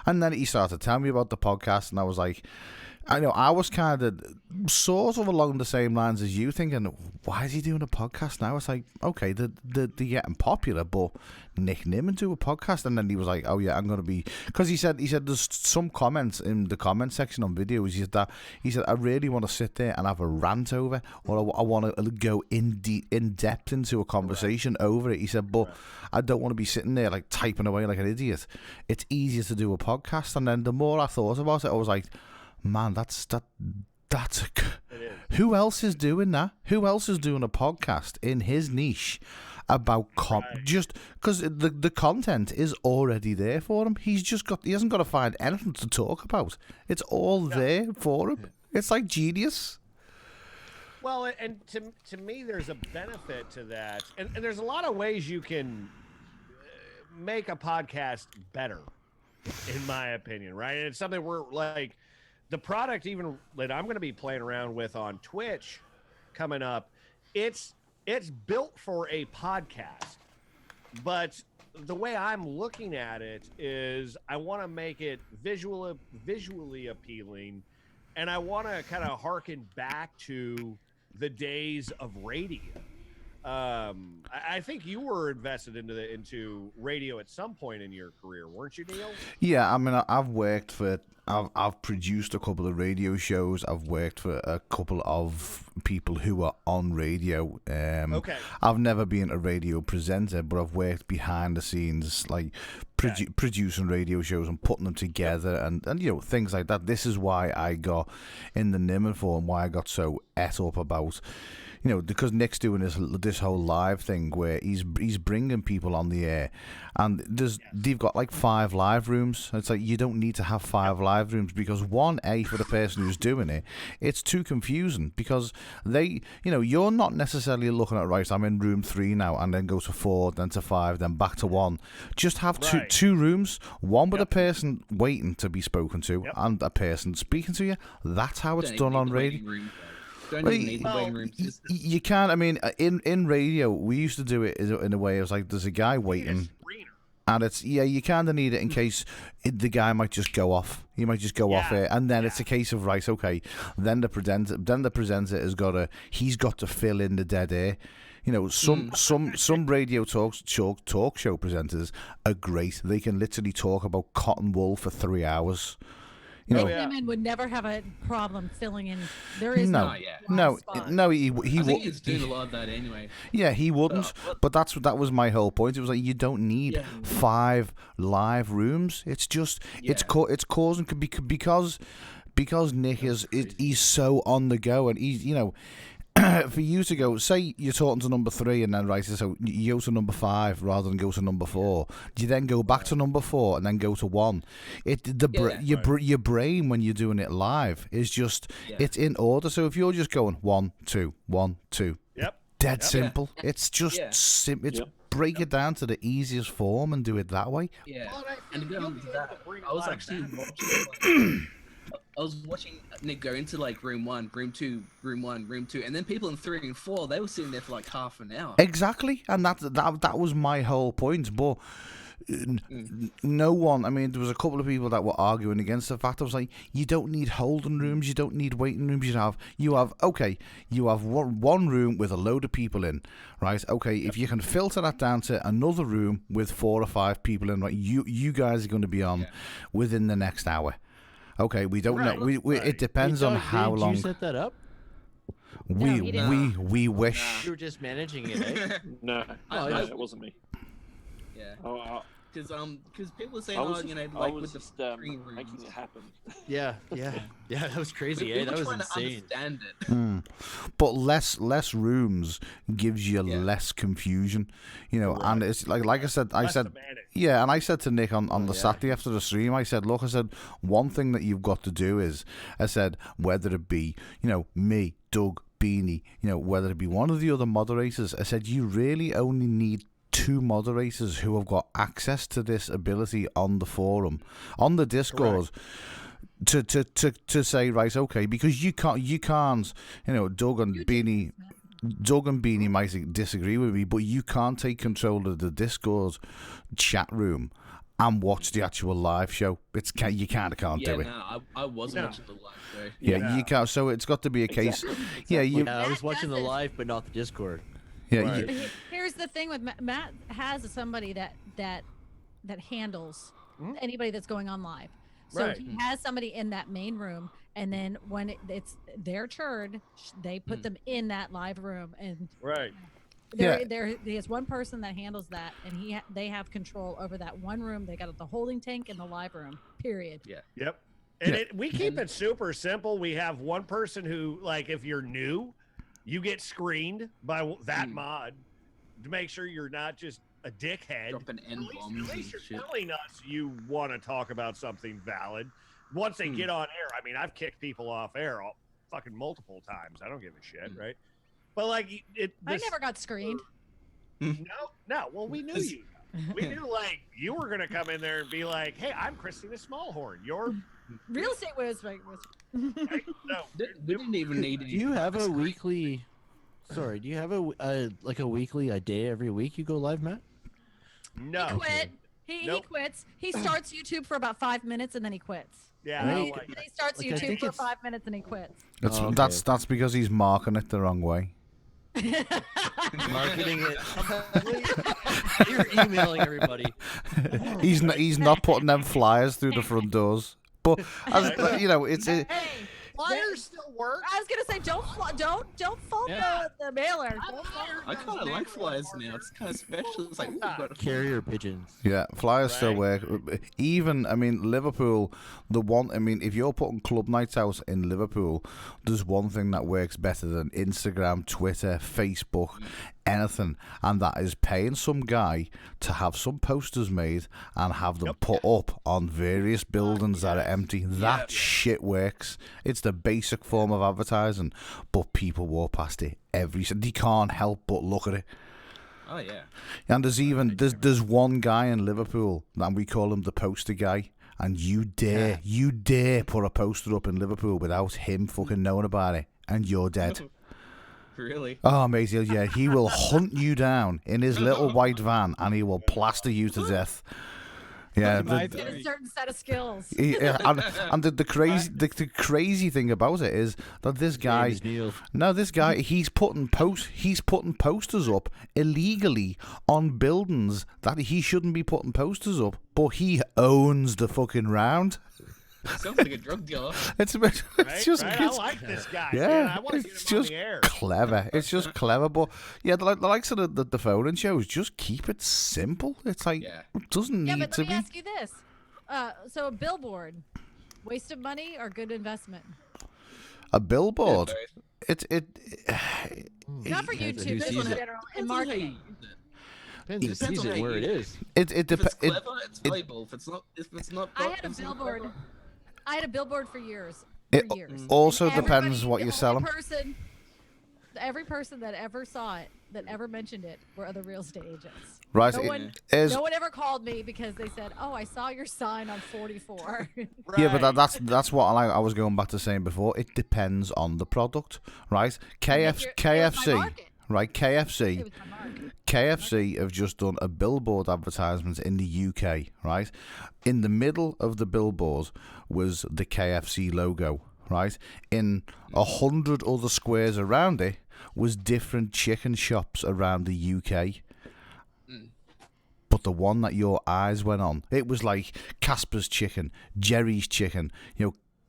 C: and then he started telling me about the podcast, and I was like, I was kind of sort of along the same lines as you, thinking, why is he doing a podcast now? It's like, okay, they're getting popular, but Nick Nimmin do a podcast. And then he was like, oh yeah, I'm going to be, because he said there's some comments in the comment section on videos. He said I really want to sit there and have a rant over, or I want to go in depth into a conversation over it. He said, but I don't want to be sitting there like typing away like an idiot. It's easier to do a podcast. And then the more I thought about it, I was like, man, that's who else is doing that? Who else is doing a podcast in his niche about just because the content is already there for him? He hasn't got to find anything to talk about. It's all there for him. It's like genius.
A: Well, and to me, there's a benefit to that, and there's a lot of ways you can make a podcast better, in my opinion, right? And it's something we're like. The product even that I'm going to be playing around with on Twitch coming up, it's built for a podcast. But the way I'm looking at it is I want to make it visually appealing, and I want to kind of harken back to the days of radio. I think you were invested into radio at some point in your career, weren't you, Neil?
C: Yeah, I mean, I've worked for, I've produced a couple of radio shows. I've worked for a couple of people who are on radio.
A: Okay.
C: I've never been a radio presenter, but I've worked behind the scenes, like producing radio shows and putting them together, and things like that. This is why I got in the Nimmin for, and why I got so et up about. Because Nick's doing this whole live thing where he's bringing people on the air, and they've got like 5 live rooms. It's like you don't need to have 5 live rooms because for the person who's doing it, it's too confusing because you're not necessarily looking at right. I'm in room 3 now, and then go to 4, then to 5, then back to 1. Just have two rooms, one with a person waiting to be spoken to and a person speaking to you. That's how it's done on radio.
G: Don't even need the waiting rooms.
C: You can't. I mean, in radio, we used to do it in a way. It was like there's a guy waiting, and it's you kind of need it in case the guy might just go off. He might just go off it, and then it's a case of right, okay. Then the presenter has got to fill in the dead air. Some radio talk show presenters are great. They can literally talk about cotton wool for 3 hours.
B: Women would never have a problem filling in. There is
C: no. He
G: I think he's doing a lot of that anyway.
C: Yeah, he wouldn't. But that was my whole point. It was like you don't need 5 live rooms. It's just it's causing because Nick he's so on the go, and he's for you to go, say you're talking to number 3 and then so you go to number 5 rather than go to number 4. You then go back to number 4 and then go to 1. Your brain when you're doing it live is just it's in order. So if you're just going 1 2 1 2, dead simple. It's just it's break it down to the easiest form and do it that way.
G: Yeah, and again to that, I was actually watching. I was watching Nick go into like room 1, room 2, room 1, room 2, and then people in 3 and 4, they were sitting there for like half an hour.
C: Exactly, and that was my whole point. But no one, I mean, there was a couple of people that were arguing against the fact. I was like, you don't need holding rooms, you don't need waiting rooms. You have one room with a load of people in, right? Okay, if you can filter that down to another room with 4 or 5 people in, right? You guys are going to be on within the next hour. Okay, we don't know. It depends on how long.
E: Did you set that up?
C: We wish.
E: You were just managing it, eh?
J: No, it wasn't me.
G: Yeah. Because people were saying,
J: I was
G: with
J: just,
G: the green rooms.
J: making it happen.
E: Yeah, that was crazy.
G: We
E: That was
G: were trying
E: insane.
G: to understand it.
C: But less rooms gives you less confusion, and it's like I said, and I said to Nick on the Saturday after the stream, I said, one thing that you've got to do is, I said, whether it be, me, Doug, Beanie, whether it be one of the other moderators, I said, you really only need 2 moderators who have got access to this ability on the forum, on the Discord, to say, right, okay, because you can't, Doug and Beanie might disagree with me, but you can't take control of the Discord chat room and watch the actual live show. You can't do it.
G: No, I wasn't watching the live show.
C: You can't. So it's got to be a case.
E: I was watching the live, but not the Discord.
C: Yeah.
A: Right.
B: Here's the thing with Matt has somebody that handles anybody that's going on live. So he has somebody in that main room, and then when it's their turn, they put them in that live room, and there is one person that handles that, and they have control over that one room. They got the holding tank and the live room. Period.
G: Yeah.
A: Yep. And we keep it super simple. We have one person who, like, if you're new, you get screened by that mod to make sure you're not just a dickhead.
G: Dropping N-bombs
A: At least
G: and
A: you're
G: shit.
A: telling us you want to talk about something valid. Once they get on air, I mean, I've kicked people off air fucking multiple times. I don't give a shit, right? But like,
B: I never got screened.
A: No. Well, we knew you. We knew like you were gonna come in there and be like, "Hey, I'm Christina Smallhorn. You're
B: real estate was right."
A: Right? No,
G: we didn't even need.
E: Do you have a weekly? Sorry, do you have a weekly, a day every week you go live, Matt?
A: No.
B: He quit. He quits. He starts YouTube for about 5 minutes and then he quits.
A: Yeah,
B: he starts YouTube for 5 minutes and he quits.
C: That's because he's marking it the wrong way.
E: Marketing it. You're emailing everybody.
C: He's not putting them flyers through the front doors. But as you know, it's
B: Hey,
A: Flyers still work.
B: I was gonna say, don't fault the mailer. Don't fault
G: I kind of like flyers now. It's kind of special. It's like, ooh, got a
E: Carrier pigeons.
C: yeah, flyers still work. Even I mean Liverpool, if you're putting club nights out in Liverpool, there's one thing that works better than Instagram, Twitter, Facebook, anything, and that is paying some guy to have some posters made and have them put up on various buildings that are empty. That shit works. It's the basic form of advertising, but people walk past it they can't help but look at it.
G: Oh yeah.
C: And there's one guy in Liverpool, and we call him the poster guy. And you dare put a poster up in Liverpool without him fucking knowing about it, and you're dead.
G: Really?
C: Oh, mate, yeah, he will hunt you down in his little white van, and he will plaster you to death. Yeah,
B: Get a certain set of skills.
C: and the crazy thing about it is that this guy, he's putting posters up illegally on buildings that he shouldn't be putting posters up, but he owns the fucking round.
G: Sounds like a drug dealer.
C: It's just
A: I like this guy.
C: Yeah,
A: Man. I want to get
C: it's
A: him on
C: just
A: the air.
C: clever. It's just clever, but yeah, the likes of the phone-in shows just keep it simple. It's like it doesn't need
B: but
C: to
B: let me
C: be
B: ask you this: so a billboard, waste of money or good investment?
C: a billboard.
G: Yeah,
B: Not for
E: Depends on
B: YouTube,
E: who
B: just
E: sees
B: in
E: it.
B: general, in marketing.
E: Depends who sees it where it is.
G: If it's clever, it's valuable. If it's not,
B: I had a billboard. I had a billboard for years.
C: It also
B: And
C: depends
B: everybody-
C: what
B: the
C: you're
B: only
C: selling.
B: Every person that ever saw it, that ever mentioned it, were other real estate agents.
C: Right,
B: No
C: it
B: one,
C: is-
B: no one ever called me because they said, "Oh, I saw your sign on 44."
C: Yeah, but that's what I was going back to saying before. It depends on the product, right? KFC, right? KFC have just done a billboard advertisement in the UK, right? In the middle of the billboard was the KFC logo, right? In 100 other squares around it was different chicken shops around the UK. But the one that your eyes went on, it was like Casper's Chicken, Jerry's Chicken,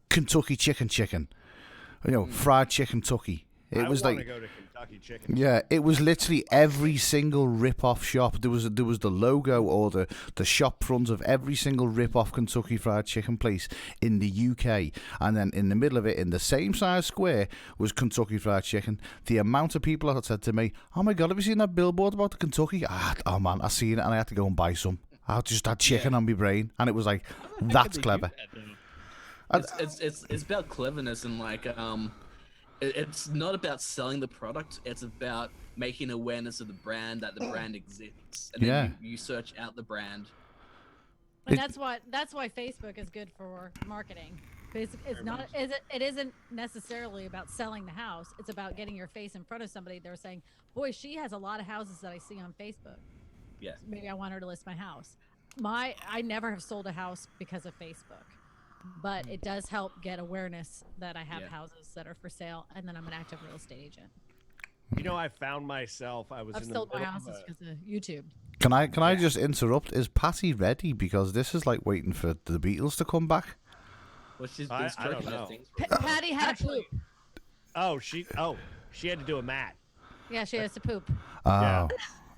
C: Kentucky Chicken, fried chicken Tucky. It was like,
A: go to Kentucky Chicken.
C: yeah, it was literally every single rip-off shop. There was the logo or the shop front of every single rip-off Kentucky Fried Chicken place in the UK, and then in the middle of it, in the same size square, was Kentucky Fried Chicken. The amount of people that said to me, "Oh my God, have you seen that billboard about the Kentucky?" Oh man, I seen it and I had to go and buy some. I just had chicken on my brain, and it was like, that's clever.
G: It's about cleverness and like it's not about selling the product. It's about making awareness of the brand, that the brand exists, and then you search out the brand.
B: And that's why Facebook is good for marketing. It isn't necessarily about selling the house. It's about getting your face in front of somebody. They're saying, "Boy, she has a lot of houses that I see on Facebook.
G: Yeah,
B: maybe I want her to list my house." I never have sold a house because of Facebook. But it does help get awareness that I have houses that are for sale, and then I'm an active real estate agent.
A: I found myself. I've
B: sold my houses because of YouTube.
C: Can I just interrupt? Is Patty ready? Because this is like waiting for the Beatles to come back.
G: Well, she's been stroking
A: know.
G: things.
B: Patty had to poop.
A: Oh, she had to do a mat.
B: Yeah, she has to poop.
C: Oh.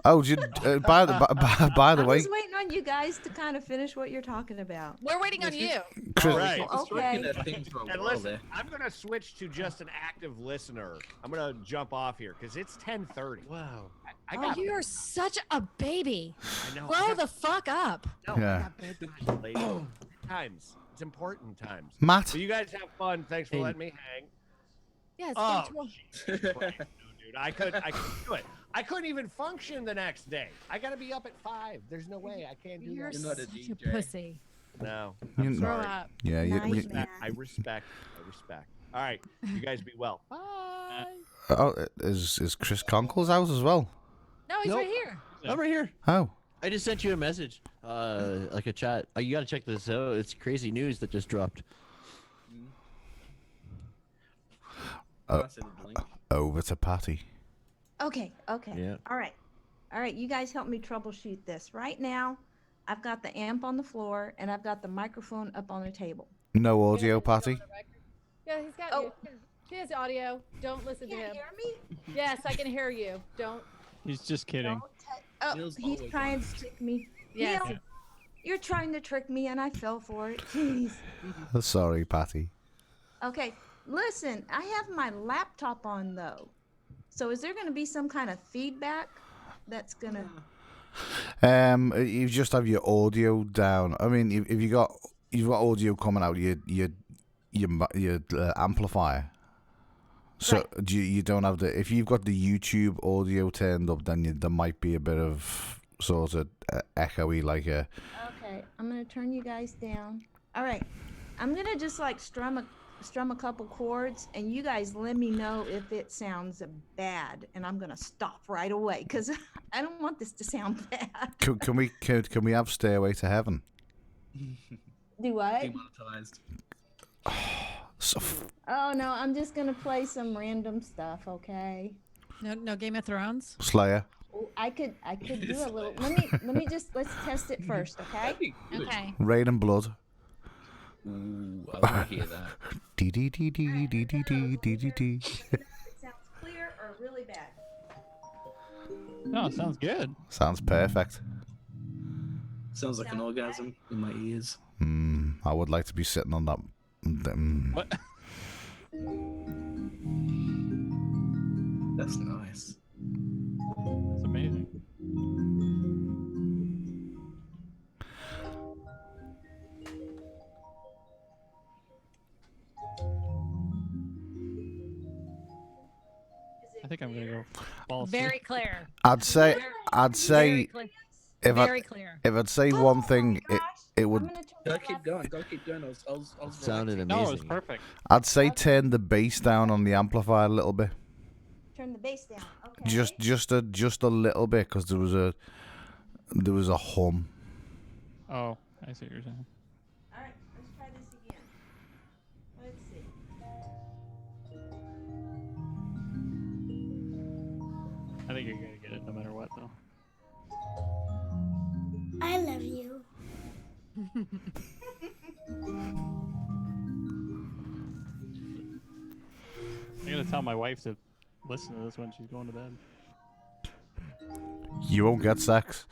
C: Oh, by the way,
F: I was waiting on you guys to kind of finish what you're talking about.
B: We're waiting on you.
C: Chris,
A: Right.
F: Okay.
A: And listen, I'm gonna switch to just an active listener. I'm gonna jump off here because it's 10:30.
E: Wow.
A: I got
B: you are such a baby.
A: I know.
B: Grow the fuck up.
A: No,
C: Yeah.
A: I got bedtime, lady. Times. It's important times.
C: Matt.
A: So you guys have fun. Thanks for letting me hang.
B: Yeah, it's
A: Oh,
B: been 12.
A: Jesus Christ, no, dude. I couldn't do it. I couldn't even function the next day. I gotta be up at 5. There's no way I can't do
B: You're
A: that.
G: not a
B: such
G: DJ.
B: a pussy.
A: No,
C: You-
A: I'm
B: Grow
A: sorry.
B: up.
C: Yeah,
A: I respect. All right, you guys be well. Bye.
C: Oh, is Chris Conkle's out as well?
B: No, he's
E: Nope.
B: right here.
E: I'm right here.
C: Oh,
E: I just sent you a message, like a chat. You gotta check this out. It's crazy news that just dropped.
C: over to Patty.
F: Okay.
A: Yeah.
F: All right. You guys help me troubleshoot this. Right now, I've got the amp on the floor and I've got the microphone up on the table.
C: No audio, Patty.
K: Yeah, he's got you. He has audio. Don't listen to
F: You
K: him.
F: can't hear me?
K: Yes, I can hear you. Don't.
D: He's just kidding.
G: Neil's
F: He's
G: always
F: trying
G: honest.
F: to trick me.
K: Yes.
F: Neil, you're trying to trick me and I fell for it. Jeez.
C: Sorry, Patty.
F: Okay, listen, I have my laptop on though. So is there going to be some kind of feedback that's going to...
C: You just have your audio down. I mean, if you've got audio coming out your amplifier. So
F: Right.
C: you don't have the. If you've got the YouTube audio turned up, then there might be a bit of sort of echoey, like a.
F: Okay, I'm going to turn you guys down. All right, I'm going to just like strum a couple chords and you guys let me know if it sounds bad and I'm going to stop right away because I don't want this to sound bad.
C: Can we have Stairway to Heaven?
F: Do what?
G: Demonetized.
F: Oh no, I'm just going to play some random stuff, okay?
B: No Game of Thrones.
C: Slayer.
F: Oh, I could do a little. Let's test it first, okay?
B: Okay.
C: Rain and Blood.
G: Ooh, I want to hear that.
C: Dee dee dee dee dee dee dee dee dee dee.
F: It sounds clear or really bad?
D: No, it sounds good.
C: Sounds perfect.
G: Sounds like an orgasm in my ears.
C: I would like to be sitting on that.
D: What?
G: That's nice.
D: That's amazing. I think I'm gonna go fall asleep.
B: Very clear.
C: I'd say
B: Very clear. Very clear.
C: if I'd say one thing, it would.
G: Go keep going. Go keep going. I was
E: Sounded
G: relaxing.
D: No, it was
E: amazing.
D: perfect.
C: I'd say turn the bass down on the amplifier a little bit.
F: Turn the bass down. Okay.
C: Just a little bit, because there was a hum.
D: Oh, I see what you're saying.
F: All right, let's try this again. Let's see.
D: I think you're gonna get it no matter what, though.
L: I love you.
D: I'm gonna tell my wife to listen to this when she's going to bed.
C: You won't get sex.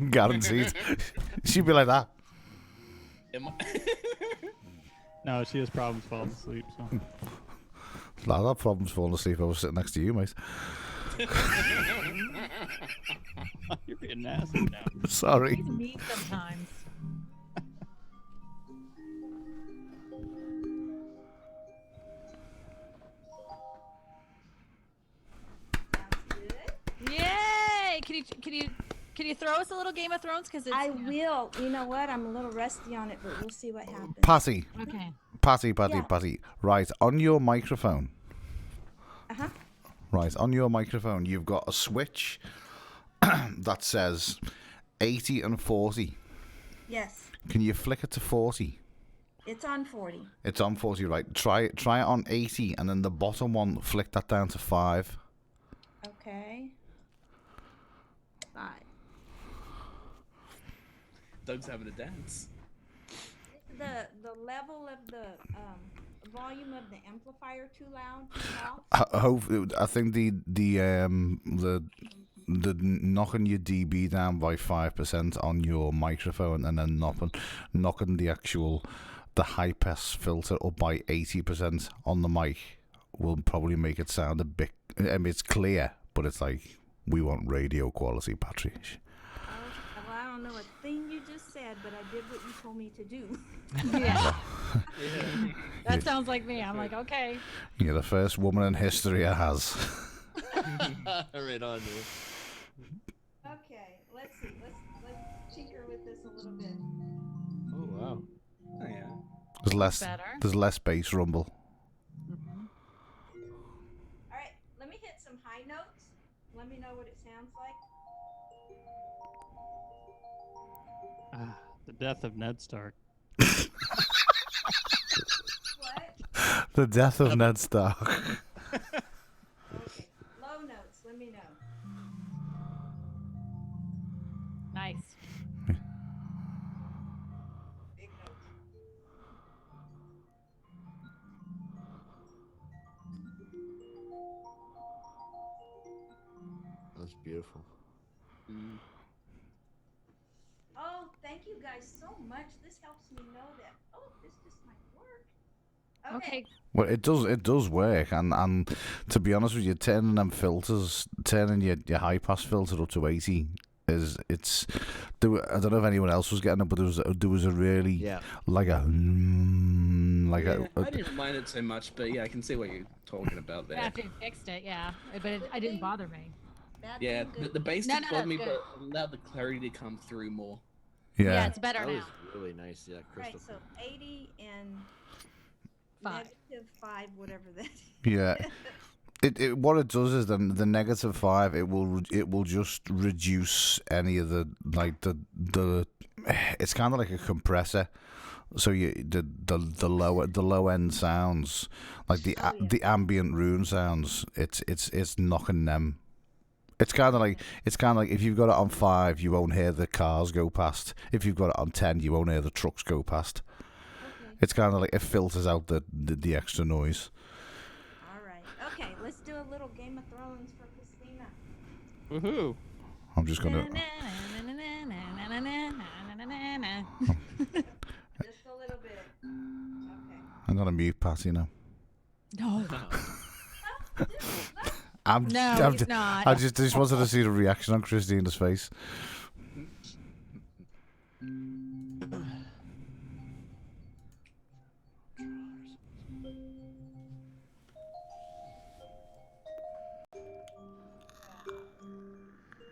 C: Guaranteed. She'd be like that.
G: Am I-
D: No, she has problems falling asleep. So
C: I had problems falling asleep. I was sitting next to you, mate.
D: you're being nasty now.
C: Sorry.
B: He's mean sometimes. Yay! Can you throw us a little Game of Thrones? Because
F: I will. You know what? I'm a little rusty on it, but we'll see what happens.
C: Patty.
B: Okay.
C: Patty.
F: Yeah.
C: Patty. Right, on your microphone.
F: Uh-huh.
C: Right, on your microphone, you've got a switch that says 80 and 40.
F: Yes,
C: Can you flick it to 40?
F: it's on 40.
C: It's on 40, right? Try it on 80, and then the bottom one, flick that down to 5.
F: Okay. 5.
G: Doug's having a dance.
F: The level of the volume of the amplifier too loud, too soft?
C: I think the knocking your dB down by 5% on your microphone, and then knocking the high pass filter up by 80% on the mic will probably make it sound a bit. I mean, it's clear, but it's like, we want radio quality, Patrick.
F: Well, I don't know a thing you just said, but I did what you told me to do.
B: Yeah. That sounds like me. I'm like, okay.
C: You're the first woman in history that has.
E: Right on, dude.
F: Okay, let's see. Let's tinker with this a little bit.
E: Oh wow.
G: Oh yeah.
B: Better.
C: There's less bass rumble.
F: All right, let me hit some high notes. Let me know what it sounds like.
D: The death of Ned Stark.
F: What?
C: The death of Ned Stark.
F: me know.
B: Nice.
F: Big notes.
E: That's beautiful.
F: Oh, thank you guys so much. This helps me know that. Oh, this just might work.
B: Okay.
C: Well, it does work, and to be honest with you, turning them filters, turning your high pass filter up to 80 I don't know if anyone else was getting it, but there was a really like a
G: I didn't mind it so much, but yeah, I can see what you're talking about there.
B: After you fixed it, yeah, but it didn't bother me.
G: Yeah, the bass
B: No,
G: didn't bother me,
B: good.
G: but it allowed the clarity to come through more.
B: Yeah, it's better
E: that
B: now.
E: was really nice. Yeah, crystal.
F: Right, so 80 and
B: 5.
F: -5, whatever that is.
C: Yeah. It what it does is the -5 it will just reduce any of the it's kind of like a compressor, so the low end sounds like the ambient rune sounds, it's knocking them. It's kind of like if you've got it on 5, you won't hear the cars go past. If you've got it on 10, you won't hear the trucks go past.
F: Okay.
C: It's kind of like it filters out the extra noise.
F: Okay, let's do a little Game of Thrones for Christina.
D: Woohoo!
C: I'm just gonna.
F: Just a little bit. Okay.
C: I'm gonna mute Patty now.
B: No.
C: He's
B: not.
C: I just wanted to see the reaction on Christina's face.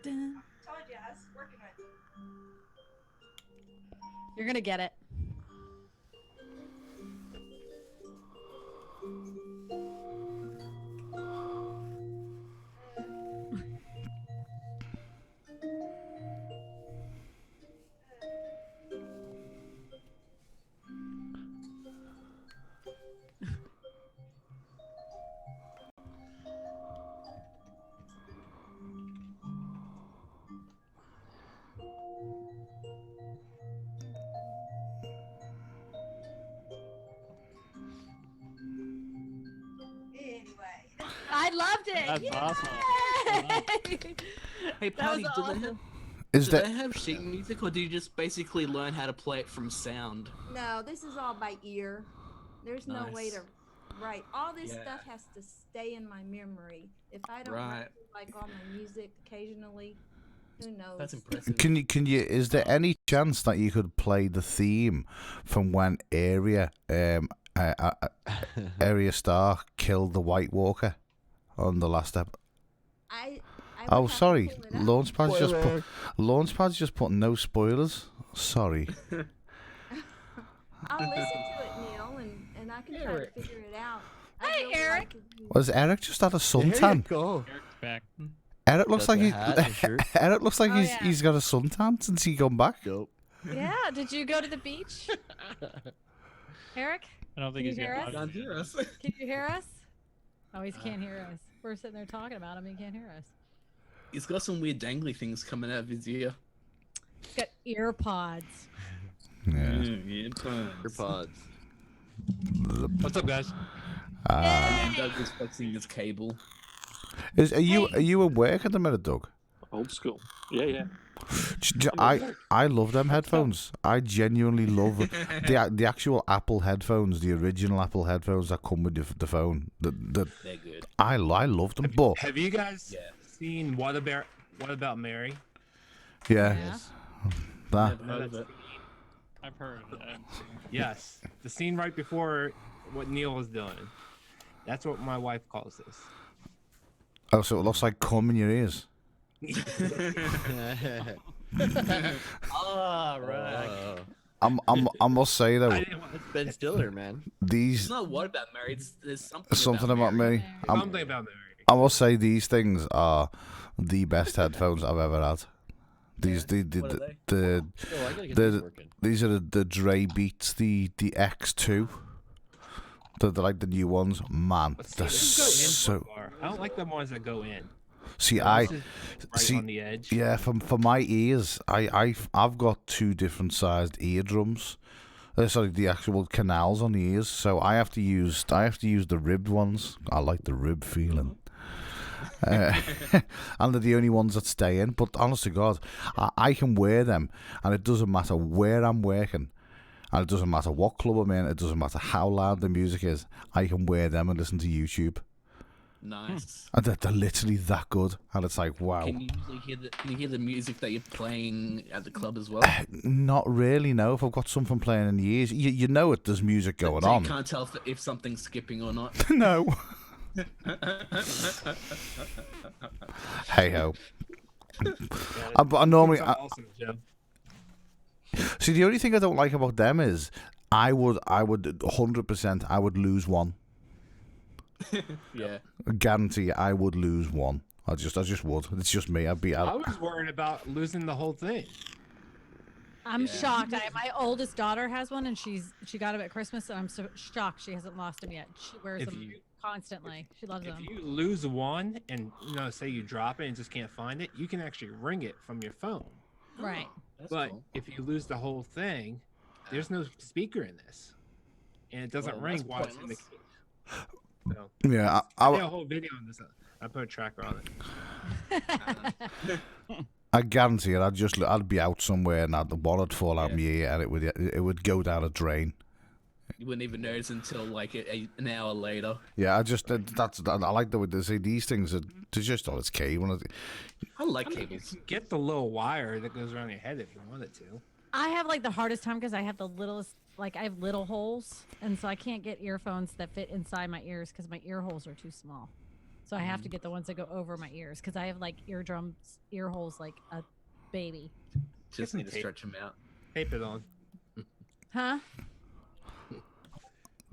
F: Told you, I was working with it.
B: You're gonna get it. I loved it.
D: That's awesome.
G: Hey,
B: That
G: Patty,
B: was
G: do
B: awesome.
G: they have sheet music, or do you just basically learn how to play it from sound?
F: No, this is all by ear. There's no way
G: Nice.
F: to write. All this
G: Yeah.
F: stuff has to stay in my memory. If I don't
G: Right.
F: write, like all my music occasionally, who knows?
G: That's impressive.
C: Can you? Is there any chance that you could play the theme from when Arya Stark killed the White Walker on the last episode?
F: I
C: Oh,
F: would have to
C: sorry.
F: pull it up.
C: Launchpad's just put no spoilers. Sorry.
F: I'll listen to it, Neil, and I can try to figure it out.
B: Hey, Eric.
C: Was Eric just had a suntan?
E: Go.
D: Eric's back.
C: Eric looks
E: Got
C: like
E: the
C: he's
E: hat and shirt.
C: Eric looks like
B: Oh, yeah.
C: he's got a suntan since he come back.
E: Dope.
B: Yeah. Did you go to the beach, Eric?
D: I don't think
B: Can
D: he's
B: you hear
D: got
B: us?
G: Can't hear us.
B: Can you hear us? Oh, he can't hear us. We're sitting there talking about him. He can't hear us.
G: He's got some weird dangly things coming out of his ear.
B: He's got ear pods.
C: Yeah.
E: Earpods.
D: What's up, guys?
G: And Doug is flexing his cable.
C: Are you at work at the minute, Doug?
J: Old school. Yeah.
C: I love them headphones. I genuinely love the actual Apple headphones, the original Apple headphones that come with the phone.
G: They're good.
C: I love them, but
H: Have you guys seen What About Mary?
C: yeah, that
G: Never heard of it.
D: I've heard of it.
H: Yes, the scene right before what Neil was doing. That's what my wife calls this.
C: oh, so it looks like cum in your ears.
E: Ah, right.
C: I must say though,
E: Ben Stiller, man.
G: It's
C: these
G: not what about Mary. There's something.
C: something about me.
H: Something about Mary.
C: I must say these things are the best headphones I've ever had. These
G: What are they?
C: the
E: Oh, I gotta get
C: the
E: these working.
C: these are the Dre Beats, the X2. They're like the new ones, man.
H: But see,
C: They're
H: these go in
C: so.
H: far. I don't like the ones that go in.
C: See,
H: Right on the edge.
C: Yeah, for my ears, I've got two different sized eardrums. Sorry, the actual canals on the ears. So I have to use the ribbed ones. I like the rib feeling. And they're the only ones that stay in. But honest to God, I can wear them, and it doesn't matter where I'm working, and it doesn't matter what club I'm in. It doesn't matter how loud the music is. I can wear them and listen to YouTube.
G: Nice.
C: And they're literally that good, and it's like, wow.
G: Can you usually hear the music that you're playing at the club as well?
C: Not really. No, if I've got something playing in the ears, you know it. There's music going
G: So
C: on.
G: You can't tell if something's skipping or not.
C: No. Hey ho. But I normally.
H: Awesome, Joe.
C: See, the only thing I don't like about them is I would 100% I would lose one.
G: Yeah.
C: I guarantee you, I would lose one. I just would. It's just me. I'd be out.
H: I was worried about losing the whole thing.
B: I'm shocked. My oldest daughter has one, and she got them at Christmas, and I'm so shocked she hasn't lost them yet. She wears them constantly. She loves them.
H: If you lose one, and say you drop it and just can't find it, you can actually ring it from your phone.
B: Right.
H: But
G: cool.
H: if you lose the whole thing, there's no speaker in this, and it doesn't ring while it's in the case. So,
C: Yeah,
H: I did a whole video on this. I put a tracker on it.
C: I guarantee it. I'd be out somewhere, and the one would fall out my ear, and it would go down a drain.
G: You wouldn't even notice until like an hour later.
C: Yeah, I like the way they say these things. They're just on its cable.
G: I like cables.
H: Get the little wire that goes around your head if you wanted to.
B: I have like the hardest time because I have the littlest, like I have little holes, and so I can't get earphones that fit inside my ears because my ear holes are too small. So I have to get the ones that go over my ears because I have like ear holes like a baby.
G: Just need to stretch them out.
H: Tape it on.
B: Huh?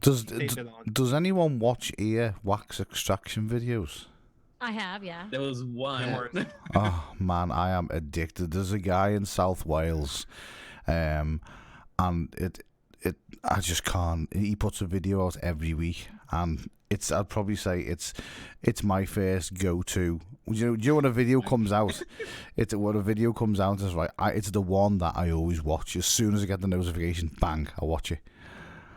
C: Does anyone watch ear wax extraction videos?
B: I have, yeah.
G: There was one.
C: Oh man, I am addicted. There's a guy in South Wales, and I just can't. He puts a video out every week, and I'd probably say it's my first go-to. You know when a video comes out, it's right. It's the one that I always watch as soon as I get the notification. Bang, I watch it.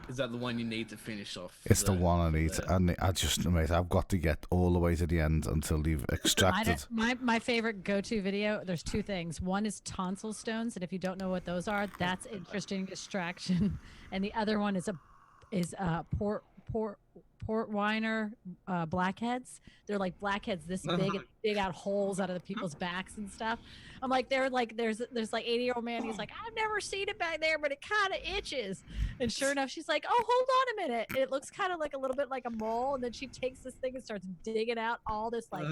G: Is that the one you need to finish off?
C: It's the one I need, and I've got to get all the way to the end until they've extracted.
B: My favorite go-to video. There's two things. One is tonsil stones, and if you don't know what those are, that's interesting distraction. And the other one is port winer blackheads. They're like blackheads this big and dig out holes out of the people's backs and stuff. I'm like, they're like, there's like 80-year-old man. He's like, I've never seen it back there, but it kind of itches. And sure enough, she's like, oh, hold on a minute. It looks kind of like a little bit like a mole. And then she takes this thing and starts digging out all this like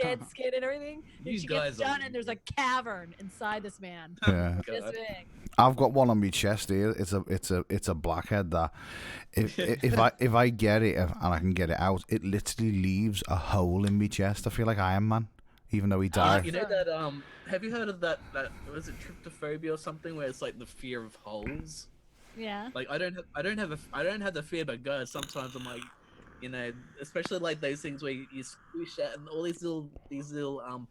B: dead skin and everything. And she gets done, and there's a cavern inside this man.
C: Yeah.
B: This big.
C: I've got one on my chest here. It's a blackhead that if I get it and I can get it out, it literally leaves a hole in my chest. I feel like Iron Man, even though he died.
G: You know that have you heard of that was it tryptophobia or something, where it's like the fear of holes?
B: Yeah.
G: Like I don't have the fear, but God, sometimes I'm like, especially like those things where you squish out and all these little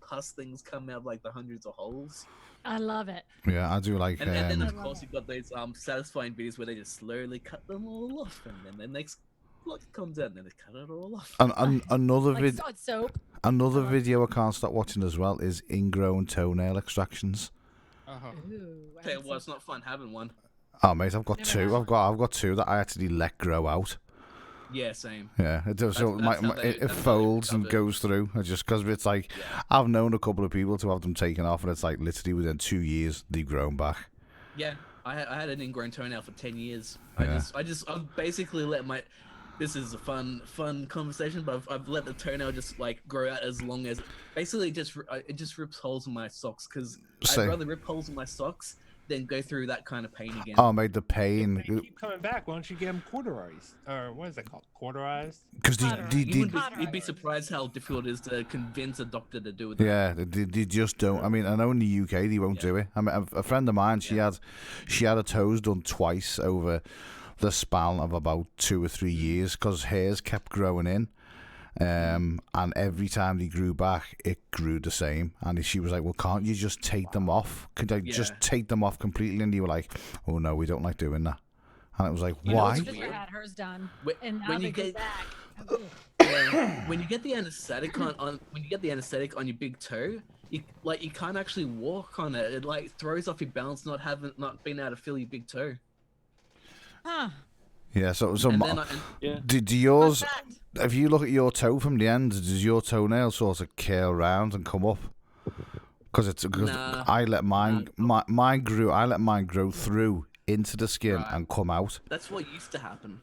G: pus things come out of like the hundreds of holes.
B: I love it.
C: Yeah, I do like.
G: And then of course you've got those satisfying videos where they just slowly cut them all off, and then the next blood comes out and then they cut it all off.
C: And another video.
B: Like soap.
C: Another video I can't stop watching as well is ingrown toenail extractions.
G: Okay, well, it's not fun having one.
C: Oh mate, I've got two. I've got two that I actually let grow out.
G: Yeah, same.
C: Yeah, it does. So it folds and goes through. Just because it's like, I've known a couple of people to have them taken off, and it's like literally within 2 years they've grown back.
G: Yeah, I had an ingrown toenail for 10 years.
C: Yeah.
G: I've basically let my. This is a fun conversation, but I've let the toenail just like grow out as long as. Basically, it just rips holes in my socks because I'd rather rip holes in my socks than go through that kind of pain again.
C: Oh, mate, the pain.
H: They keep coming back. Why don't you get them cauterized? Or what is that called? Cauterized?
C: Because
G: you'd be surprised how difficult it is to convince a doctor to do it.
C: Yeah, they just don't. I mean, I know in the UK they won't do it. I mean, a friend of mine, she had her toes done twice over the span of about 2 or 3 years because hairs kept growing in. And every time they grew back, it grew the same. And she was like, well, can't you just take them off? Could I just take them off completely? And you were like, oh, no, we don't like doing that. And it was like, why?
B: My sister had hers done, and now
G: When
B: they
G: you
B: go
G: get
B: back.
G: when you get the anesthetic on your big toe, you can't actually walk on it. It like throws off your balance, not being able to feel your big toe.
B: Huh.
C: Yeah, so
G: yeah.
C: Do yours, if you look at your toe from the end, does your toenail sort of curl round and come up? Because
G: Nah.
C: I let mine grow through into the skin and come out.
G: That's what used to happen.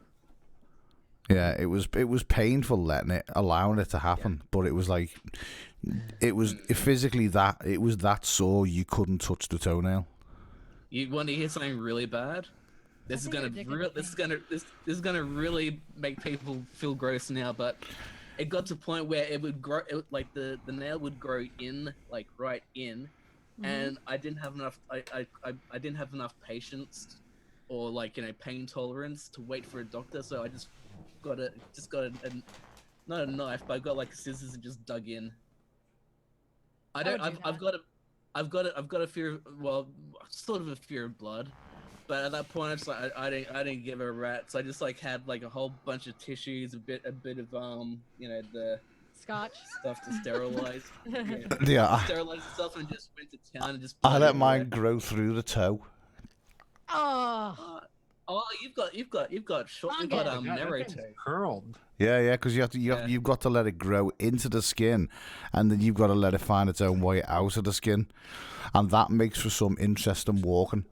C: Yeah, it was painful allowing it to happen, but it was like it was physically that sore you couldn't touch the toenail.
G: You want to hear something really bad? This is gonna really make people feel gross now, but it got to a point where it would grow, the nail would grow in, like right in, and I didn't have enough. I didn't have enough patience, or pain tolerance to wait for a doctor. So I just got a not a knife, but I got like scissors and just dug in. I've got a fear. Well, sort of a fear of blood. But at that point, I just I didn't give a rat's. I just had a whole bunch of tissues, a bit of the
B: Scotch
G: stuff to sterilize.
C: Sterilize
G: itself and just went to town and just.
C: I let mine grow through the toe.
B: Oh,
G: you've got narrow toe.
H: Curled.
C: Yeah, because you've got to let it grow into the skin, and then you've got to let it find its own way out of the skin, and that makes for some interesting walking.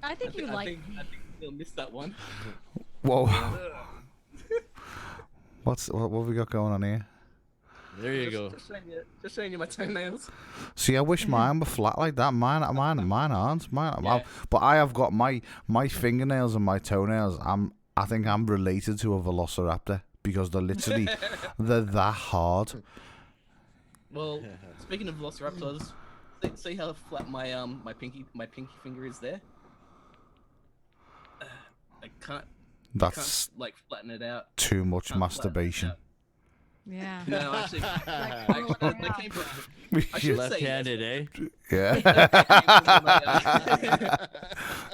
B: I think
G: I think you'll miss that one.
C: Whoa. What have we got going on here?
E: There you go.
G: Just showing you my toenails.
C: See, I wish mine were flat like that. Mine aren't. But I have got my fingernails and my toenails. I think I'm related to a velociraptor because they're literally they're that hard.
G: Well, speaking of velociraptors, see how flat my pinky finger is there? I can't flatten it out.
C: Too much masturbation.
B: Yeah.
G: No, actually, that came from. I should
E: left-handed,
G: say,
C: Yeah.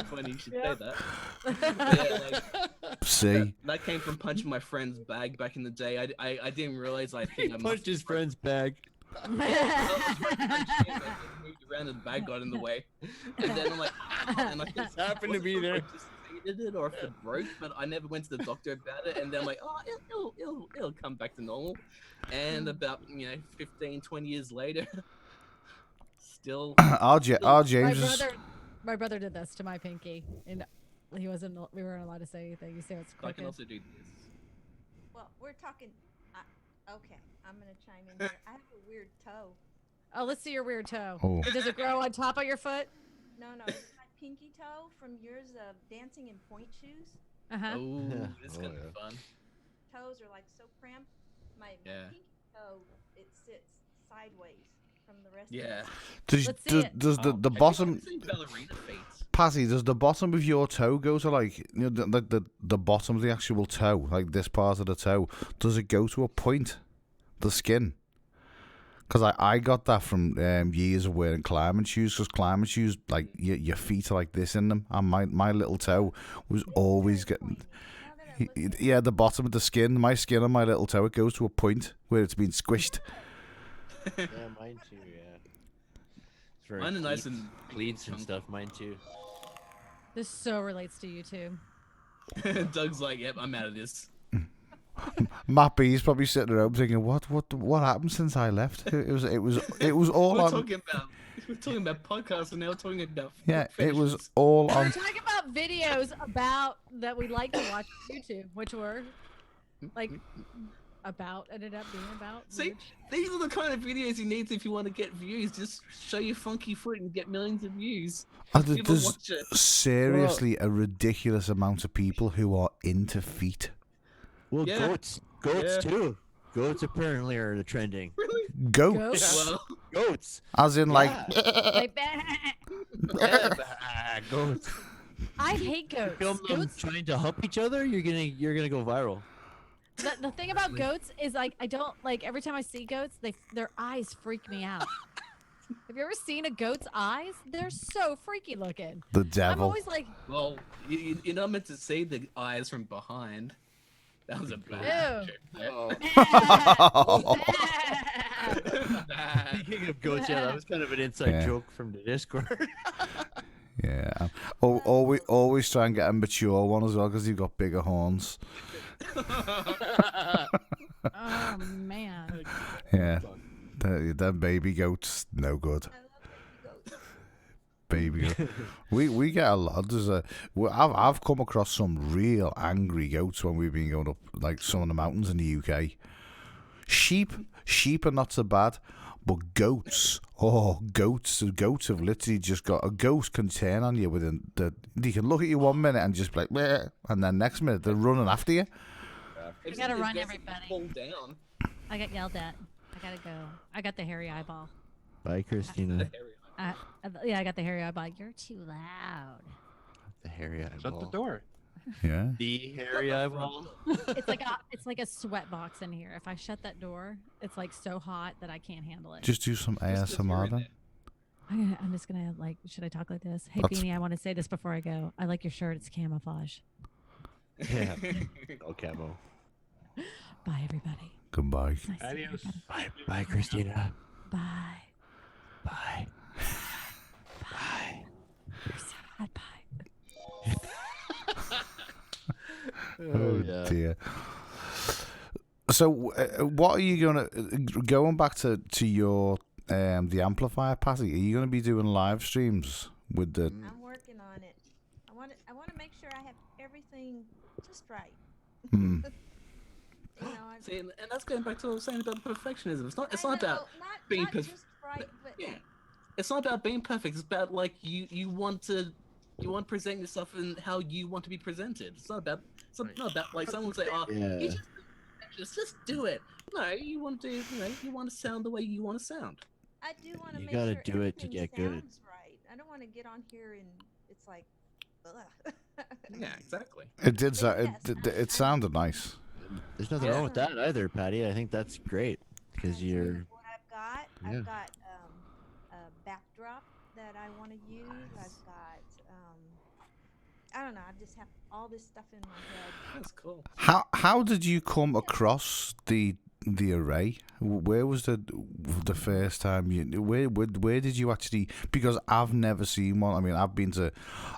G: Funny you should say that.
C: See.
G: That came from punching my friend's bag back in the day. I didn't realize I
E: punched his friend's bag.
G: I moved around and the bag got in the way, and then I'm like, and I just
E: happened to be there.
G: It or if it broke, but I never went to the doctor about it, and then I'm like, it'll come back to normal. And about 15, 20 years later, still.
C: James.
B: My brother did this to my pinky, and we weren't allowed to say anything. You say it's crooked.
G: I can also do this.
F: Well, we're talking. Okay, I'm gonna chime in here. I have a weird toe.
B: Oh, let's see your weird toe.
C: Oh.
B: Does it grow on top of your foot?
F: No, it's my pinky toe from years of dancing in point shoes.
G: Oh, this is gonna be fun.
F: Toes are so cramped. My pinky toe, it sits sideways from the rest.
G: Yeah.
C: Does the bottom? Patty, does the bottom of your toe go to the bottom of the actual toe, like this part of the toe? Does it go to a point? The skin? Because I got that from years of wearing climbing shoes. Because climbing shoes, your feet are like this in them, and my little toe was always getting. Yeah, the bottom of the skin, my skin on my little toe, it goes to a point where it's been squished.
E: Yeah, mine too. Yeah.
G: Mine are nice and
E: cleats and stuff. Mine too.
B: This so relates to you too.
G: Doug's like, yep, I'm out of this.
C: Matt B's probably sitting around thinking, what happened since I left? It was all
G: we're
C: on.
G: We're talking about podcasts and now we're talking about.
C: Yeah, it was all on.
B: We're talking about videos that we like to watch on YouTube, which were ended up being about.
G: See, these are the kind of videos you need if you want to get views. Just show your funky foot and get millions of views.
C: There's seriously a ridiculous amount of people who are into feet.
E: Well, goats too. Goats apparently are the trending.
G: Really?
C: Goats?
G: Yeah. Well,
E: goats.
C: As in
E: goats.
B: I hate goats.
E: Film them trying to hump each other. You're gonna go viral.
K: The thing about goats is like I don't like every time I see goats, their eyes freak me out. Have you ever seen a goat's eyes? They're so freaky looking.
C: The
K: I'm
C: devil.
K: always like,
G: Well, you're not meant to see the eyes from behind. That was a bad
K: ew.
E: Speaking of goats, yeah, that was kind of an inside joke from the Discord.
C: Yeah. Always try and get a mature one as well because you've got bigger horns.
K: oh man.
C: Yeah. Them baby goats, no good. Baby goat. We get a lot. I've come across some real angry goats when we've been going up like some of the mountains in the UK. Sheep are not so bad, but goats. Goats have literally just got a ghost can turn on you within they can look at you 1 minute and just be like, bleh, and then next minute they're running after you.
K: I gotta run, everybody.
G: Fall down.
K: I got yelled at. I gotta go. I got the hairy eyeball.
E: Bye, Christina.
K: Yeah, I got the hairy eyeball. You're too loud.
E: The hairy eyeball.
H: Shut the door.
C: Yeah.
E: The hairy eyeball.
K: It's like a sweat box in here. If I shut that door, it's like so hot that I can't handle it.
C: Just do some ASMR then.
K: I'm just gonna like. Should I talk like this? Hey, Beanie, I want to say this before I go. I like your shirt. It's camouflage.
E: Yeah. Oh, camo.
K: Bye, everybody.
C: Goodbye.
K: Nice
H: Adios.
E: Bye, Christina.
K: Bye.
E: Bye. Bye.
K: You're so hot. Bye.
C: Oh dear. So, what are you going back to your the amplifier party? Are you gonna be doing live streams with the?
F: I'm working on it. I want to make sure I have everything just right.
G: See, and that's going back to what I was saying about perfectionism. It's not about
F: not
G: being
F: just
G: perfect.
F: right, but
G: Yeah, it's not about being perfect. It's about like you want to present yourself in how you want to be presented. It's not about like someone would say, "Oh, you just do it." No, you want to sound the way you want to sound.
F: I do want to
E: You
F: make
E: gotta
F: sure
E: do it to
F: everything
E: get good.
F: sounds right. I don't want to get on here and it's like, ugh.
G: Yeah, exactly.
C: It did.
F: But
C: It sounded nice.
E: There's nothing wrong with that either, Patty. I think that's great because you're.
F: What I've got a backdrop that I want to use. I've got I don't know. I just have all this stuff in my head.
G: That's cool.
C: How did you come across the array? Where was the first time where did you actually? Because I've never seen one. I mean, I've been to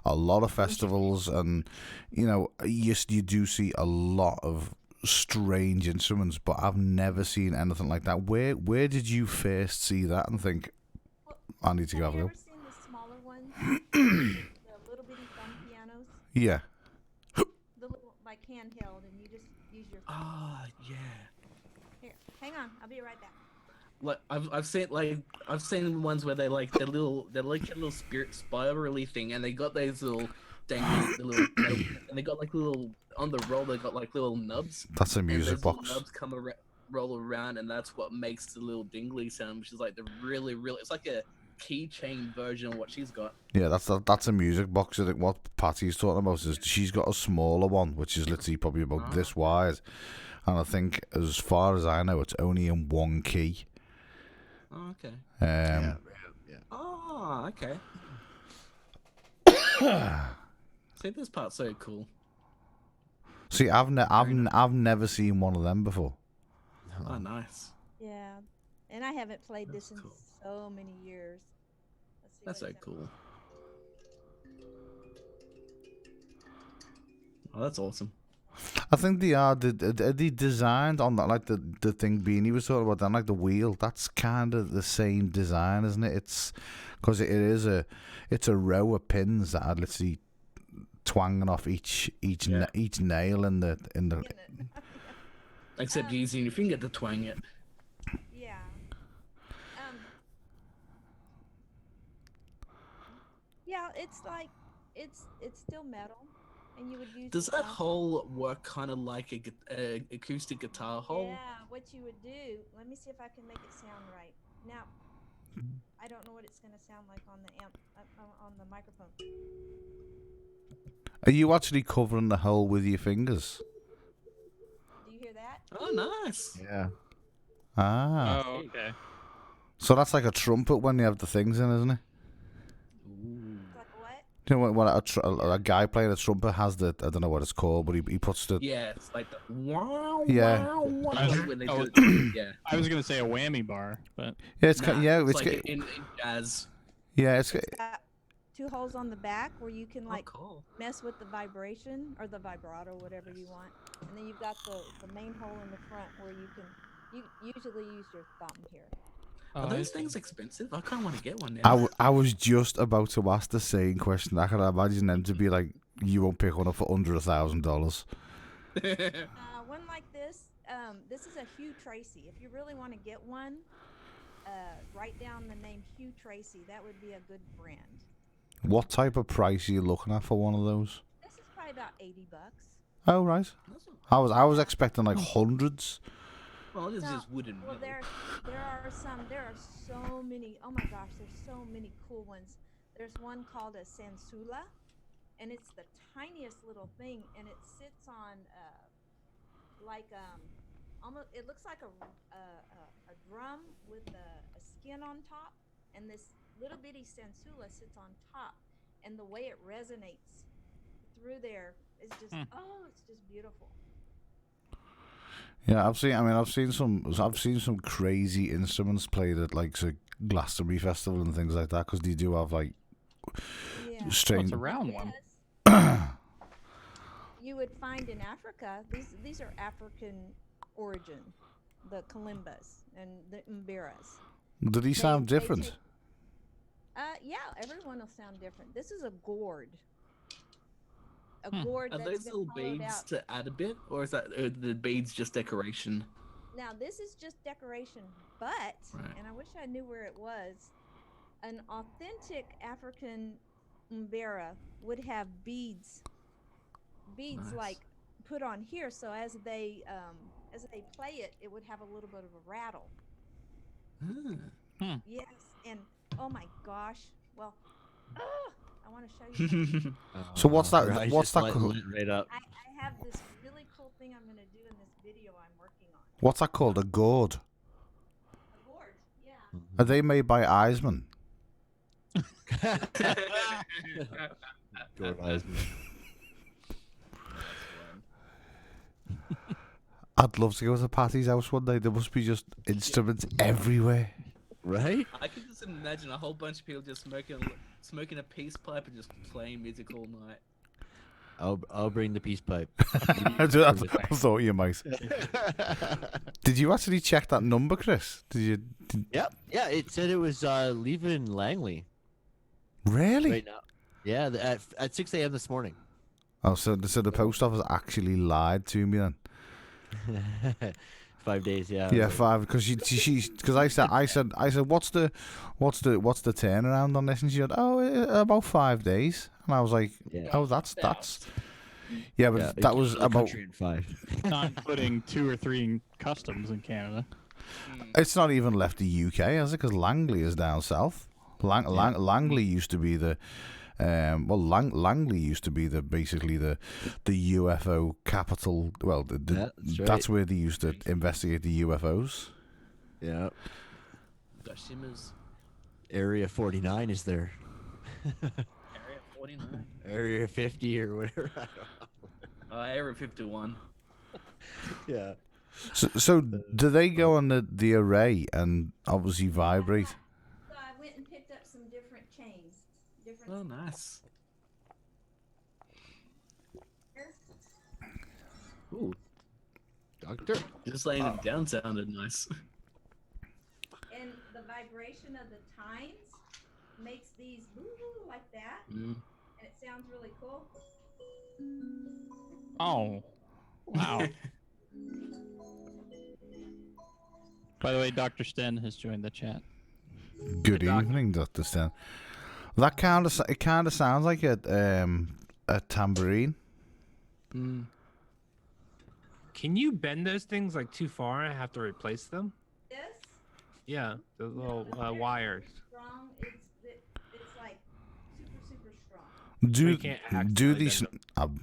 C: a lot of festivals, and yes, you do see a lot of strange instruments, but I've never seen anything like that. Where did you first see that and think, I need to go have a go?
F: Have you ever seen the smaller ones? The little bitty thumb pianos?
C: Yeah.
F: The little, like handheld, and you just use your thumb.
G: Ah, yeah.
F: Here, hang on. I'll be right back.
G: Like I've seen ones where they're like a little spirit spirally thing, and they got those little dangly and they got like little on the roll. They got like little nubs.
C: That's a music
G: and those
C: box.
G: Little nubs come roll around, and that's what makes the little dingly sound, which is like the really. It's like a keychain version of what she's got.
C: Yeah, that's a music box. I think what Patty's talking about is she's got a smaller one, which is literally probably about this wide, and I think, as far as I know, it's only in one key.
G: Oh, okay.
E: Yeah.
G: Oh, okay. See, this part's so cool.
C: See, I've never seen one of them before.
G: Oh, nice.
F: Yeah, and I haven't played this in so many years. Let's see
G: That's
F: what
G: so
F: it sounds
G: cool. Oh, that's awesome.
C: I think they are they designed on that, like the thing Beanie was talking about, then like the wheel. That's kind of the same design, isn't it? It's because it's a row of pins that are literally twanging off each nail in the.
G: Except you're using your finger to twang it.
F: Yeah. Yeah, it's like it's still metal, and you would use.
G: Does that hole work kind of like a acoustic guitar hole?
F: Yeah, what you would do. Let me see if I can make it sound right. Now, I don't know what it's going to sound like on the amp on the microphone.
C: Are you actually covering the hole with your fingers?
F: Do you hear that? that.
G: Oh, nice.
E: Yeah.
C: Ah.
D: Oh, okay.
C: So that's like a trumpet when they have the things in, isn't it?
F: Like what?
C: You know when a guy playing a trumpet has the, I don't know what it's called, but he puts the
G: Yeah, it's like the wow,
C: Yeah.
G: wow, wow.
D: I was-
G: When they
D: oh,
G: do it. Yeah.
D: I was gonna say a whammy bar, but
C: yeah it's
G: Nah,
C: yeah
G: it's
C: it's
G: like in jazz.
C: yeah it's
F: It's got 2 holes on the back where you can like
G: cool.
F: mess with the vibration or the vibrato, whatever you want. And then you've got the main hole in the front where you usually use your thumb here.
G: Are those things expensive? I kind of want to get one now.
C: I was just about to ask the same question. I can imagine them to be like, you won't pick one up for under $1,000.
F: One like this, this is a Hugh Tracy. If you really want to get one, write down the name Hugh Tracy. That would be a good brand.
C: What type of price are you looking at for one of those?
F: This is probably about $80.
C: Oh right, I was expecting like hundreds.
G: Well, this is
F: No,
G: just wooden.
F: Well, there are so many. Oh my gosh, there's so many cool ones. There's one called a sansula, and it's the tiniest little thing, and it sits on like almost. It looks like a drum with a skin on top, and this little bitty sansula sits on top, and the way it resonates through there is just it's just beautiful.
C: Yeah, I've seen some crazy instruments played at like a Glastonbury festival and things like that because they do have like strange.
D: It's a round one.
F: You would find in Africa, these are African origin, the kalimbas and the mbiras.
C: Do they sound different?
F: Yeah, everyone will sound different. This is a gourd. A gourd
G: Are
F: that's
G: those
F: been
G: little
F: hollowed
G: beads
F: out.
G: to add a bit, or is that the beads just decoration?
F: Now this is just decoration, but and I wish I knew where it was. An authentic African mbera would have beads like put on here, so as they play it, it would have a little bit of a rattle. Yes, and oh my gosh, well, I want to show you.
C: So what's that?
E: Right,
C: What's
E: just
C: that?
E: lit right up.
F: I have this really cool thing I'm going to do in this video I'm working on.
C: What's that called? A gourd?
F: A gourd, yeah.
C: Are they made by Eisman?
E: Gourd Eisman.
C: I'd love to go to Patty's house one day. There must be just instruments everywhere.
E: Right?
G: I can just imagine a whole bunch of people just smoking a peace pipe and just playing music all night.
E: I'll bring the peace pipe.
C: I thought you might. Did you actually check that number, Chris?
E: Yep. Yeah, it said it was leaving Langley.
C: Really?
E: Right now. Yeah, at 6 a.m. this morning.
C: Oh, so the post office actually lied to me then.
E: 5 days, yeah.
C: Yeah, 5 because because I said what's the turnaround on this, and she said about 5 days, and I was like that's yeah, but that was about
E: in 5.
D: Not including 2 or 3 in customs in Canada.
C: It's not even left the UK, has it? Because Langley is down south. Langley used to be the Langley used to be basically the UFO capital. Well, that's where they used to investigate the UFOs.
E: Yeah.
G: Shimmers.
E: Area 49 is there.
G: Area 49.
E: Area 50 or whatever. I don't know.
G: Area 51.
E: Yeah.
C: So do they go on the array and obviously vibrate?
F: So I went and picked up some different chains.
G: Oh, nice.
E: Ooh. Doctor.
G: Just laying them down sounded nice.
F: And the vibration of the tines makes these woo-woo like that.
G: Mm.
F: And it sounds really cool.
D: Oh, wow. By the way, Dr. Sten has joined the chat.
C: Good evening, Dr. Sten. That kind of sounds like a tambourine.
H: Mm. Can you bend those things like too far and have to replace them?
F: This?
H: Yeah, the little wires.
F: Strong. It's like super strong.
C: Do these?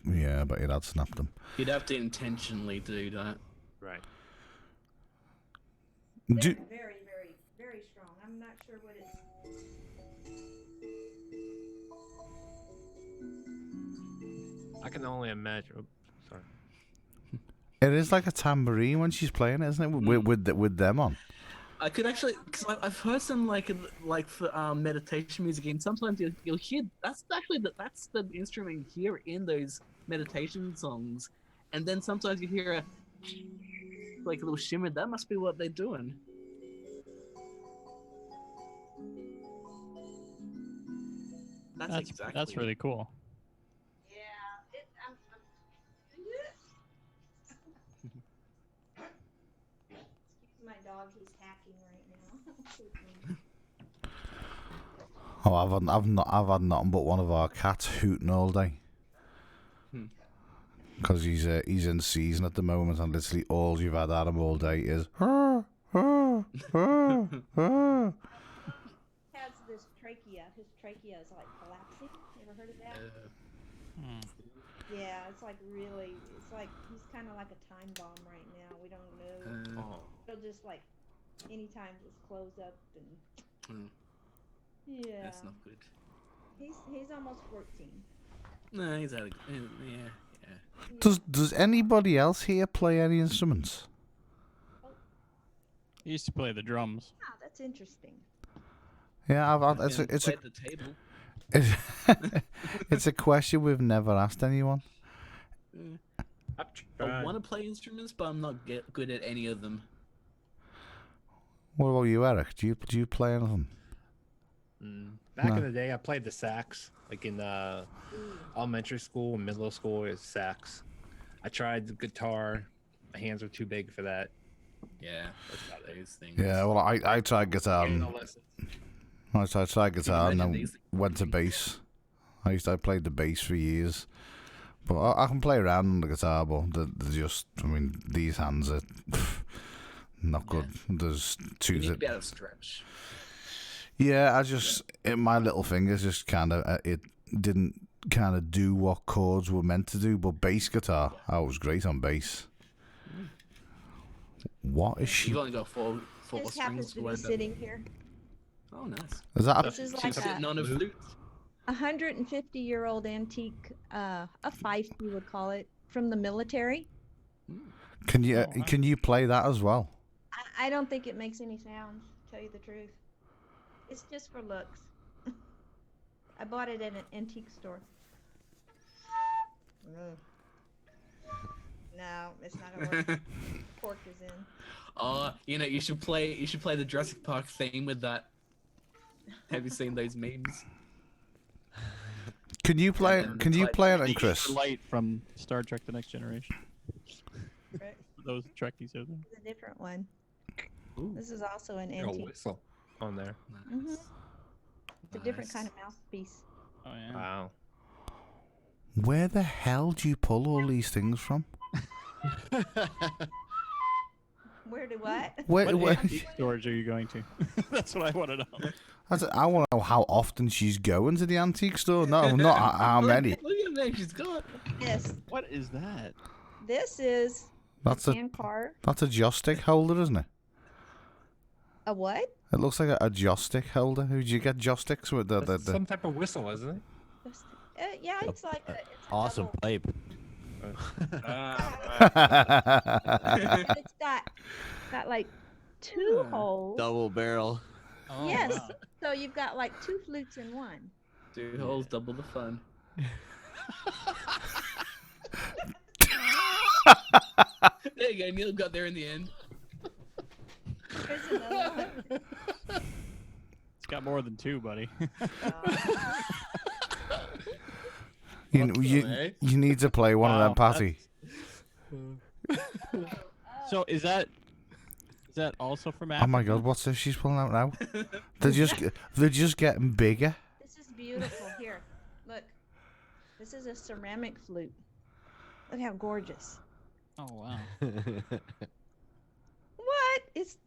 C: Yeah, but you'd have snapped them.
G: You'd have to intentionally do that.
H: Right.
F: Very, very, very strong. I'm not sure what it's.
H: I can only imagine. Oops, sorry.
C: It is like a tambourine when she's playing, isn't it? With them on.
G: I could actually, because I've heard some like for meditation music, and sometimes you'll hear that's the instrument you hear in those meditation songs, and then sometimes you hear a little shimmer. That must be what they're doing.
D: That's really cool.
F: My dog, he's hacking right now.
C: Oh, I've had nothing but one of our cats hooting all day. Because he's in season at the moment, and literally all you've had at him all day is.
F: Has this trachea. His trachea is like collapsing. You ever heard of that? Yeah, it's like really. It's like he's kind of like a time bomb right now. We don't know. He'll just like anytime just close up and. Yeah.
G: That's not good.
F: He's almost 14.
G: No, he's had yeah.
C: Does anybody else here play any instruments?
D: He used to play the drums.
F: Wow, that's interesting.
C: Yeah, it's a question we've never asked anyone.
G: I want to play instruments, but I'm not good at any of them.
C: What about you, Eric? Do you play anything?
H: Back in the day, I played the sax, like in elementary school and middle school. It was sax. I tried the guitar. My hands were too big for that.
G: Yeah, that's about those things.
C: Yeah, well, I tried guitar. I tried guitar and then went to bass. I played the bass for years, but I can play around on the guitar. But they're just, I mean, these hands are not good. There's two.
G: You need to be able to stretch.
C: Yeah, my little fingers just kind of it didn't kind of do what chords were meant to do. But bass guitar, I was great on bass. What is she?
G: You've only got four
F: This
G: strings
F: happens to be sitting here.
G: Oh, nice.
C: Is that
F: This is like
G: sitting on a flute?
F: 150-year-old antique, a fife you would call it, from the military.
C: Can you play that as well?
F: I don't think it makes any sounds, to tell you the truth. It's just for looks. I bought it at an antique store. No, it's not gonna work. Pork is in.
G: Oh, you should play the Jurassic Park theme with that. Have you seen those memes?
C: Can you play it? Can you play it, and Chris?
D: Light from Star Trek: The Next Generation.
F: Right.
D: Those Trekkies are there.
F: It's a different one.
H: Ooh.
F: This is also an
H: A
F: antique.
H: whistle on there.
F: Mm-hmm. It's a different kind of mouthpiece.
D: Oh yeah.
H: Wow.
C: Where the hell do you pull all these things from?
F: Where do what?
C: Where?
D: Antique storage are you going to? That's what I want to know.
C: I want to know how often she's going to the antique store. No, not how many.
G: Look at that, she's got.
F: Yes.
D: What is that?
F: This is
C: That's
F: a
C: a
F: hand car.
C: that's a joystick holder, isn't it?
F: A what?
C: It looks like a joystick holder. Who do you get joysticks with?
H: That's some type of whistle, isn't it?
F: Yeah, it's like a,
E: Awesome pipe.
F: it's got like two holes.
E: Double barrel.
D: Oh,
F: Yes.
D: wow.
F: So you've got like two flutes in one.
G: 2 holes, double the fun. There you go. Neil got there in the end.
F: Here's another one.
D: It's got more than 2, buddy.
C: You need to play one of them, Patty.
D: So is that also from
C: Oh
D: Africa?
C: my God, what's this she's pulling out now? They're just getting bigger.
F: This is beautiful. Here, look. This is a ceramic flute. Look how gorgeous.
D: Oh wow.
F: What? It's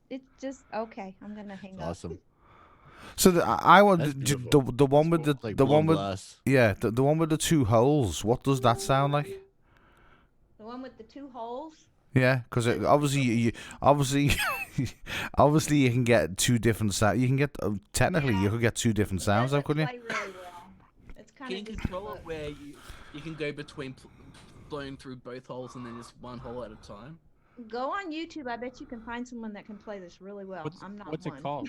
F: just okay. I'm gonna hang up.
E: Awesome.
C: So I want
E: That's
C: the
E: beautiful.
C: one with the
E: Like
C: the one
E: blown
C: with
E: glass.
C: the one with the 2 holes. What does that sound like?
F: The one with the 2 holes.
C: Yeah, because obviously you can get two different sounds. You can get technically you could get two different sounds, though, couldn't you?
F: Play really well. It's kind
G: Can
F: of
G: you control it where you can go between blowing through both holes and then just one hole at a time?
F: Go on YouTube. I bet you can find someone that can play this really well. I'm not
D: What's
F: one.
D: it called?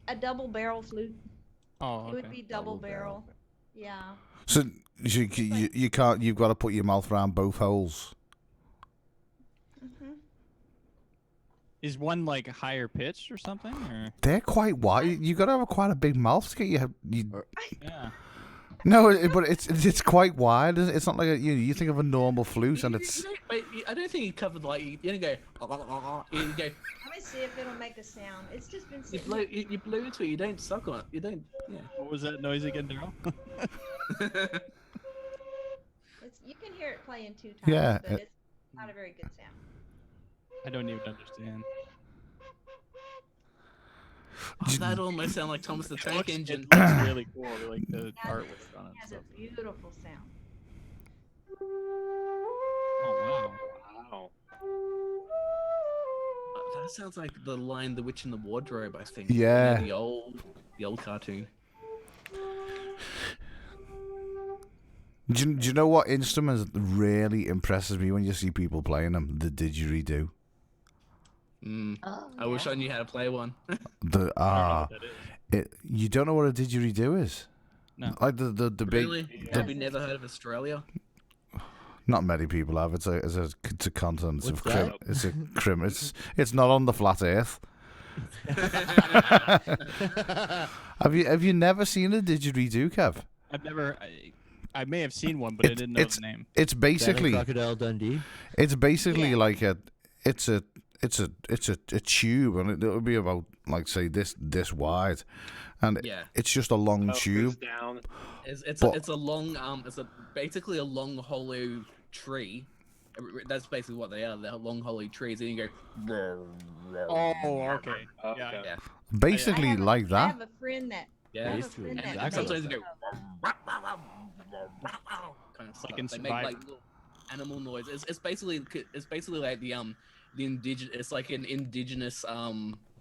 F: A double barrel flute.
D: Oh,
F: It
D: okay.
F: would be double barrel. Yeah.
C: So you can't. You've got to put your mouth around both holes.
F: Hmm.
D: Is one like higher pitched or something? Or
C: They're quite wide. You got to have quite a big mouth to get you.
D: yeah.
C: No, but it's quite wide. It's not like you think of a normal flute and it's.
G: I don't think you covered like you don't go. You go.
F: Let me see if it'll make a sound. It's just been
G: You
F: sitting.
G: blow. You blow into it. You don't suck on it. You don't. Yeah.
D: What was that noise again, Daryl?
F: You can hear it playing 2 times,
C: Yeah,
F: but it's not a very good sound.
D: I don't even understand.
G: Oh, that almost sounds like Thomas the Tank Engine.
D: It looks really cool. Like the artwork on it.
F: It has
D: Stuff.
F: a beautiful sound.
D: Oh
J: Wow.
G: That sounds like the line "The Witch in the Wardrobe." I think.
C: Yeah.
G: The old cartoon.
C: Do you know what instrument really impresses me when you see people playing them? The didgeridoo.
G: I wish I knew how to play one.
C: You don't know what a didgeridoo is?
D: No.
C: Like the big.
G: Really? Have you never heard of Australia?
C: Not many people have. It's a continent.
E: What's that?
C: It's a crim. It's not on the flat Earth. Have you never seen a didgeridoo, Kev?
D: I've never. I may have seen one, but I didn't know the name.
C: It's basically
E: Crocodile Dundee.
C: It's basically like it's a tube, and it'll be about like say this wide, and it's just a long tube.
G: It's a long it's basically a long hollow tree. That's basically what they are. They're long hollow trees, and you go.
D: Oh, okay. Yeah.
C: Basically like that.
F: I have a friend that.
G: Yeah.
F: I have a friend that
G: And sometimes you
F: makes
G: go. Kind of stuff.
D: Like in
G: They make like little animal noise. It's basically like the indigenous. It's like an indigenous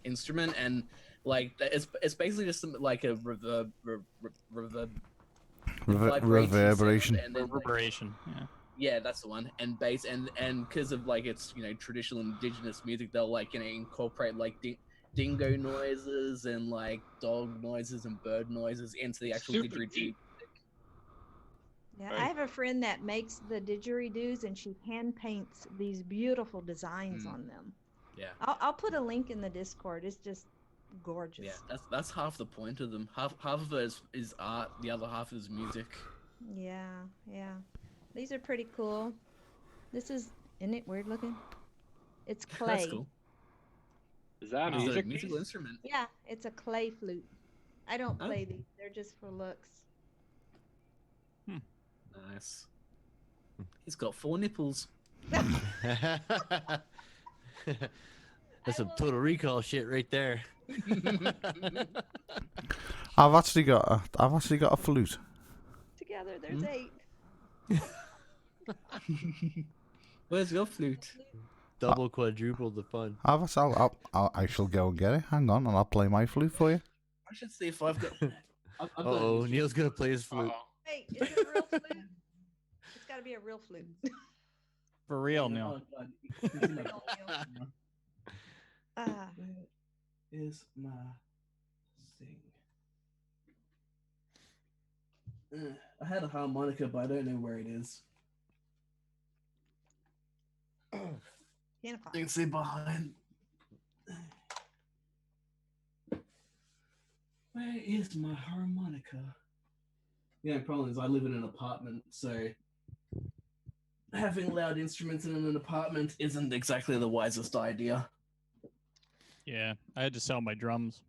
G: instrument, and like it's basically just like a
C: reverberation.
G: And then,
D: Reverberation. Yeah.
G: Yeah, that's the one. And bass and because of like it's traditional indigenous music, they'll like incorporate like dingo noises and like dog noises and bird noises into the actual didgeridoo.
F: Yeah, I have a friend that makes the didgeridoos, and she hand paints these beautiful designs on them.
G: Yeah.
F: I'll put a link in the Discord. It's just gorgeous.
G: Yeah, that's half the point of them. Half of it is art. The other half is music.
F: Yeah. These are pretty cool. Isn't it weird looking? It's clay.
G: That's cool.
J: Is that a
G: Is it a
J: music
G: musical
J: piece?
G: instrument?
F: Yeah, it's a clay flute. I don't play these. They're just for looks.
G: Nice. He's got 4 nipples.
E: That's some Total Recall shit right there.
C: I've actually got a flute.
F: Together, there's 8.
G: Where's your flute?
E: Double quadruple the fun.
C: I shall go and get it. Hang on, and I'll play my flute for you.
G: I should see if I've got.
E: Oh, Neil's gonna play his flute.
F: Wait, is it a real flute? It's got to be a real flute.
D: For real, Neil.
G: Is my thing. I had a harmonica, but I don't know where it is. You can see behind. Where is my harmonica? Yeah, the problem is I live in an apartment, so having loud instruments in an apartment isn't exactly the wisest idea.
D: Yeah, I had to sell my drums.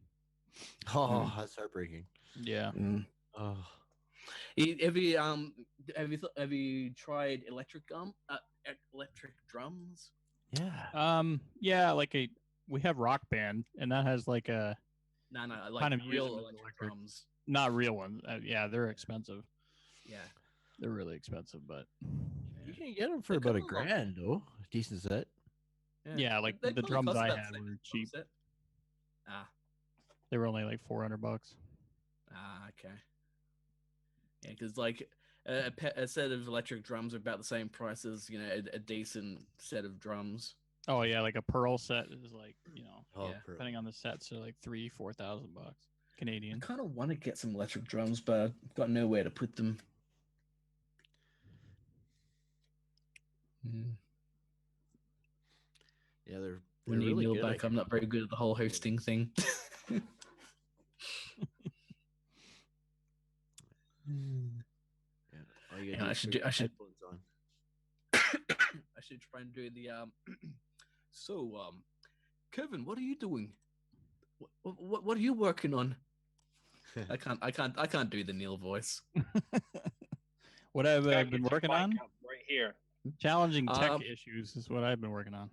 E: Oh, that's heartbreaking.
D: Yeah.
E: Oh.
G: Have you tried electric drums?
E: Yeah.
D: Yeah, we have Rock Band, and that has like a
G: No, like
D: kind of
G: real electric drums.
D: not real ones. Yeah, they're expensive.
G: Yeah.
D: They're really expensive, but
E: You can get them for about $1,000 though. decent set.
D: Yeah, like
G: They
D: the
G: probably
D: drums
G: cost
D: I
G: about
D: had
G: the same
D: were
G: drum
D: cheap.
G: set. Ah,
D: They were only like $400.
G: okay. Yeah, because like a set of electric drums are about the same price as a decent set of drums.
D: Oh yeah, like a Pearl set is like
E: Oh,
G: Yeah,
D: depending on the sets, are like $3,000-4,000 Canadian.
G: I kind of want to get some electric drums, but I've got nowhere to put them.
E: Yeah, they're
G: We need
E: really
G: Neil
E: good.
G: back. I'm not very good at the whole hosting thing.
E: Yeah, all you gotta
G: Yeah,
E: do
G: I
E: is
G: should
E: put
G: do-
E: your
G: I should-
E: headphones on.
G: I should try and do the Kevin, what are you doing? What are you working on? I can't do the Neil voice.
D: What have I
J: Gotta
D: been
J: get your
D: working
J: mic
D: on?
J: up right here.
D: Challenging tech issues is what I've been working on.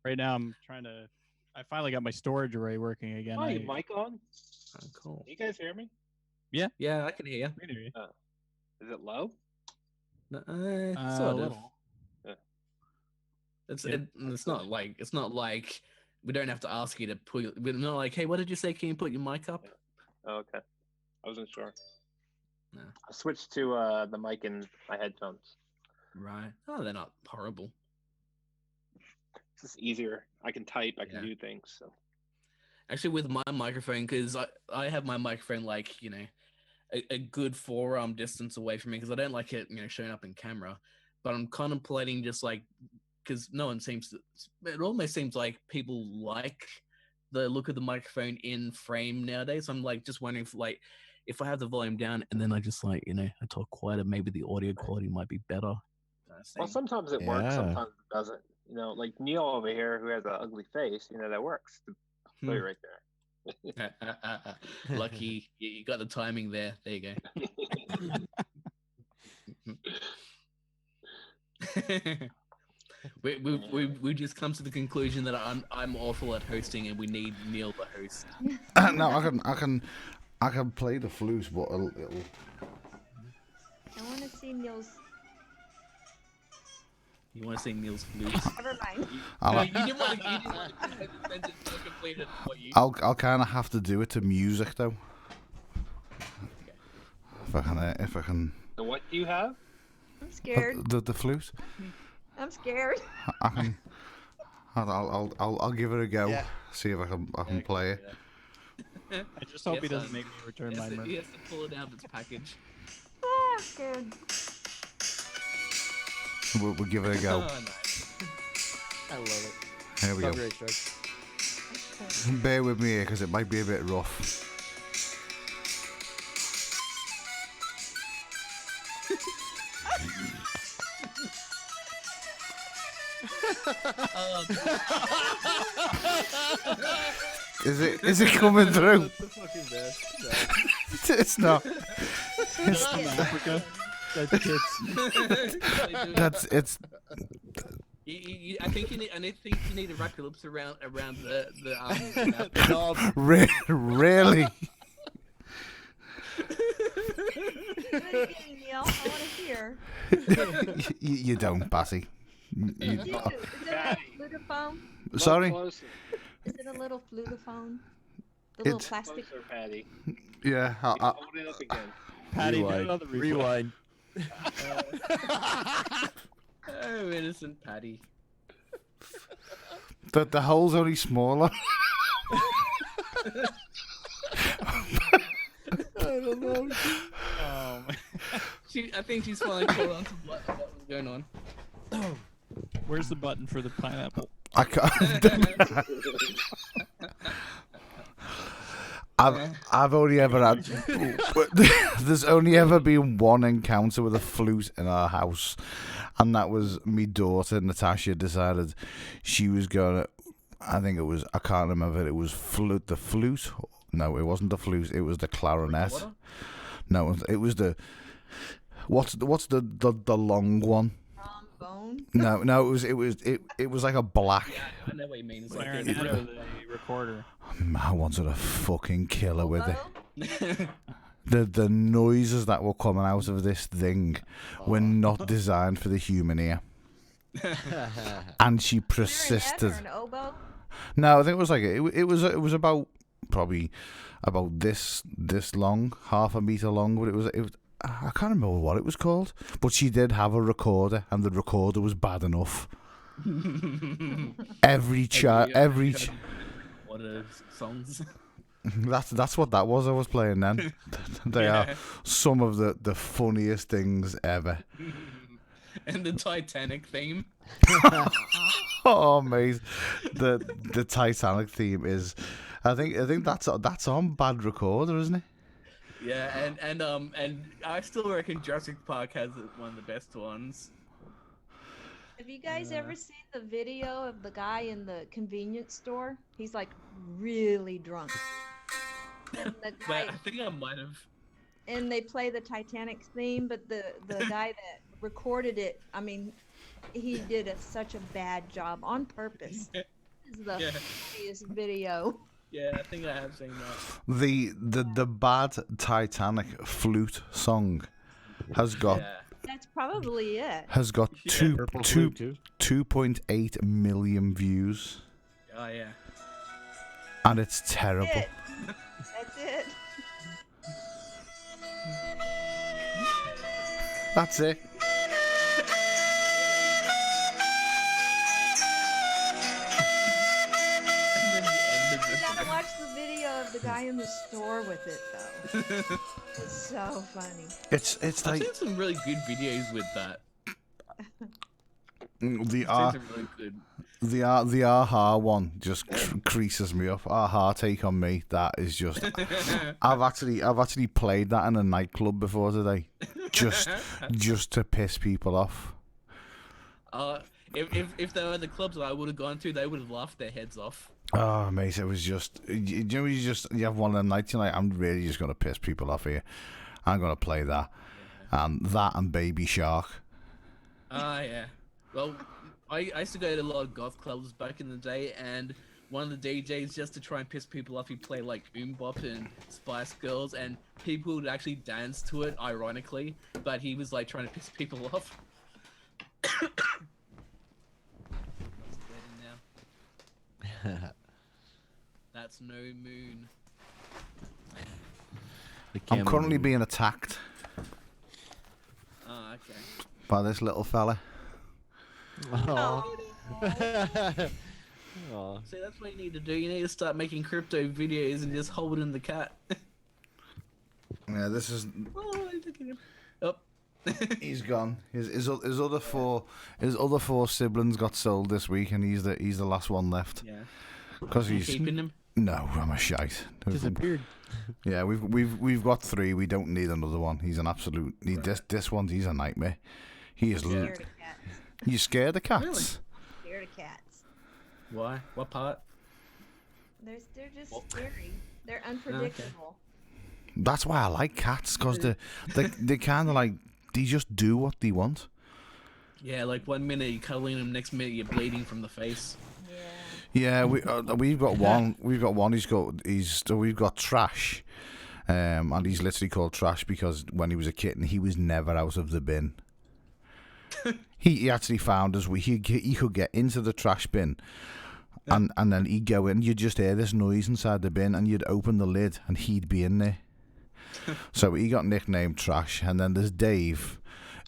D: Right now, I'm trying to. I finally got my storage array working again.
J: Oh, your mic on?
G: Oh, cool.
J: You guys hear me?
G: Yeah, I can hear you.
D: I can hear you.
J: Is it low?
D: A
G: Sort of.
D: little.
G: It's not like we don't have to ask you to put. We're not like, hey, what did you say? Can you put your mic up?
J: Oh, okay. I wasn't sure.
G: No.
J: I switched to the mic in my headphones.
G: Right. Oh, they're not horrible.
J: It's just easier. I can type. I can do things. So.
G: Actually, with my microphone, because I have my microphone like a good forearm distance away from me, because I don't like it showing up in camera. But I'm contemplating just like, because no one seems to. It almost seems like people like the look of the microphone in frame nowadays. I'm like just wondering if I have the volume down and then I just I talk quieter, maybe the audio quality might be better.
J: Well, sometimes it works. Sometimes it doesn't. Like Neil over here, who has an ugly face. That works. Put it right there.
G: Lucky you got the timing there. There you go. we just come to the conclusion that I'm awful at hosting and we need Neil to host.
C: No, I can play the flute, but it'll.
F: I want to see Neil's.
G: You want to say Neil's flute?
F: Never mind.
G: You didn't want to complete it.
C: I'll kind of have to do it to music though.
G: Okay.
C: If I can.
J: So what do you have?
F: I'm scared.
C: The flute.
F: I'm scared.
C: I can. I'll give it a go.
E: Yeah.
C: See if I can play it.
D: I just hope he doesn't make me return my
G: He
D: money.
G: has to pull it out of its package.
F: I'm scared.
C: We'll give it a go.
G: Oh, nice.
E: I love it.
C: Here we go.
E: Copyright strike.
C: Bear with me here because it might be a bit rough. Is it coming through?
E: That's the fucking best.
C: It's not.
D: It's Africa. That's
C: It's.
G: I think you need to wrap your lips around the knob.
C: Really?
F: Do it again, Neil. I want to hear.
C: You don't, Bassy.
F: You do. Is it a flutophone?
C: Sorry?
J: Closer,
F: Is it a little flutophone? The little
C: It's-
F: plastic.
J: closer, Patty.
C: Yeah.
J: Hold it up again.
D: Patty, do
E: Rewind.
D: another replay.
E: Rewind.
G: Oh, innocent Patty.
C: The hole's only smaller.
E: I don't know.
G: I think she's finally caught on to what was going on.
D: Where's the button for the pineapple?
C: I can't. I've only ever had. There's only ever been one encounter with a flute in our house, and that was me daughter Natasha decided she was gonna. I think it was. I can't remember. It was flute. The flute. No, it wasn't the flute. It was the clarinet. No, it was the. What's the long one?
F: Trombone.
C: No, it was like a black.
G: Yeah, I know what you mean. It's like
D: Clarinet or the recorder?
C: I wanted a fucking killer with it.
F: Hello?
C: The noises that were coming out of this thing were not designed for the human ear. and she
F: Clarinet
C: persisted.
F: or an oboe?
C: No, I think it was like it was about probably about this long, half a meter long, but it was I can't remember what it was called. But she did have a recorder, and the recorder was bad enough. Every
G: what are songs?
C: That's what that was I was playing then. They are some of the funniest things ever.
G: And the Titanic theme.
C: Oh, mate, the Titanic theme is, I think that's on Bad Recorder, isn't it?
G: Yeah, and I still reckon Jurassic Park has one of the best ones.
F: Have you guys ever seen the video of the guy in the convenience store? He's like really drunk. And the guy,
G: But I think I might have.
F: and they play the Titanic theme, but the guy that recorded it, I mean, he did such a bad job on purpose. This is the funniest video.
G: Yeah, I think I have seen that.
C: The bad Titanic flute song has got
F: That's probably it.
C: 2.8 million views,
G: Oh yeah.
C: and it's terrible.
F: That's it.
C: That's it.
F: You gotta watch the video of the guy in the store with it though. It's so funny.
C: It's
G: I've
C: like
G: seen some really good videos with that.
C: the
G: I've seen some really good.
C: the aha one just creases me up. Aha take on me. That is just. I've actually played that in a nightclub before today, just to piss people off.
G: If they were the clubs that I would have gone to, they would have laughed their heads off.
C: Oh, mate, it was just you have one of them nights. You're like, I'm really just gonna piss people off here. I'm gonna play that, and Baby Shark.
G: Yeah. Well, I used to go to a lot of goth clubs back in the day, and one of the DJs, just to try and piss people off, he'd play like Bop and Spice Girls, and people would actually dance to it, ironically, but he was like trying to piss people off. That's no moon.
C: I'm currently being attacked
G: Okay.
C: by this little fella.
E: Oh.
G: See, that's what you need to do. You need to start making crypto videos and just holding the cat.
C: Yeah, this is.
G: Oh, look at him. Oh.
C: He's gone. His other four siblings got sold this week, and he's the last one left.
G: Yeah.
C: Because he's
G: keeping him.
C: No, I'm a shite.
E: Disappeared.
C: Yeah, we've got 3. We don't need another one. He's an absolute. This one, he's a nightmare. He is.
F: Scared of cats.
C: You scared of cats?
G: Really?
F: Scared of cats.
G: Why? What part?
F: They're just scary. They're unpredictable.
C: That's why I like cats, because they kind of like they just do what they want.
G: Yeah, like 1 minute you're cuddling him, next minute you're bleeding from the face.
C: Yeah, we've got one. We've got one. We've got Trash, and he's literally called Trash because when he was a kitten, he was never out of the bin. He actually found us. He could get into the trash bin, and then he'd go in. You'd just hear this noise inside the bin, and you'd open the lid, and he'd be in there. So he got nicknamed Trash. And then there's Dave.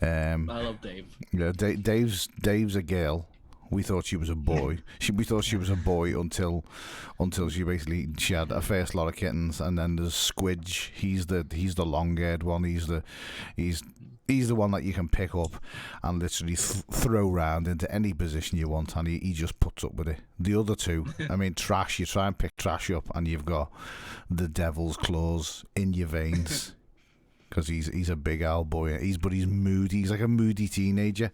G: I love Dave.
C: Yeah, Dave's a girl. We thought she was a boy. We thought she was a boy until she had a first lot of kittens, and then there's Squidge. He's the long-haired one. He's the one that you can pick up and literally throw around into any position you want, and he just puts up with it. The other two, I mean, Trash. You try and pick Trash up, and you've got the devil's claws in your veins because he's a big old boy. He's moody. He's like a moody teenager.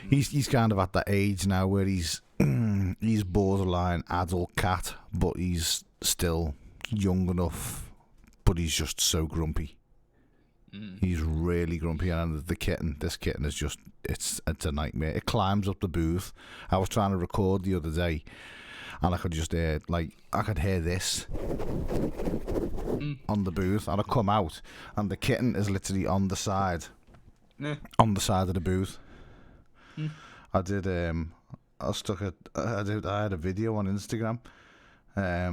C: He's kind of at that age now where he's borderline adult cat, but he's still young enough, but he's just so grumpy. He's really grumpy, and this kitten is just it's a nightmare. It climbs up the booth. I was trying to record the other day, and I could just hear this on the booth, and I come out, and the kitten is literally on the side of the booth. I did. I stuck it. I had a video on Instagram. I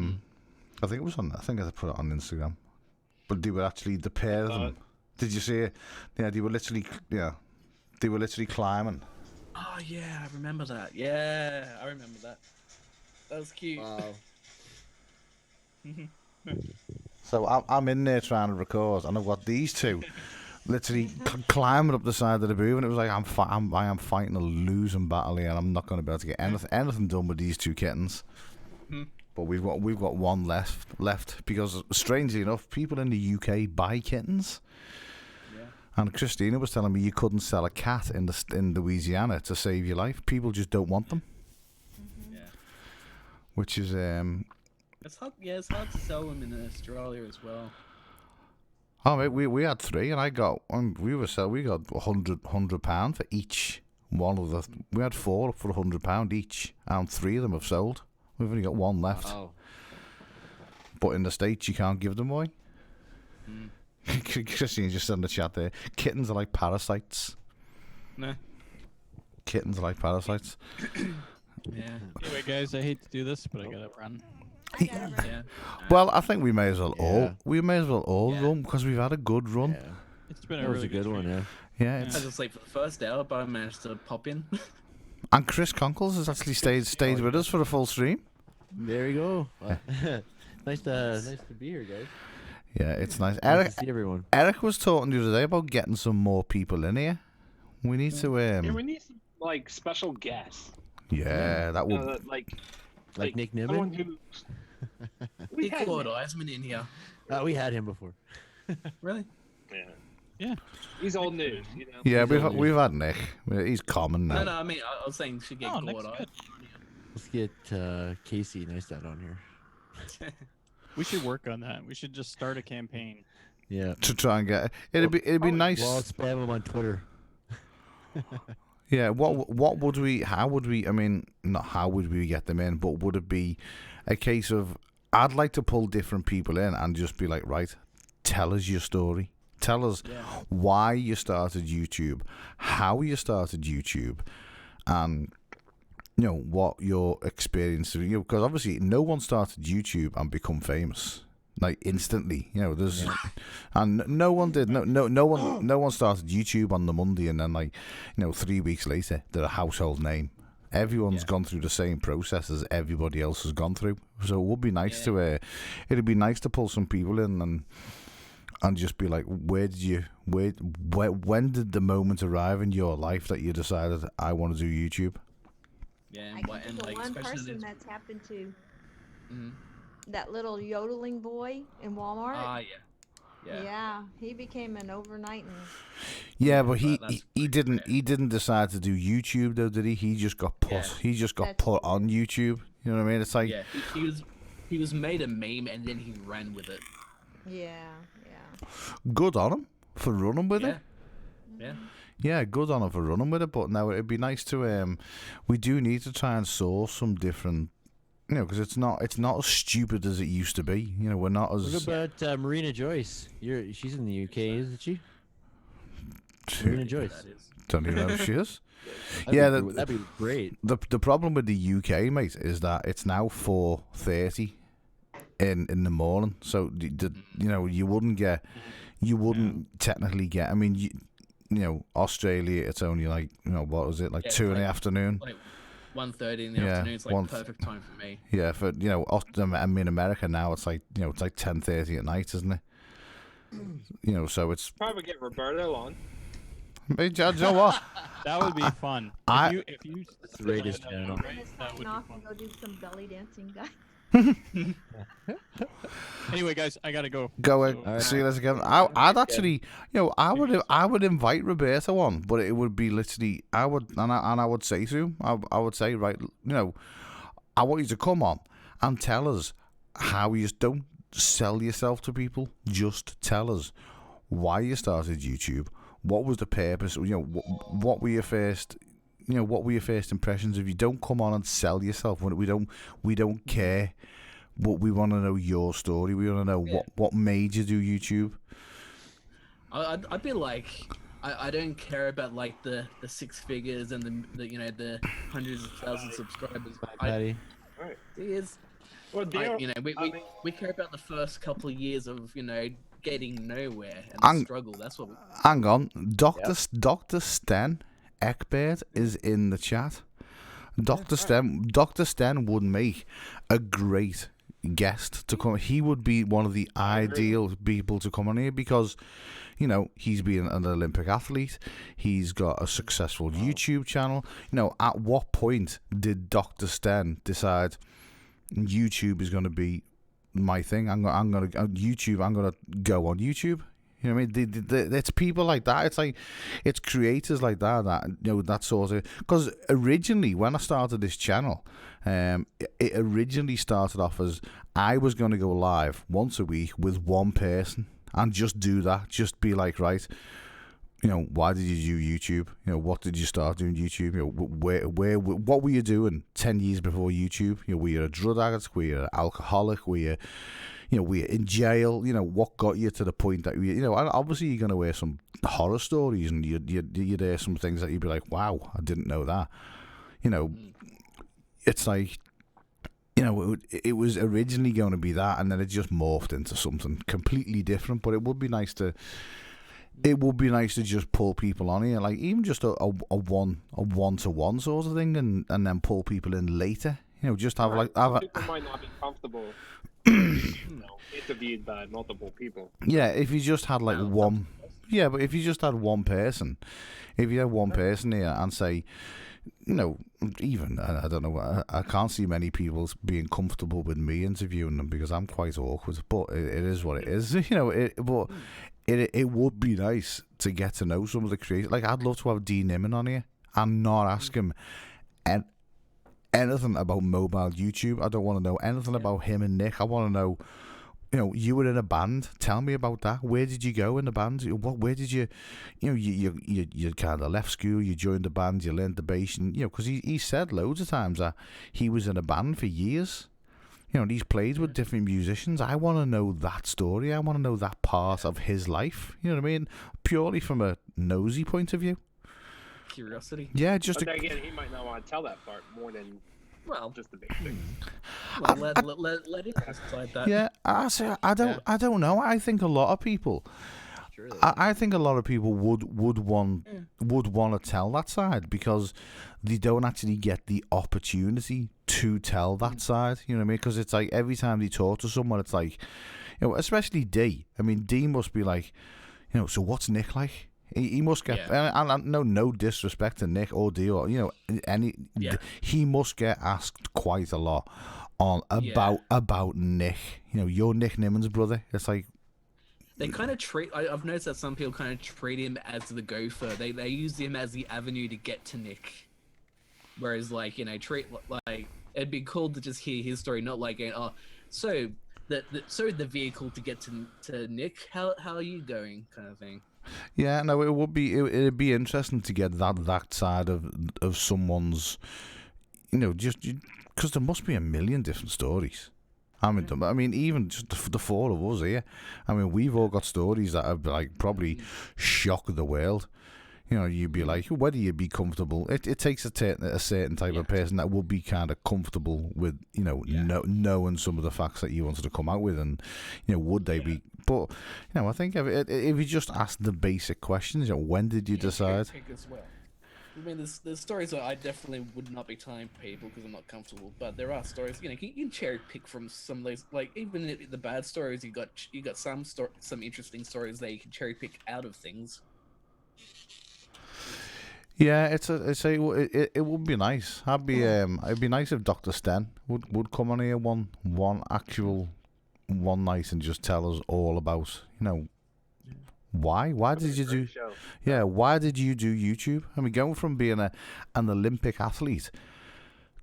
C: think it was on. I think I put it on Instagram. But they were actually the pair of them. Did you see it? Yeah, they were literally. Yeah, they were literally climbing.
G: Oh yeah, I remember that. Yeah, I remember that. That was cute.
E: Wow.
C: So I'm in there trying to record, and I've got these two literally climbing up the side of the booth, and it was like I am fighting a losing battle here, and I'm not going to be able to get anything done with these two kittens. But we've got one left because strangely enough, people in the UK buy kittens. Yeah. And Christina was telling me you couldn't sell a cat in Louisiana to save your life. People just don't want them.
G: Yeah.
C: Which is
G: It's hard. Yeah, it's hard to sell them in Australia as well.
C: Oh mate, we had 3, and I got we got £100 for each one of the. We had 4 for £100 each, and 3 of them have sold. We've only got 1 left.
E: Oh.
C: But in the States, you can't give them away. Christian just in the chat there. Kittens are like parasites.
D: Nah.
C: Kittens are like parasites.
D: Yeah. Anyway, guys, I hate to do this, but I gotta run.
G: Yeah.
C: Well, I think we may as well all run because we've had a good run.
E: Yeah.
D: It's been
E: That
D: a
E: was
D: really
E: a good one, yeah.
C: Yeah,
G: I was asleep for the first hour, but I managed to pop in.
C: and Chris Conkles has actually stayed with us for a full stream.
E: There you go. Nice to be here, guys.
C: Yeah, it's nice.
E: Nice to see everyone.
C: Eric was talking the other day about getting some more people in here. We need to
J: Yeah, we need some like special guests.
C: Yeah, that would
E: Like Nick
J: someone
E: Niven.
G: Nick Heisman in here.
E: We had him before.
G: Really?
J: Yeah. He's old news, you know.
C: Yeah, we've had Nick. He's common now.
G: No, I mean, I was saying you should get Gordo.
E: Let's get Casey Neistat on here.
D: We should work on that. We should just start a campaign.
E: Yeah.
C: To try and get it'd be nice.
E: Well, spam him on Twitter.
C: Yeah, what would we? How would we? I mean, not how would we get them in, but would it be a case of I'd like to pull different people in and just be like, right, tell us your story, tell us why you started YouTube, how you started YouTube, and what your experience. Because obviously no one started YouTube and become famous like instantly. There's and no one did. No one started YouTube on the Monday and then 3 weeks later they're a household name. Everyone's gone through the same process as everybody else has gone through. So it would be nice to it'd be nice to pull some people in and just be like, when did the moment arrive in your life that you decided I want to do YouTube?
G: Yeah,
F: I can think of one person that's happened to. That little yodeling boy in Walmart.
G: Ah,
F: Yeah, he became an overnight.
C: Yeah, but he didn't decide to do YouTube though, did he? He just got put. He just got put on YouTube. You know what I mean? It's like
G: he was made a meme and then he ran with it.
F: Yeah.
C: Good on him for running with it.
G: Yeah.
C: Yeah, good on him for running with it. But now it'd be nice to we do need to try and source some different. Because it's not as stupid as it used to be. We're not as.
E: What about Marina Joyce? She's in the UK, isn't she? Marina Joyce.
C: Don't even know who she is.
E: That'd be great.
C: The problem with the UK, mate, is that it's now 4:30 in the morning. So you wouldn't technically get. I mean, Australia, it's only what was it 2 in the afternoon.
G: 1:30 in the afternoon. It's perfect time for me.
C: Yeah, for I mean America now it's like 10:30 at night, isn't it? So it's
J: probably get Roberto on.
C: Hey, you know what?
D: That would be fun. If you
E: the greatest channel.
D: That would be
F: Off
D: fun.
F: and go do some belly dancing, guys.
D: Anyway, guys, I gotta go.
C: See you later again. I'd actually, I would invite Roberto on, but it would be literally, I would say to him, I would say, right, I want you to come on and tell us how you don't sell yourself to people. Just tell us why you started YouTube. What was the purpose? What were your first? What were your first impressions? If you don't come on and sell yourself, we don't care. But we want to know your story. We want to know what made you do YouTube.
G: I'd be like, I don't care about like the six figures and the you know the hundreds of thousands of subscribers.
L: Patty.
J: Right.
G: Well, you know, we care about the first couple of years of getting nowhere and the struggle. That's what.
C: Hang on, Doctor Sten Eckbert is in the chat. Doctor Sten would make a great guest to come. He would be one of the ideal people to come on here because, he's been an Olympic athlete. He's got a successful YouTube channel. At what point did Dr. Sten decide YouTube is going to be my thing? I'm going to YouTube. I'm going to go on YouTube. You know what I mean? It's people like that. It's creators like that that sort of. Because originally, when I started this channel, it originally started off as I was going to go live once a week with one person and just do that. Just be like, right, why did you do YouTube? What did you start doing YouTube? What were you doing 10 years before YouTube? Were you a drug addict? Were you an alcoholic? Were you in jail? What got you to the point that and obviously you're going to hear some horror stories and you'd hear some things that you'd be like, wow, I didn't know that. It's like, it was originally going to be that, and then it just morphed into something completely different. But it would be nice to just pull people on here, like even just a one-to-one sort of thing, and then pull people in later. Just have
J: people might not be comfortable, interviewed by multiple people.
C: Yeah, if you just had like one. Yeah, but if you just had one person, if you had one person here and say, even I don't know, I can't see many people being comfortable with me interviewing them because I'm quite awkward. But it is what it is, But it would be nice to get to know some of the creators. Like I'd love to have Dean Nimmin on here and not ask him anything about mobile YouTube. I don't want to know anything about him and Nick. I want to know. You were in a band. Tell me about that. Where did you go in the band? Where did you, you kind of left school, you joined the band, you learned the bass, and because he said loads of times that he was in a band for years. And he's played with different musicians. I want to know that story. I want to know that part of his life. You know what I mean? Purely from a nosy point of view.
G: Curiosity.
C: Yeah, just.
J: But again, he might not want to tell that part more than. Well, just the big thing.
G: Well, let him decide that.
C: Yeah, I don't know. I think a lot of people. I think a lot of people would want to tell that side because they don't actually get the opportunity to tell that side. You know what I mean? Because it's like every time they talk to someone, it's like, especially D. I mean, D must be like, so what's Nick like? He must get, and no disrespect to Nick or D or he must get asked quite a lot about Nick. You're Nick Nimmin's brother. It's like
G: they kind of treat. I've noticed that some people kind of treat him as the gopher. They use him as the avenue to get to Nick. Whereas treat like it'd be cool to just hear his story, not like so the vehicle to get to Nick. How are you going, kind of thing.
C: Yeah, no, it would be. It'd be interesting to get that side of someone's, just because there must be a million different stories. I mean, even just the four of us here. I mean, we've all got stories that have like probably shocked the world. You'd be like, whether you'd be comfortable. It takes a certain type of person that would be kind of comfortable with, knowing some of the facts that you wanted to come out with, and would they be? But I think if you just ask the basic questions, when did you decide?
G: As well. I mean, there's stories that I definitely would not be telling people because I'm not comfortable. But there are stories, you can cherry pick from some of those. Like even the bad stories, you got some interesting stories that you can cherry pick out of things.
C: Yeah, it would be nice. It'd be nice if Dr. Sten would come on here one night and just tell us all about why did you do why did you do YouTube? I mean, going from being an Olympic athlete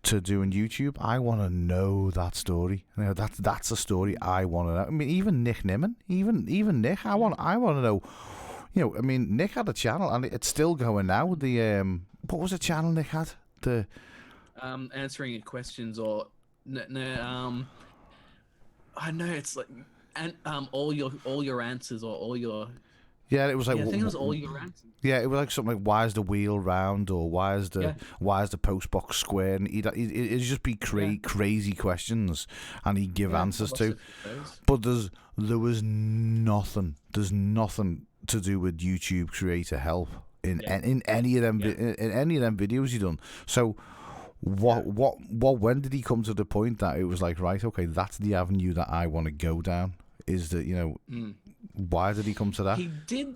C: to doing YouTube, I want to know that story. That's a story I want to know. I mean, even Nick Nimmin, even Nick, I want to know. I mean, Nick had a channel, and it's still going now. The what was the channel Nick had? The
G: answering questions or I know it's like all your answers or all your
C: Yeah, it was like
G: I think it was all year round.
C: Yeah, it was like something like, "Why is the wheel round?" or "Why is the post box square?" And it'd just be crazy questions, and he'd give answers to. But there was nothing. There's nothing to do with YouTube creator help in any of them in any of them videos you done. So when did he come to the point that it was like, right, okay, that's the avenue that I want to go down? Is that why did he come to that?
G: He did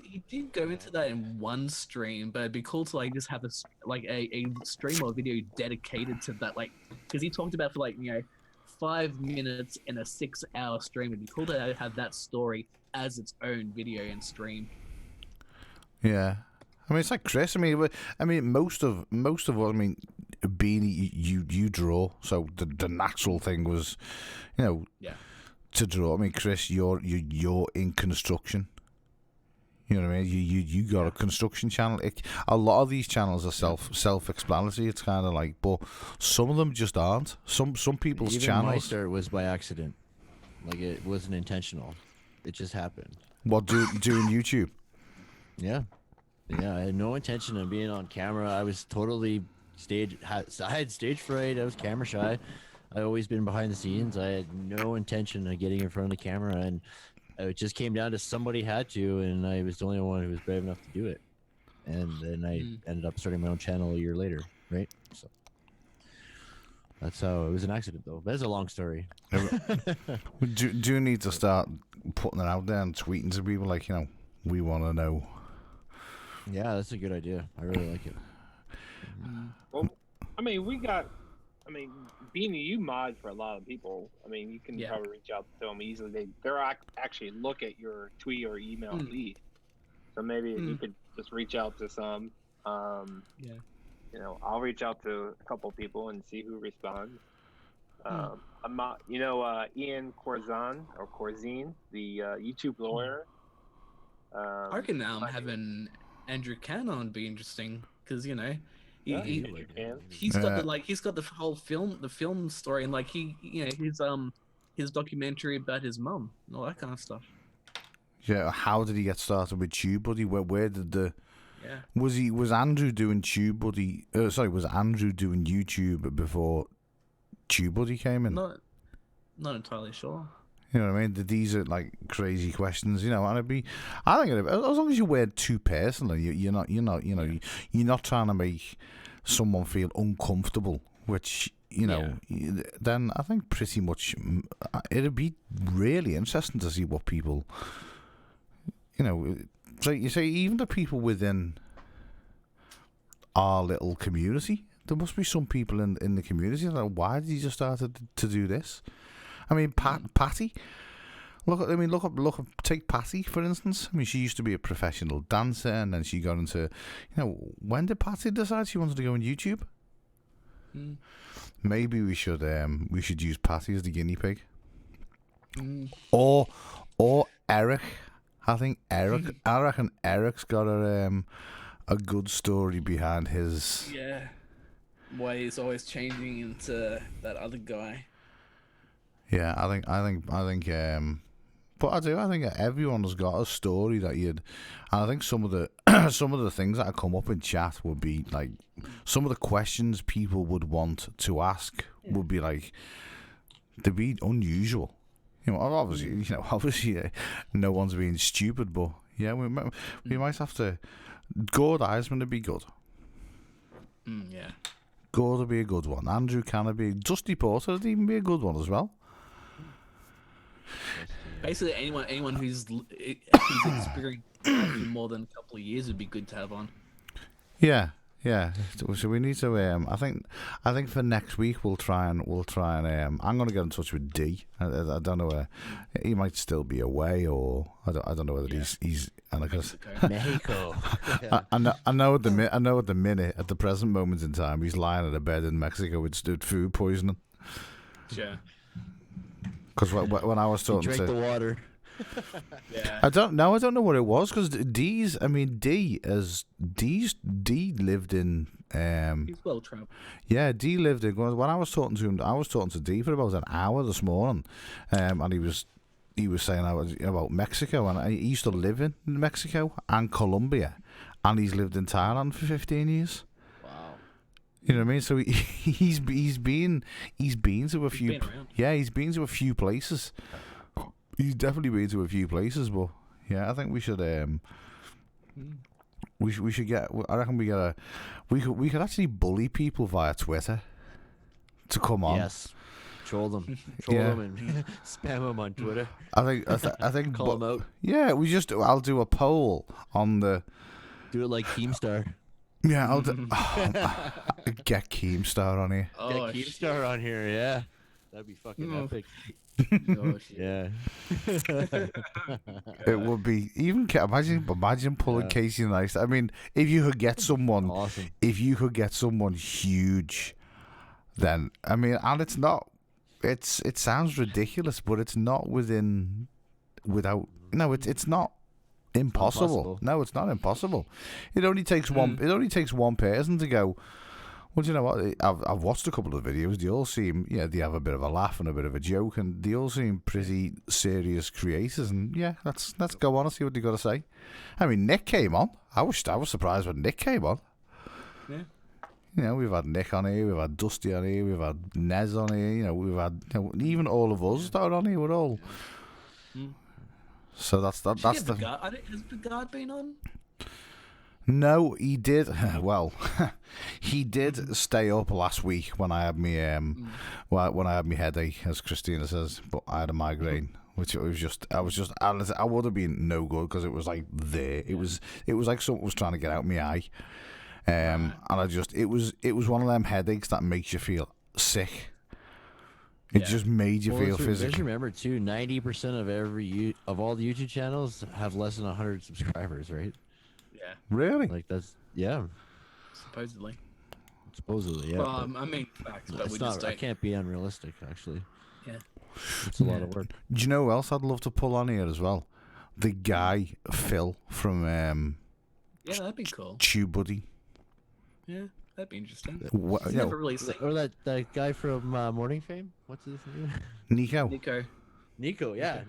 G: go into that in one stream, but it'd be cool to like just have a stream or video dedicated to that, like, because he talked about for 5 minutes in a 6-hour stream. It'd be cool to have that story as its own video and stream.
C: Yeah, I mean, it's like Chris. I mean, most of what Beanie, you draw, so the natural thing was, to draw. I mean, Chris, you're in construction. You know what I mean? You got a construction channel. A lot of these channels are self-explanatory. It's kind of like, but some of them just aren't. Some people's channels.
E: My start was by accident. Like, it wasn't intentional. It just happened.
C: What, doing YouTube?
E: Yeah. Yeah, I had no intention of being on camera. I was totally I had stage fright. I was camera shy. I've always been behind the scenes. I had no intention of getting in front of the camera, and it just came down to somebody had to, and I was the only one who was brave enough to do it. And then I ended up starting my own channel a year later, right? So that's how it was an accident, though. But it's a long story.
C: do you need to start putting it out there and tweeting to people like, we want to know?
E: Yeah, that's a good idea. I really like it.
J: Well, Beanie, you mod for a lot of people. I mean, you can probably reach out to them easily. They're actually look at your tweet or email feed. So maybe you could just reach out to some. I'll reach out to a couple people and see who responds. Ian Corzine, the YouTube lawyer.
G: I reckon having Andrew Can on be interesting because he's got the whole film story, and his documentary about his mum and all that kind of stuff.
C: Yeah, how did he get started with TubeBuddy? Where did was Andrew doing TubeBuddy? Was Andrew doing YouTube before TubeBuddy came in?
G: Not entirely sure.
C: You know what I mean? These are like crazy questions, and I think as long as you wear too personally, you're not trying to make someone feel uncomfortable, which then I think pretty much it'd be really interesting to see what people, so you say even the people within our little community, there must be some people in the community that why did you just start to do this? I mean, Patty. Take Patty for instance. I mean, she used to be a professional dancer, and then she got into, when did Patty decide she wanted to go on YouTube? Maybe we should use Patty as the guinea pig, or Eric. I think Eric. I reckon Eric's got a good story behind his.
G: Yeah, why he's always changing into that other guy.
C: Yeah, I think, but I think everyone has got a story that and I think some of the things that come up in chat would be like, some of the questions people would want to ask would be like, they'd be unusual. Obviously, no one's being stupid, but yeah, we might have to. Gord Eisman would be good.
G: Yeah.
C: Gord would be a good one. Andrew Canna be. Dusty Porter would even be a good one as well.
G: Basically, anyone who's experienced more than a couple of years would be good to have on.
C: Yeah. So we need to. I think for next week we'll try and. I'm going to get in touch with D. I don't know. He might still be away, or I don't know whether he's. And
E: Mexico.
C: I know at the minute, at the present moment in time, he's lying in a bed in Mexico with food poisoning.
G: Yeah.
C: Because when I was talking
E: to the water.
G: Yeah.
C: I don't know what it was, because D lived in.
G: He's well traveled.
C: Yeah, D lived in. When I was talking to him, I was talking to D for about an hour this morning, and he was he was saying about Mexico, and he used to live in Mexico and Colombia, and he's lived in Thailand for 15 years.
E: Wow.
C: You know what I mean? So he's been to a few. Yeah, he's been to a few places. He's definitely been to a few places, but yeah, I think we should we should get. I reckon we could actually bully people via Twitter to come on.
E: Yes. Troll them and spam them on Twitter.
C: I think
E: Call them out.
C: Yeah, I'll do a poll on the.
E: Do it like Keemstar.
C: Yeah, I'll get Keemstar on here.
E: Get Keemstar on here, yeah. That'd be fucking epic. Yeah.
C: It would be imagine pulling Casey Neistat. I mean, if you could get someone
E: awesome.
C: If you could get someone huge, then I mean, and it's not. It sounds ridiculous, but it's not it's not impossible. No, it's not impossible. It only takes one. It only takes one person to go. Well, do you know what? I've watched a couple of videos. They all seem, they have a bit of a laugh and a bit of a joke, and they all seem pretty serious creators. And yeah, let's go on and see what they got to say. I mean, Nick came on. I was surprised when Nick came on.
G: Yeah.
C: We've had Nick on here, we've had Dusty on here, we've had Nez on here. We've had even all of us that are on here. We're all. So that's the.
G: Has Begard been on?
C: No, he did. Well, he did stay up last week when I had me when I had my headache, as Christina says. But I had a migraine, which I would have been no good because it was like there. It was like something was trying to get out my eye. And it was one of them headaches that makes you feel sick. It just made you feel physical.
E: Just remember too, 90% of all the YouTube channels have less than 100 subscribers, right?
G: Yeah.
C: Really?
E: Like that's
G: Supposedly,
E: yeah.
G: Well, I mean, facts, but we just don't.
E: I can't be unrealistic, actually.
G: Yeah.
E: It's a lot of work.
C: Do you know who else I'd love to pull on here as well? The guy Phil from
G: yeah, that'd be cool.
C: TubeBuddy.
G: Yeah, that'd be interesting.
E: Never really seen. Or that guy from Morning Fame. What's his name?
C: Nico,
E: yeah.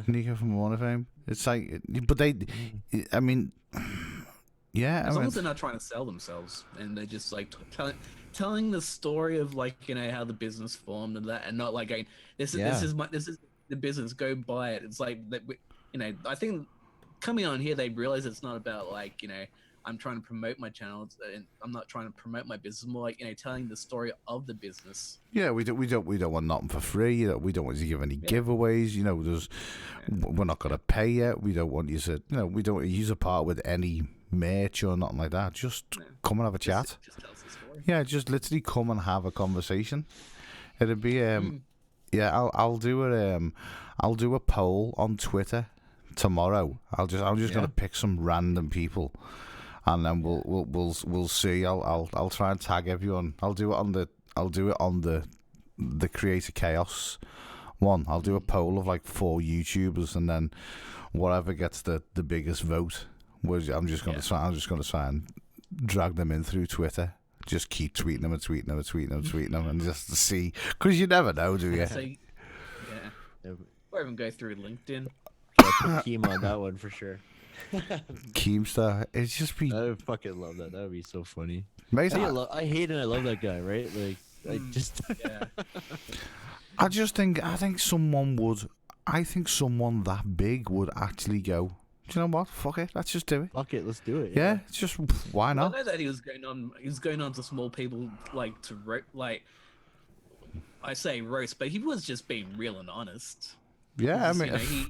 C: Nico from Morning Fame. It's like, but I mean, yeah.
G: As long as they're not trying to sell themselves, and they're just like telling the story of like how the business formed and that, and not like going, this is the business, go buy it. It's like that. I think coming on here, they realize it's not about like I'm trying to promote my channel, and I'm not trying to promote my business. More like telling the story of the business.
C: Yeah, we don't want nothing for free. We don't want you to give any giveaways. We're not gonna pay you. We don't want you to. We don't use a part with any merch or nothing like that. Just come and have a chat.
G: Just tell us the story.
C: Yeah, just literally come and have a conversation. It'd be I'll do a poll on Twitter tomorrow. I'm just gonna pick some random people. And then we'll see. I'll try and tag everyone. I'll do it on the Creator Chaos one. I'll do a poll of like 4 YouTubers, and then whatever gets the biggest vote, I'm just gonna try and drag them in through Twitter. Just keep tweeting them and just to see, because you never know, do you?
G: Or even go through LinkedIn.
E: Put Keem on that one for sure.
C: Keemstar, it's just be.
E: I would fucking love that. That would be so funny.
C: Amazing.
E: I hate and I love that guy, right? Like, I just.
C: I think someone that big would actually go, do you know what? Fuck it, let's just do it.
E: Fuck it, let's do it.
C: Yeah, it's just why not?
G: I know that he was going on to small people like I say roast, but he was just being real and honest.
C: Yeah, I mean,
G: he's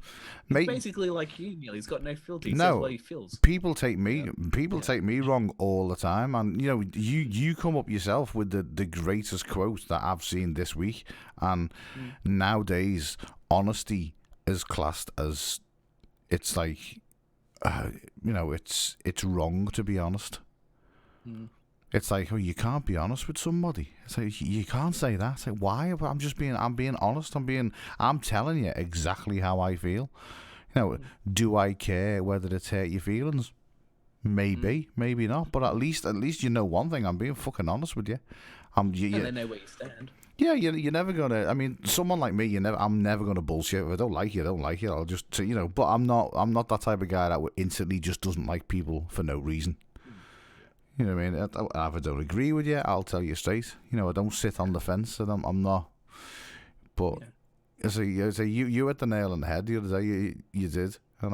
G: basically like you, Neil. He's got no filter. He says what he feels.
C: People take me wrong all the time, and you come up yourself with the greatest quote that I've seen this week. And nowadays, honesty is classed as it's like, it's wrong to be honest. It's like, oh, you can't be honest with somebody. It's like, you can't say that. It's like, why? I'm being honest. I'm telling you exactly how I feel. Do I care whether it's hurt your feelings? Maybe, maybe not. But at least you know one thing. I'm being fucking honest with you.
G: And they know where you stand.
C: Yeah, you're never gonna. I mean, someone like me, I'm never gonna bullshit. If I don't like you, I don't like you. I'll just, But I'm not that type of guy that instantly just doesn't like people for no reason. You know what I mean? If I don't agree with you, I'll tell you straight. I don't sit on the fence, and I'm not. But you hit the nail on the head the other day. You did, and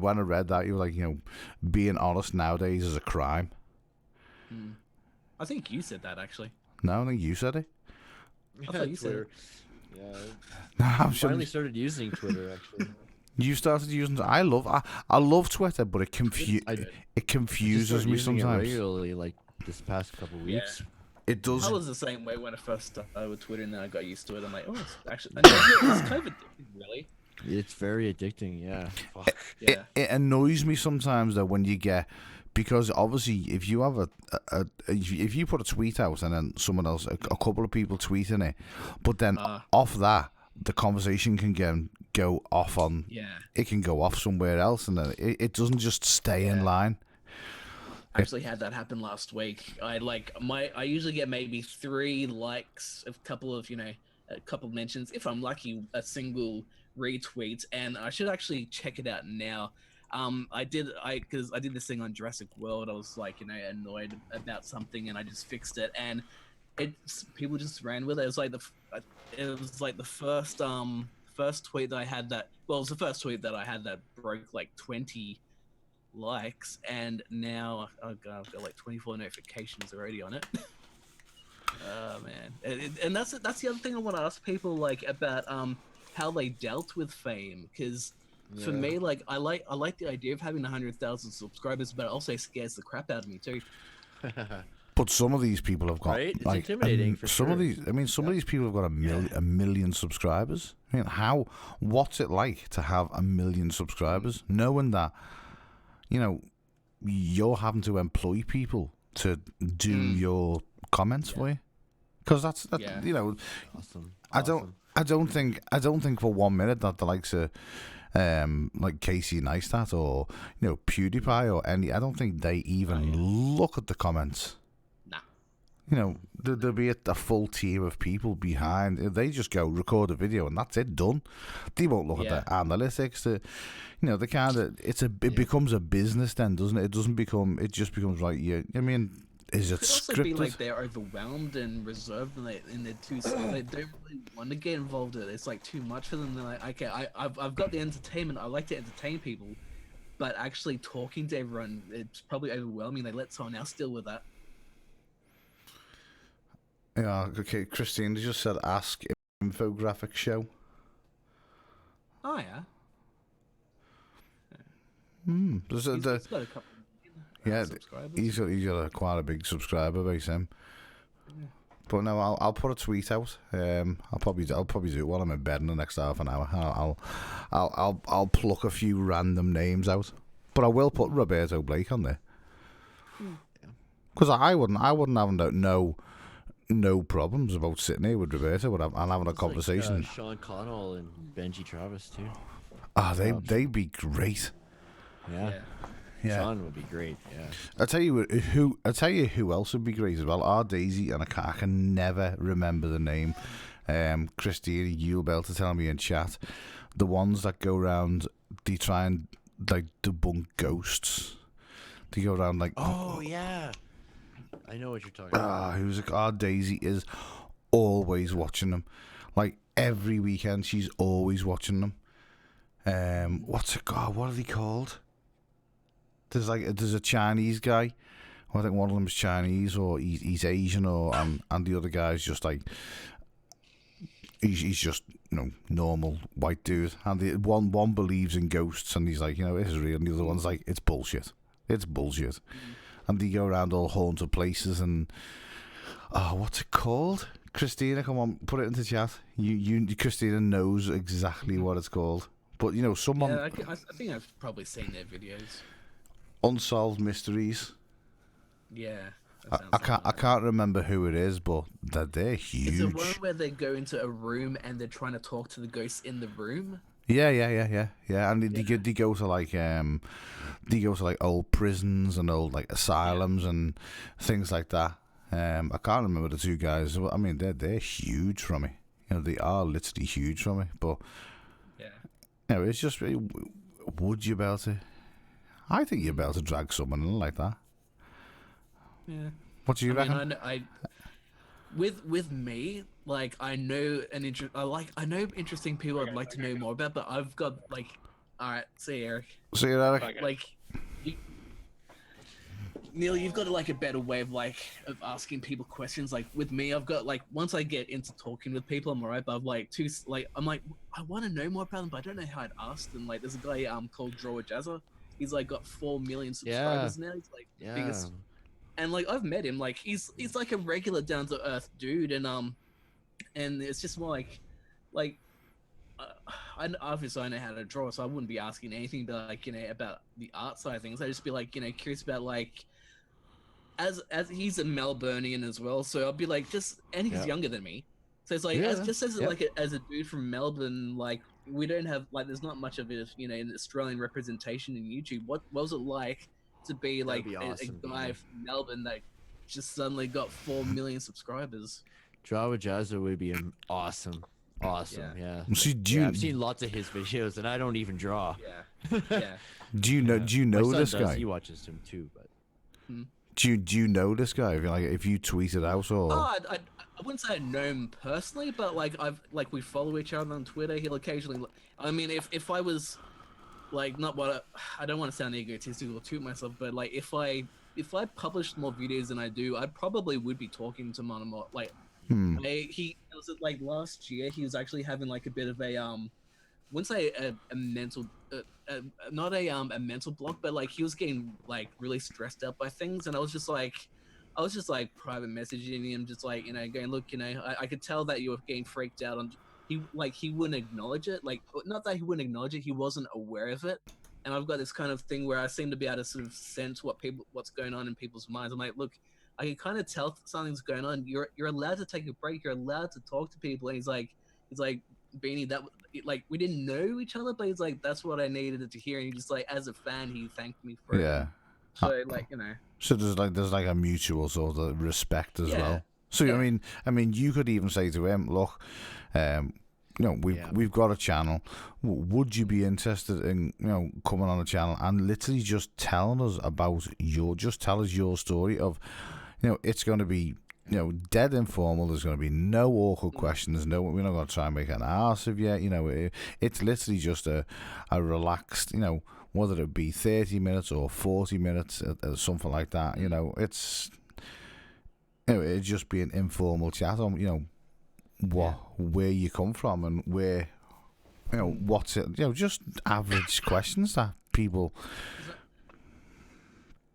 C: when I read that, you were like, being honest nowadays is a crime.
G: I think you said that actually.
C: No, I think you said it.
G: I thought you said it.
E: Yeah. I finally started using Twitter actually.
C: You started using. I love Twitter, but it confuses me sometimes.
E: Regularly, like this past couple weeks.
C: It does.
G: I was the same way when I first started with Twitter, and then I got used to it. I'm like, oh, it's actually it's kind of addicting, really.
E: It's very addicting. Yeah. Fuck.
C: It annoys me sometimes though when you get. Because obviously, if you have if you put a tweet out and then someone else, a couple of people tweeting it, but then off that, the conversation can go off on. Yeah. It can go off somewhere else, and then it doesn't just stay in line.
G: I actually had that happen last week. I usually get maybe 3 likes, a couple of mentions. If I'm lucky, a single retweet, and I should actually check it out now. Because I did this thing on Jurassic World. I was annoyed about something, and I just fixed it, and people just ran with it. It was like the first tweet that I had that. Well, it was the first tweet that I had that broke 20 likes, and now I've got 24 notifications already on it. Oh man, and that's the other thing I want to ask people about how they dealt with fame, because. Yeah. For me, I like the idea of having 100,000 subscribers, but it also scares the crap out of me too.
C: But some of these people have got
E: it's intimidating. For
C: some of these, some of these people have got a million subscribers. I mean, what's it like to have 1 million subscribers, knowing that you're having to employ people to do your comments for you? Because that's
E: awesome.
C: I don't think for 1 minute that the likes of like Casey Neistat or PewDiePie or any. I don't think they even look at the comments. Nah. There'll be a full team of people behind. They just go record a video and that's it, done. They won't look at the analytics. The kind of it becomes a business then, doesn't it? It just becomes like is it scripted? It could also be
G: they're overwhelmed and reserved, and they're too small. They don't really want to get involved in it. It's too much for them. They're like, okay, I've got the entertainment. I like to entertain people, but actually talking to everyone, it's probably overwhelming. They let someone else deal with that.
C: Yeah. Okay. Christine just said, "Ask infographic show."
G: Oh yeah.
C: There's
G: it's got a couple.
C: Yeah, he's got quite a big subscriber base, him. But no, I'll put a tweet out. I'll probably do it while I'm in bed in the next half an hour. I'll pluck a few random names out, but I will put Roberto Blake on there because I wouldn't have no problems about sitting here with Roberto and having a conversation.
E: Sean Connell and Benji Travis too.
C: They'd be great.
E: Yeah. Sean would be great. Yeah.
C: I'll tell you who else would be great as well. Our Daisy, and I can never remember the name. Christine, you'll be able to tell me in chat. The ones that go around, they try and debunk ghosts. They go around
E: Oh yeah, I know what you're talking about.
C: Our Daisy is always watching them. Every weekend, she's always watching them. What's it called? What are they called? There's a Chinese guy. I think one of them is Chinese or he's Asian and the other guy's just he's just normal white dude. And the one believes in ghosts and he's like, this is real, and the other one's like, it's bullshit. It's bullshit. And they go around all haunted places and what's it called? Christina, come on, put it into chat. You Christina knows exactly what it's called. But someone.
G: Yeah, I think I've probably seen their videos.
C: Unsolved Mysteries.
G: Yeah.
C: I can't remember who it is, but they're huge.
G: Is it one where they go into a room and they're trying to talk to the ghosts in the room?
C: Yeah. And they go to old prisons and old asylums and things like that. I can't remember the two guys. I mean, they're huge from me. You know, they are literally huge from me. But it's just, would you be able to? I think you'd be able to drag someone in like that.
G: Yeah.
C: What do you reckon?
G: With me, like I know I know interesting people I'd like to know more about, but I've got like, all right, see you, Eric.
C: See you, Eric.
J: Okay.
G: Like, Neil, you've got like a better way of asking people questions. Like with me, I've got like once I get into talking with people, I'm alright. But I've I'm like I want to know more about them, but I don't know how I'd ask them. Like there's a guy called Draw Jazza. He's like got 4 million subscribers now. He's like biggest. And like I've met him, like he's like a regular down to earth dude, and it's just more obviously I know how to draw, so I wouldn't be asking anything about like about the art side of things. I'd just be like curious about like as he's a Melburnian as well, so I'll be like and he's younger than me, so it's like as a dude from Melbourne, like we don't have like there's not much of it an Australian representation in YouTube. What was it like to be like a guy from Melbourne that just suddenly got 4 million subscribers?
E: Draw with Jazza would be awesome. Yeah.
C: See,
E: I've seen lots of his videos, and I don't even draw.
G: Yeah.
C: Do you know this guy?
E: He watches him too, but.
C: Do you know this guy? If you tweet it out or?
G: Oh, I wouldn't say I know him personally, but we follow each other on Twitter. He'll occasionally. I mean, if I was like I don't want to sound egotistical or toot myself, but like if I published more videos than I do, I probably would be talking to him on a more like. It was like last year. He was actually having like a bit of a wouldn't say a mental not a mental block, but like he was getting like really stressed out by things, and I was just like private messaging him, just like going, look, I could tell that you were getting freaked out on. He wouldn't acknowledge it, like not that he wouldn't acknowledge it, he wasn't aware of it, and I've got this kind of thing where I seem to be able to sort of sense what's going on in people's minds. I'm like, look, I can kind of tell something's going on. You're allowed to take a break. You're allowed to talk to people. And he's like, Beanie, that like we didn't know each other, but he's like, that's what I needed to hear. And he just like, as a fan, he thanked me for it. So like
C: So there's like a mutual sort of respect as well. So I mean, you could even say to him, look, we've got a channel. Would you be interested in coming on the channel and literally just telling us about tell us your story of. It's going to be, dead informal. There's going to be no awkward questions. No, we're not going to try and make an ass of you. It's literally just a relaxed, whether it be 30 minutes or 40 minutes, something like that. It's, it'd just be an informal chat on, where you come from and where, what's it, just average questions that people.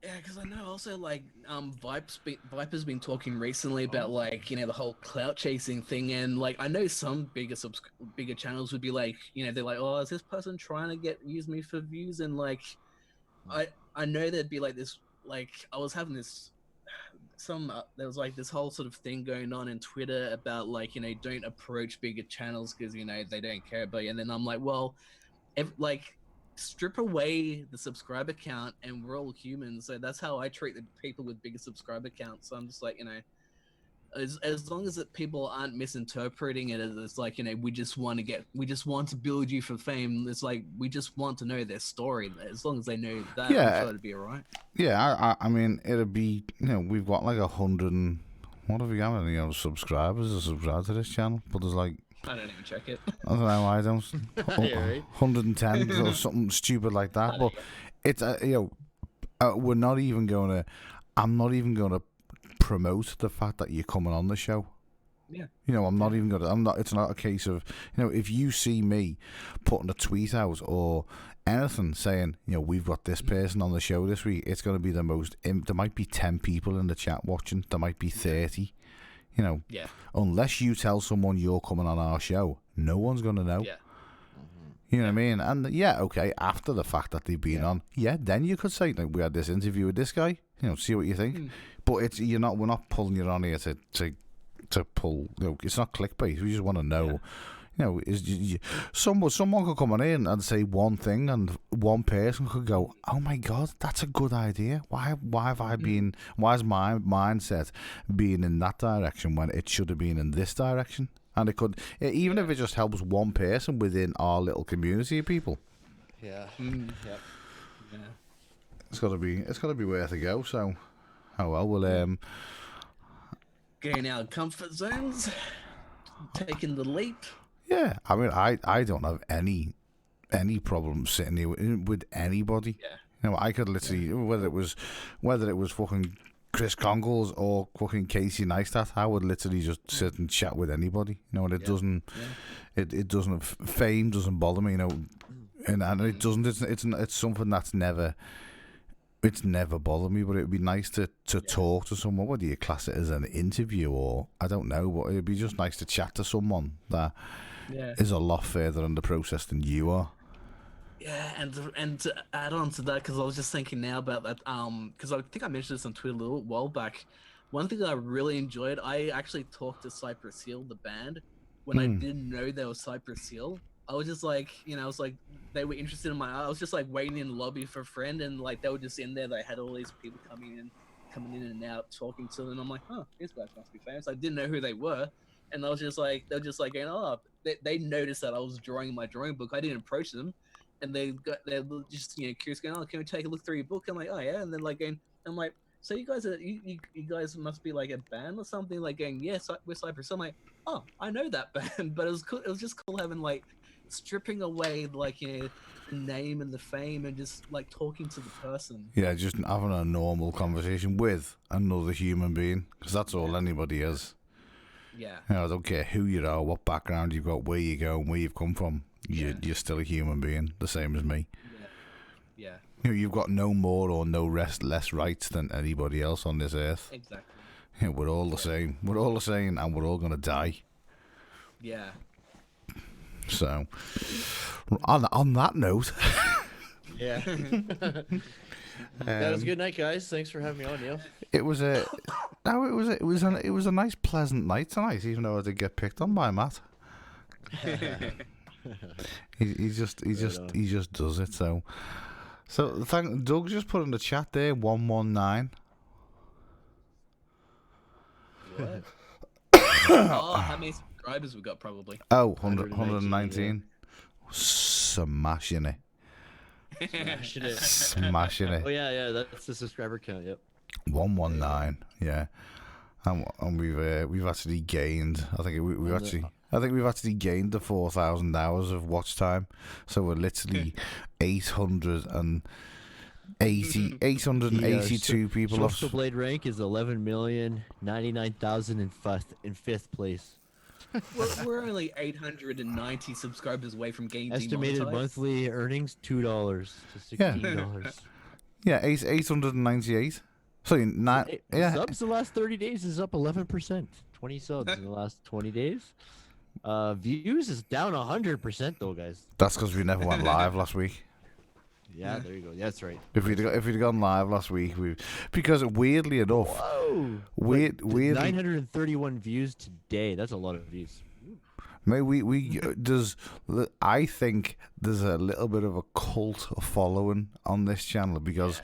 G: Yeah, because I know also like Viper's been talking recently about like the whole clout chasing thing, and like I know some bigger channels would be like they're like, oh, is this person trying to use me for views? And like I know there'd be like this, like I was having this there was like this whole sort of thing going on in Twitter about like don't approach bigger channels because they don't care about you, and then I'm like, well, strip away the subscriber count and we're all humans, so that's how I treat the people with bigger subscriber counts. So I'm just like as long as people aren't misinterpreting it as like we just want to build you for fame, it's like we just want to know their story. As long as they know that, I'm sure it'd be all right.
C: I mean it'd be we've got like 100 and what have we got subscribers to subscribe to this channel, but there's like
G: I don't even check it.
C: I don't know why I don't. 110 or something stupid like that. But it's we're not even going to. I'm not even going to promote the fact that you're coming on the show.
G: Yeah.
C: I'm not even going to. I'm not. It's not a case of if you see me putting a tweet out or anything saying we've got this person on the show this week, it's going to be the most. There might be 10 people in the chat watching. There might be 30. Unless you tell someone you're coming on our show, no one's going to know.
G: Yeah.
C: You know what I mean? And okay, after the fact that they've been on, then you could say, like, we had this interview with this guy, see what you think. But we're not pulling you on here to pull, it's not clickbait. We just want to know, someone could come on in and say one thing, and one person could go, "Oh my God, that's a good idea. Why have I been? Why is my mindset being in that direction when it should have been in this direction?" And it could, even if it just helps one person within our little community of people.
E: Yeah.
G: Yep. Yeah.
C: It's got to be worth a go. So, we'll
G: Getting out of comfort zones, taking the leap.
C: Yeah, I mean, I don't have any problem sitting here with anybody.
G: Yeah.
C: I could literally, whether it was fucking Chris Congles or fucking Casey Neistat, I would literally just sit and chat with anybody. And it doesn't, it doesn't, fame doesn't bother me. And it doesn't. It's something that's never. It's never bothered me, but it would be nice to talk to someone, whether you class it as an interview or I don't know, but it'd be just nice to chat to someone that is a lot further in the process than you are.
G: Yeah, and to add on to that, because I was just thinking now about that, because I think I mentioned this on Twitter a little while back. One thing that I really enjoyed, I actually talked to Cypress Hill, the band, when I didn't know they were Cypress Hill. I was just like, I was like, they were interested in I was just like waiting in the lobby for a friend, and like they were just in there. They had all these people coming in and out, talking to them. I'm like, these guys must be famous. I didn't know who they were, and I was just like, they're just like going, they noticed that I was drawing in my drawing book. I didn't approach them, and they're just curious, going, can we take a look through your book? I'm like, oh yeah, and then like going, I'm like, so you guys are you guys must be like a band or something, like going, yes, we're Cypress. I'm like, oh, I know that band, but it was cool. It was just cool having like stripping away like the name and the fame and just like talking to the person.
C: Yeah, just having a normal conversation with another human being, because that's all anybody is.
G: Yeah.
C: I don't care who you are, what background you've got, where you go, and where you've come from. You're still a human being, the same as me.
G: Yeah.
C: You've got no more or no less rights than anybody else on this earth.
G: Exactly.
C: We're all the same. We're all the same, and we're all gonna die.
G: Yeah.
C: So, on that note,
E: yeah. That was a good night, guys. Thanks for having me on, Neil.
C: It was a nice, pleasant night tonight, even though I did get picked on by Matt. he just does it. So thank Doug. Just put in the chat there 119.
G: What? How many subscribers we got? Probably.
C: Oh, 119. Smashing it. Smashing it.
E: Oh yeah, that's the subscriber count. Yep.
C: 119. Yeah, and we've actually gained. I think we've actually gained the 4,000 hours of watch time. So we're literally 882 people.
E: Social Blade rank is 11,099,000 in fifth place.
G: We're only 890 subscribers away from getting
E: estimated
G: demonetized.
E: monthly earnings $2 to $16.
C: Yeah, 898. So
E: subs the last 30 days is up 11%. 20 subs in the last 20 days. Views is down 100% though, guys.
C: That's because we never went live last week.
E: Yeah, there you go. That's right.
C: If we'd gone live last week, because weirdly enough, weirdly
E: 931 views today. That's a lot of views.
C: I think there's a little bit of a cult following on this channel because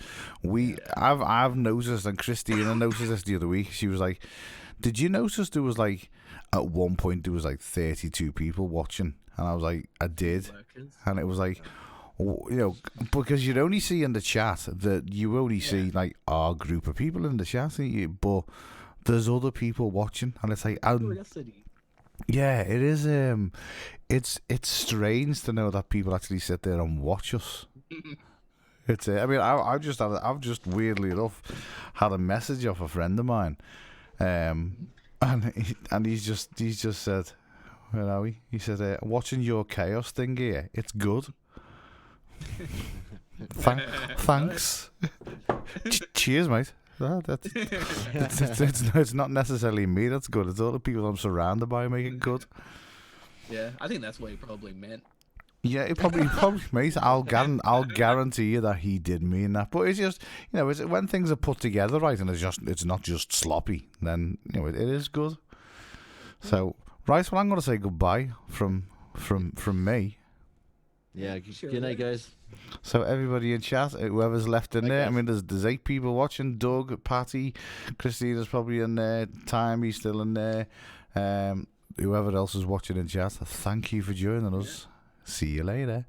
C: I've noticed, and Christina noticed this the other week. She was like, "Did you notice there was like at one point there was like 32 people watching?" And I was like, "I did," and it was like. Because you'd only see in the chat that you only see like our group of people in the chat, but there's other people watching, and it's like, yeah, it is. It's strange to know that people actually sit there and watch us. It's. I mean, I've just weirdly enough had a message off a friend of mine, and he's just said, where are we? He said, watching your chaos thing here, it's good. Thanks. Cheers, mate. It's not necessarily me that's good. It's all the people I'm surrounded by make it good.
G: Yeah, I think that's what he probably meant.
C: Yeah, it probably mate. I'll guarantee you that he did mean that. But it's just it's when things are put together right, and it's not just sloppy. Then it is good. So right, well, I'm going to say goodbye from from me.
E: Yeah, good night, guys.
C: So everybody in chat, whoever's left in there,
E: guys.
C: I mean, there's 8 people watching. Doug, Patty, Christina's probably in there. Timey's still in there. Whoever else is watching in chat, thank you for joining us. See you later.